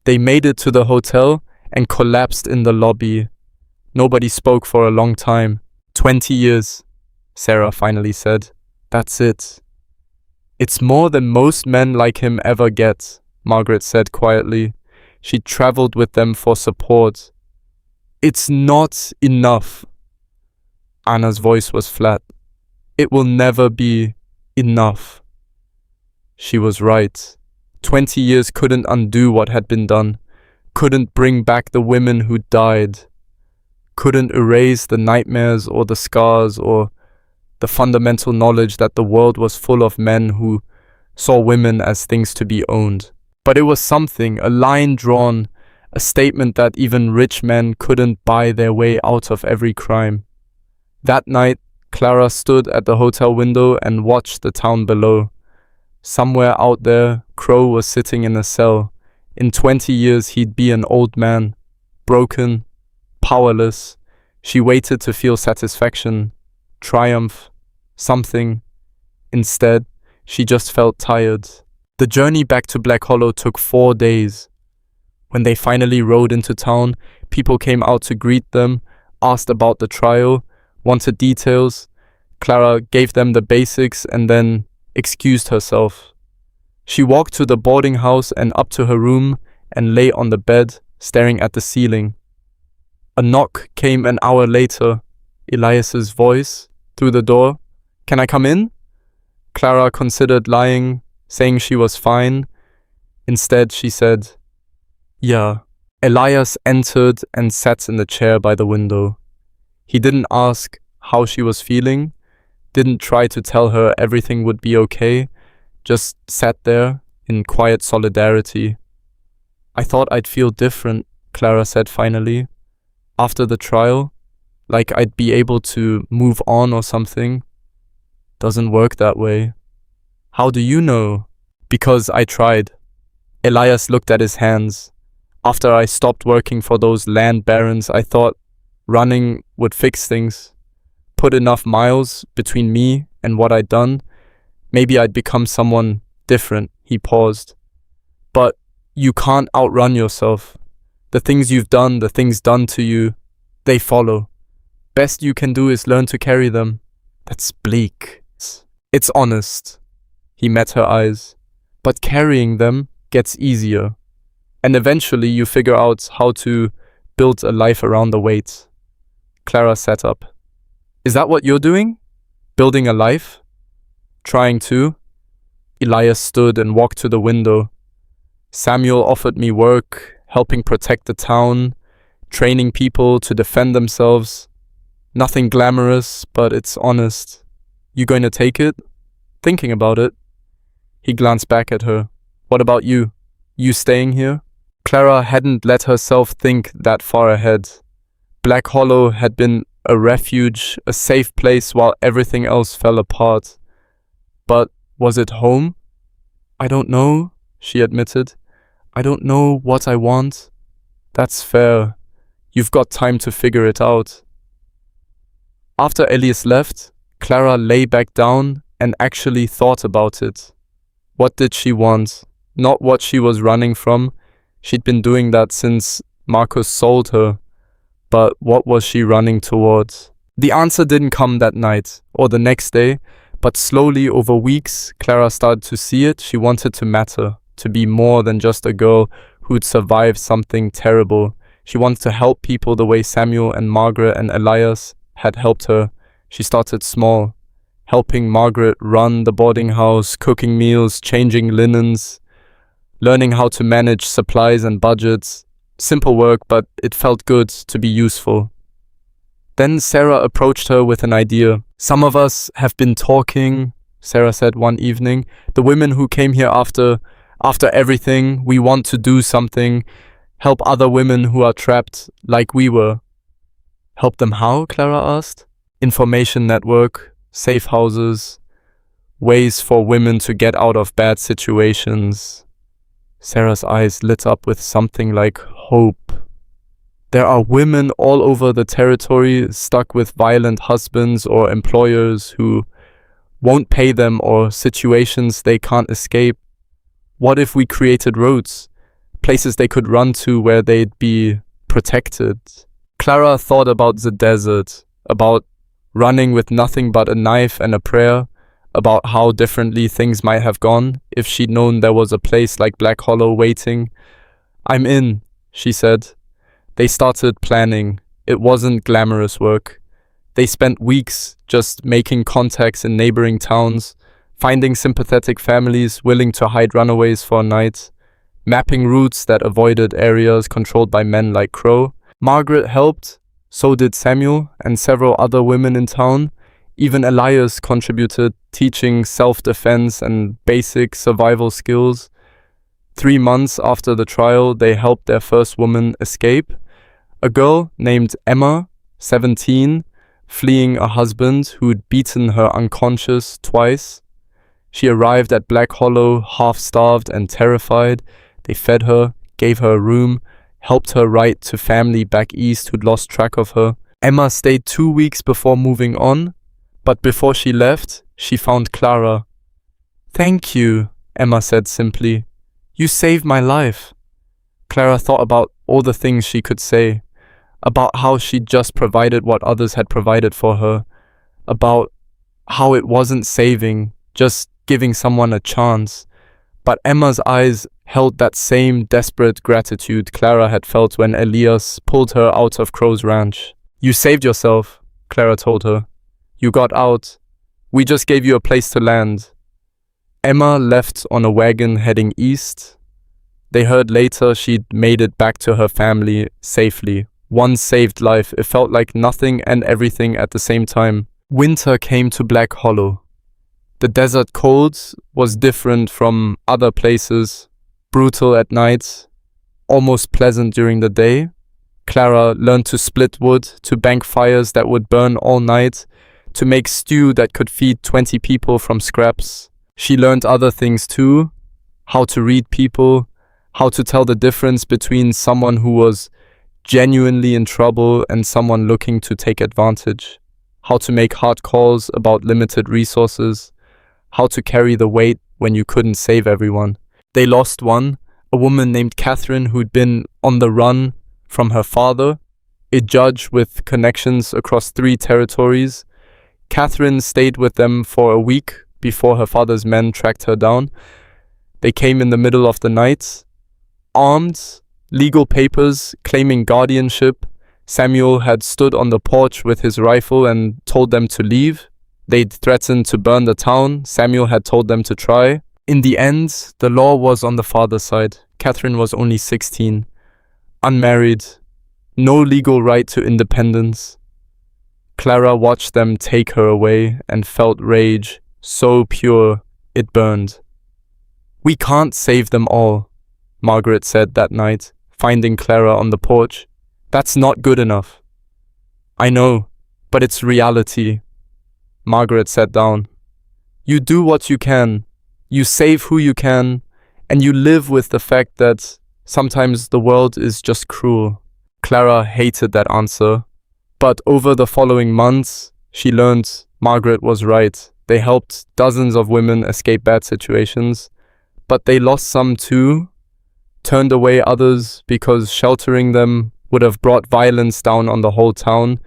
They made it to the hotel and collapsed in the lobby. Nobody spoke for a long time. 20 years, Sarah finally said. That's it. It's more than most men like him ever get, Margaret said quietly. She traveled with them for support. It's not enough. Anna's voice was flat. It will never be enough. She was right. 20 years couldn't undo what had been done, couldn't bring back the women who died, couldn't erase the nightmares or the scars or the fundamental knowledge that the world was full of men who saw women as things to be owned. But it was something, a line drawn, a statement that even rich men couldn't buy their way out of every crime. That night, Clara stood at the hotel window and watched the town below. Somewhere out there, Crow was sitting in a cell. In 20 years, he'd be an old man, broken, powerless. She waited to feel satisfaction, triumph, something. Instead, she just felt tired. The journey back to Black Hollow took 4 days. When they finally rode into town, people came out to greet them, asked about the trial, wanted details. Clara gave them the basics and then excused herself. She walked to the boarding house and up to her room and lay on the bed, staring at the ceiling. A knock came an hour later. Elias's voice through the door. Can I come in? Clara considered lying, saying she was fine. Instead, she said, yeah. Elias entered and sat in the chair by the window. He didn't ask how she was feeling, didn't try to tell her everything would be okay, just sat there in quiet solidarity. I thought I'd feel different, Clara said finally. After the trial, like I'd be able to move on or something. Doesn't work that way. How do you know? Because I tried. Elias looked at his hands. After I stopped working for those land barons, I thought running would fix things. Put enough miles between me and what I'd done, maybe I'd become someone different. He paused. But you can't outrun yourself. The things you've done, the things done to you, they follow. Best you can do is learn to carry them. That's bleak. It's honest. He met her eyes. But carrying them gets easier. And eventually you figure out how to build a life around the weight. Clara sat up. Is that what you're doing? Building a life? Trying to? Elias stood and walked to the window. Samuel offered me work, helping protect the town, training people to defend themselves. Nothing glamorous, but it's honest. You going to take it? Thinking about it. He glanced back at her. What about you? You staying here? Clara hadn't let herself think that far ahead. Black Hollow had been a refuge, a safe place while everything else fell apart. But was it home? I don't know, she admitted. I don't know what I want. That's fair. You've got time to figure it out. After Elias left, Clara lay back down and actually thought about it. What did she want? Not what she was running from. She'd been doing that since Marcus sold her. But what was she running towards? The answer didn't come that night or the next day, but slowly over weeks, Clara started to see it. She wanted to matter, to be more than just a girl who'd survived something terrible. She wanted to help people the way Samuel and Margaret and Elias had helped her. She started small. helping Margaret run the boarding house, cooking meals, changing linens, learning how to manage supplies and budgets. Simple work, but it felt good to be useful. Then Sarah approached her with an idea. "Some of us have been talking," Sarah said one evening. "The women who came here after everything, we want to do something, help other women who are trapped like we were." "Help them how?" Clara asked. "Information network, safe houses, ways for women to get out of bad situations." Sarah's eyes lit up with something like hope. "There are women all over the territory stuck with violent husbands or employers who won't pay them or situations they can't escape. What if we created roads, places they could run to where they'd be protected?" Clara thought about the desert, about running with nothing but a knife and a prayer, about how differently things might have gone if she'd known there was a place like Black Hollow waiting. "I'm in," she said. They started planning. It wasn't glamorous work. They spent weeks just making contacts in neighboring towns, finding sympathetic families willing to hide runaways for a night, mapping routes that avoided areas controlled by men like Crow. Margaret helped, so did Samuel and several other women in town. Even Elias contributed, teaching self-defense and basic survival skills. 3 months after the trial, they helped their first woman escape. A girl named Emma, 17, fleeing a husband who'd beaten her unconscious twice. She arrived at Black Hollow half-starved and terrified. They fed her, gave her a room, helped her write to family back east who'd lost track of her. Emma stayed 2 weeks before moving on, but before she left, she found Clara. "Thank you," Emma said simply. "You saved my life." Clara thought about all the things she could say, about how she'd just provided what others had provided for her, about how it wasn't saving, just giving someone a chance. But Emma's eyes held that same desperate gratitude Clara had felt when Elias pulled her out of Crow's ranch. "You saved yourself," Clara told her. "You got out. We just gave you a place to land." Emma left on a wagon heading east. They heard later she'd made it back to her family safely. One saved life. It felt like nothing and everything at the same time. Winter came to Black Hollow. The desert cold was different from other places, brutal at night, almost pleasant during the day. Clara learned to split wood, to bank fires that would burn all night, to make stew that could feed 20 people from scraps. She learned other things too, how to read people, how to tell the difference between someone who was genuinely in trouble and someone looking to take advantage, how to make hard calls about limited resources, how to carry the weight when you couldn't save everyone. They lost one, a woman named Catherine who'd been on the run from her father, a judge with connections across 3 territories. Catherine stayed with them for a week before her father's men tracked her down. They came in the middle of the night, armed, legal papers claiming guardianship. Samuel had stood on the porch with his rifle and told them to leave. They'd threatened to burn the town. Samuel had told them to try. In the end, the law was on the father's side. Catherine was only 16, unmarried, no legal right to independence. Clara watched them take her away and felt rage so pure it burned. "We can't save them all," Margaret said that night, finding Clara on the porch. "That's not good enough." "I know, but it's reality." Margaret sat down. "You do what you can, you save who you can, and you live with the fact that sometimes the world is just cruel." Clara hated that answer, but over the following months, she learned Margaret was right. They helped dozens of women escape bad situations, but they lost some too, turned away others because sheltering them would have brought violence down on the whole town.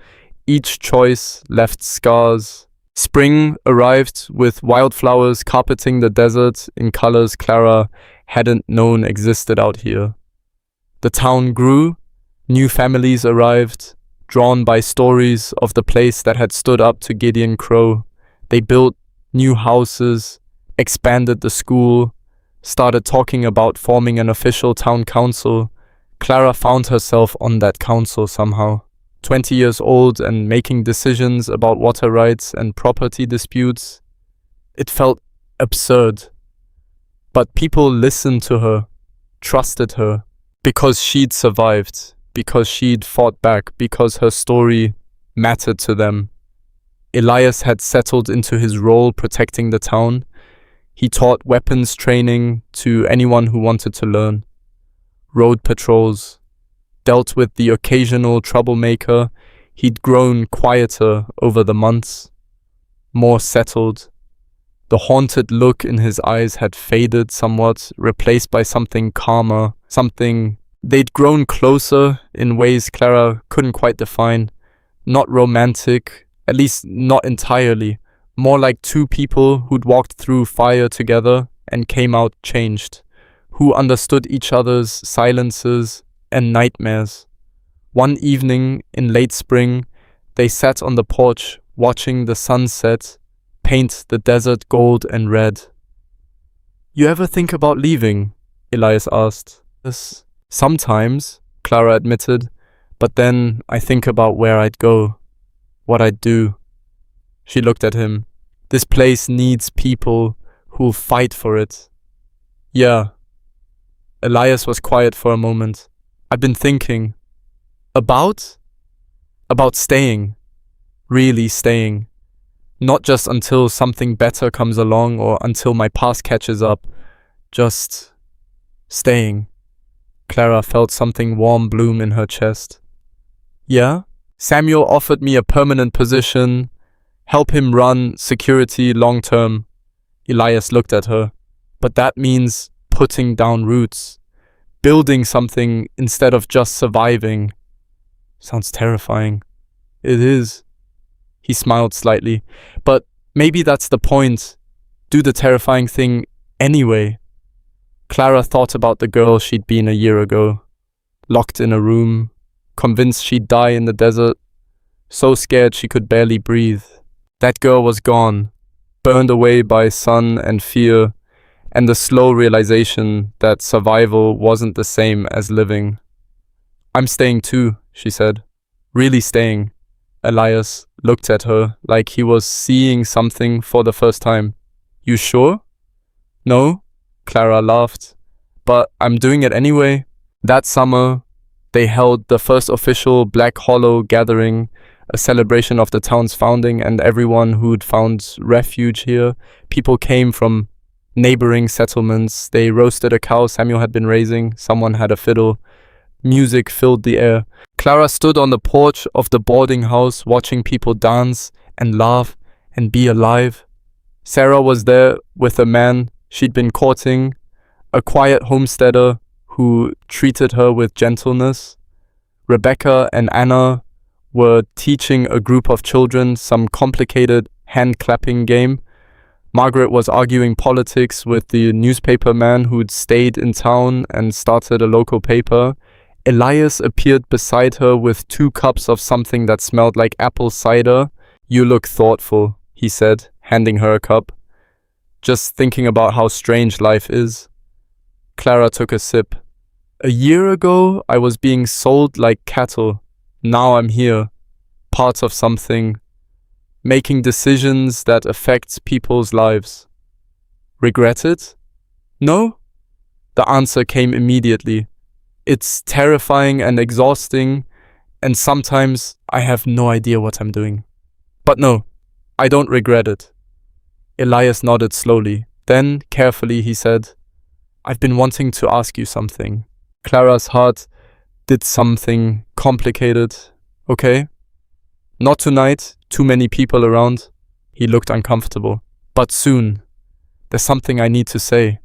Each choice left scars. Spring arrived with wildflowers carpeting the desert in colors Clara hadn't known existed out here. The town grew, new families arrived, drawn by stories of the place that had stood up to Gideon Crow. They built new houses, expanded the school, started talking about forming an official town council. Clara found herself on that council somehow. 20 years old and making decisions about water rights and property disputes. It felt absurd. But people listened to her, trusted her, because she'd survived, because she'd fought back, because her story mattered to them. Elias had settled into his role protecting the town. He taught weapons training to anyone who wanted to learn. Road patrols, dealt with the occasional troublemaker. He'd grown quieter over the months, more settled. The haunted look in his eyes had faded somewhat, replaced by something calmer, something... They'd grown closer in ways Clara couldn't quite define. Not romantic, at least not entirely. More like two people who'd walked through fire together and came out changed, who understood each other's silences and nightmares. One evening in late spring, they sat on the porch watching the sunset paint the desert gold and red. "You ever think about leaving?" Elias asked. "Yes, sometimes," Clara admitted, "but then I think about where I'd go, what I'd do." She looked at him. "This place needs people who'll fight for it." "Yeah." Elias was quiet for a moment. "I've been thinking." About staying. Really staying. Not just until something better comes along or until my past catches up. Just staying. Clara felt something warm bloom in her chest. "Yeah? Samuel offered me a permanent position, help him run security long term." Elias looked at her. "But that means putting down roots, building something instead of just surviving." "Sounds terrifying." "It is." He smiled slightly. "But maybe that's the point. Do the terrifying thing anyway." Clara thought about the girl she'd been a year ago. Locked in a room, convinced she'd die in the desert, so scared she could barely breathe. That girl was gone, burned away by sun and fear, and the slow realization that survival wasn't the same as living. "I'm staying too," she said. "Really staying." Elias looked at her like he was seeing something for the first time. "You sure?" "No," Clara laughed. "But I'm doing it anyway." That summer, they held the first official Black Hollow gathering, a celebration of the town's founding and everyone who'd found refuge here. People came from neighboring settlements. They roasted a cow Samuel had been raising. Someone had a fiddle. Music filled the air. Clara stood on the porch of the boarding house watching people dance and laugh and be alive. Sarah was there with a man she'd been courting, a quiet homesteader who treated her with gentleness. Rebecca and Anna were teaching a group of children some complicated hand-clapping game. Margaret was arguing politics with the newspaper man who'd stayed in town and started a local paper. Elias appeared beside her with 2 cups of something that smelled like apple cider. "You look thoughtful," he said, handing her a cup. "Just thinking about how strange life is." Clara took a sip. "A year ago, I was being sold like cattle. Now I'm here, part of something, making decisions that affect people's lives." "Regret it?" "No." The answer came immediately. "It's terrifying and exhausting, and sometimes I have no idea what I'm doing. But no, I don't regret it." Elias nodded slowly. Then, carefully, he said, "I've been wanting to ask you something." Clara's heart did something complicated. "Okay?" "Not tonight, too many people around." He looked uncomfortable. "But soon. There's something I need to say.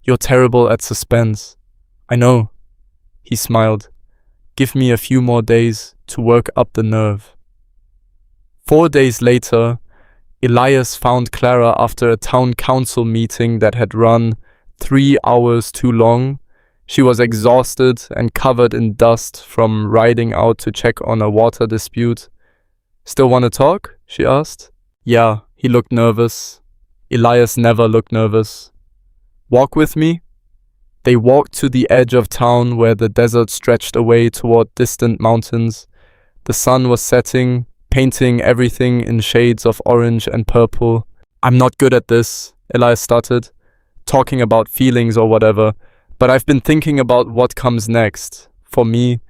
You're terrible at suspense." "I know." He smiled. "Give me a few more days to work up the nerve." 4 days later, Elias found Clara after a town council meeting that had run 3 hours too long. She was exhausted and covered in dust from riding out to check on a water dispute. "Still want to talk?" she asked. "Yeah," He looked nervous. Elias never looked nervous. Walk with me? They walked to the edge of town where the desert stretched away toward distant mountains. The sun was setting, painting everything in shades of orange and purple. I'm not good at this, Elias started, talking about feelings or whatever, but I've been thinking about what comes next, for me,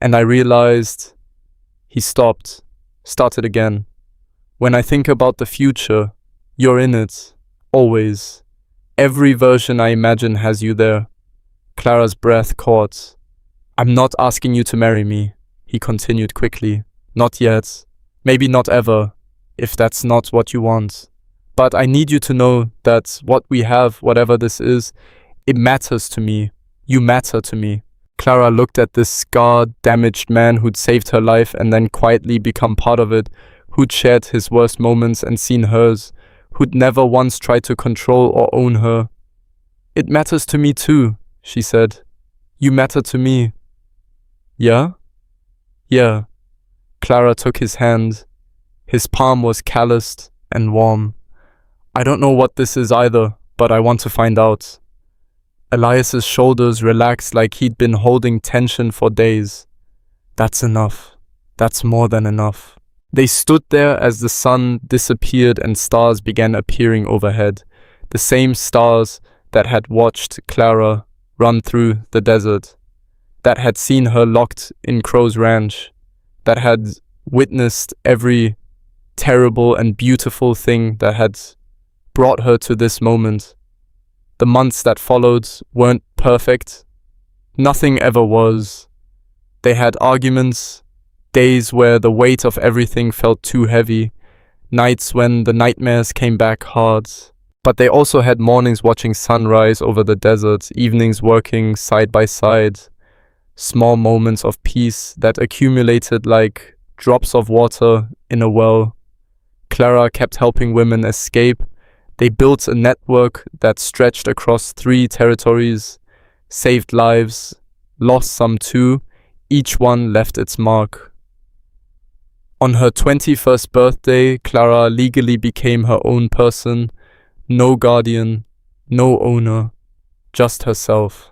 and I realized... He stopped, started again. When I think about the future, you're in it, always. Every version I imagine has you there. Clara's breath caught. I'm not asking you to marry me, he continued quickly. Not yet. Maybe not ever, if that's not what you want. But I need you to know that what we have, whatever this is, it matters to me. You matter to me. Clara looked at this scarred, damaged man who'd saved her life and then quietly become part of it, who'd shared his worst moments and seen hers, who'd never once tried to control or own her. It matters to me too, she said. You matter to me. Yeah? Yeah. Clara took his hand. His palm was calloused and warm. I don't know what this is either, but I want to find out. Elias's shoulders relaxed like he'd been holding tension for days. That's enough. That's more than enough. They stood there as the sun disappeared and stars began appearing overhead. The same stars that had watched Clara run through the desert, that had seen her locked in Crow's Ranch, that had witnessed every terrible and beautiful thing that had brought her to this moment. The months that followed weren't perfect. Nothing ever was. They had arguments, days where the weight of everything felt too heavy, nights when the nightmares came back hard. But they also had mornings watching sunrise over the desert, evenings working side by side, small moments of peace that accumulated like drops of water in a well. Clara kept helping women escape. They built a network that stretched across 3 territories, saved lives, lost some too. Each one left its mark. On her 21st birthday, Clara legally became her own person. No guardian, no owner, just herself.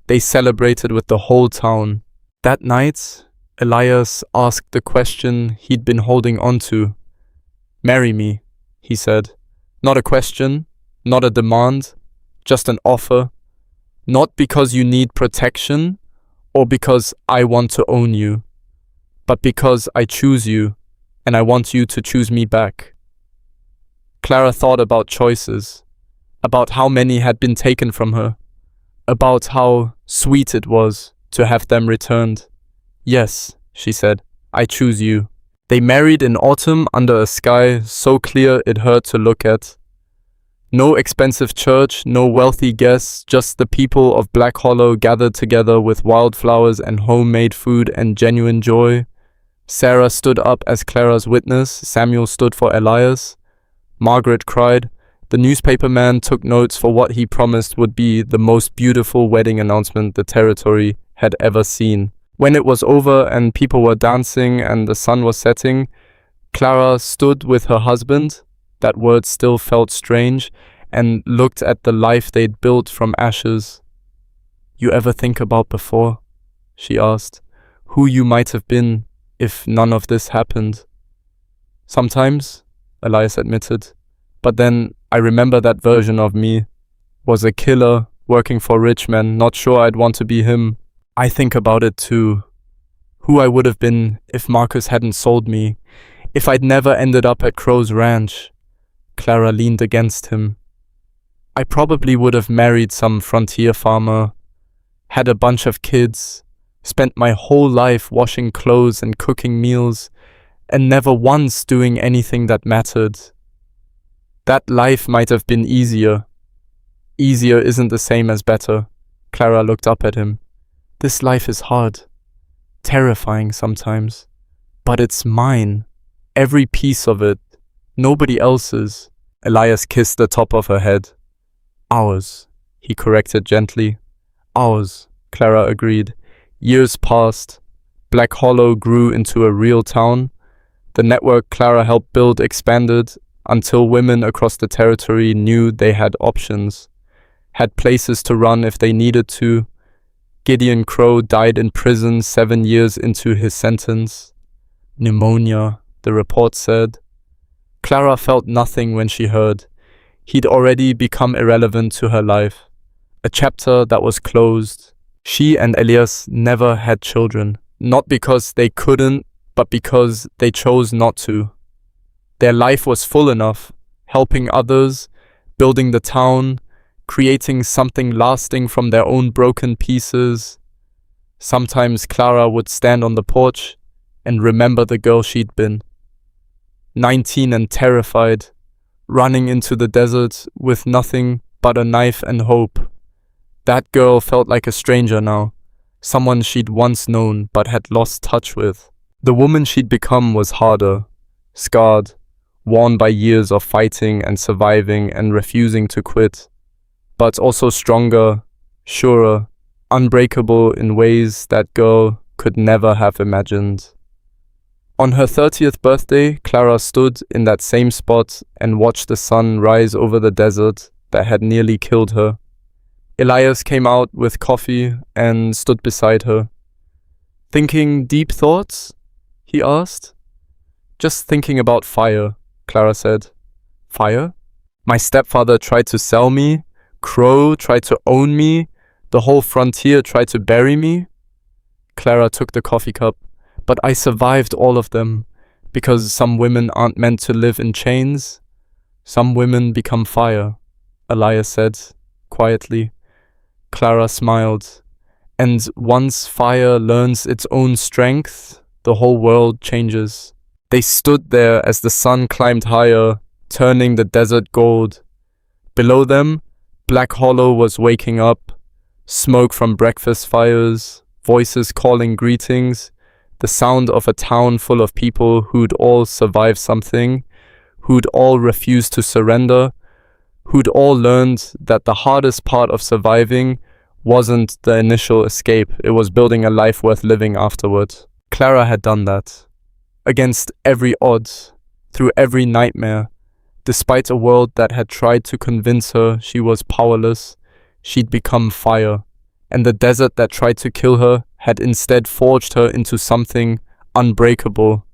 They celebrated with the whole town. That night, Elias asked the question he'd been holding on to. Marry me, he said. Not a question, not a demand, just an offer. Not because you need protection or because I want to own you, but because I choose you and I want you to choose me back. Clara thought about choices, about how many had been taken from her, about how sweet it was to have them returned. Yes, she said, I choose you. They married in autumn under a sky so clear it hurt to look at. No expensive church, no wealthy guests, just the people of Black Hollow gathered together with wildflowers and homemade food and genuine joy. Sarah stood up as Clara's witness, Samuel stood for Elias. Margaret cried. The newspaper man took notes for what he promised would be the most beautiful wedding announcement the territory had ever seen. When it was over and people were dancing and the sun was setting, Clara stood with her husband, that word still felt strange, and looked at the life they'd built from ashes. You ever think about before, she asked, who you might have been if none of this happened? Sometimes, Elias admitted, but then I remember that version of me. Was a killer, working for rich men, not sure I'd want to be him. I think about it too. Who I would have been if Marcus hadn't sold me, if I'd never ended up at Crow's Ranch. Clara leaned against him. I probably would have married some frontier farmer, had a bunch of kids, spent my whole life washing clothes and cooking meals, and never once doing anything that mattered. That life might have been easier. Easier isn't the same as better. Clara looked up at him. This life is hard, terrifying sometimes, but it's mine. Every piece of it, nobody else's. Elias kissed the top of her head. Ours, he corrected gently. Ours, Clara agreed. Years passed. Black Hollow grew into a real town. The network Clara helped build expanded, until women across the territory knew they had options, had places to run if they needed to. Gideon Crow died in prison 7 years into his sentence. Pneumonia, the report said. Clara felt nothing when she heard. He'd already become irrelevant to her life. A chapter that was closed. She and Elias never had children, not because they couldn't, but because they chose not to. Their life was full enough, helping others, building the town, creating something lasting from their own broken pieces. Sometimes Clara would stand on the porch and remember the girl she'd been. 19 and terrified, running into the desert with nothing but a knife and hope. That girl felt like a stranger now, someone she'd once known but had lost touch with. The woman she'd become was harder, scarred, worn by years of fighting and surviving and refusing to quit, but also stronger, surer, unbreakable in ways that girl could never have imagined. On her 30th birthday, Clara stood in that same spot and watched the sun rise over the desert that had nearly killed her. Elias came out with coffee and stood beside her. "Thinking deep thoughts?" he asked. "Just thinking about fire," Clara said. "Fire? My stepfather tried to sell me, Crow tried to own me, the whole frontier tried to bury me." Clara took the coffee cup. "But I survived all of them, because some women aren't meant to live in chains. Some women become fire," Elias said, quietly. Clara smiled. "And once fire learns its own strength, the whole world changes." They stood there as the sun climbed higher, turning the desert gold. Below them, Black Hollow was waking up. Smoke from breakfast fires, voices calling greetings, the sound of a town full of people who'd all survived something, who'd all refused to surrender, who'd all learned that the hardest part of surviving wasn't the initial escape, it was building a life worth living afterward. Clara had done that. Against every odds, through every nightmare, despite a world that had tried to convince her she was powerless, she'd become fire, and the desert that tried to kill her had instead forged her into something unbreakable,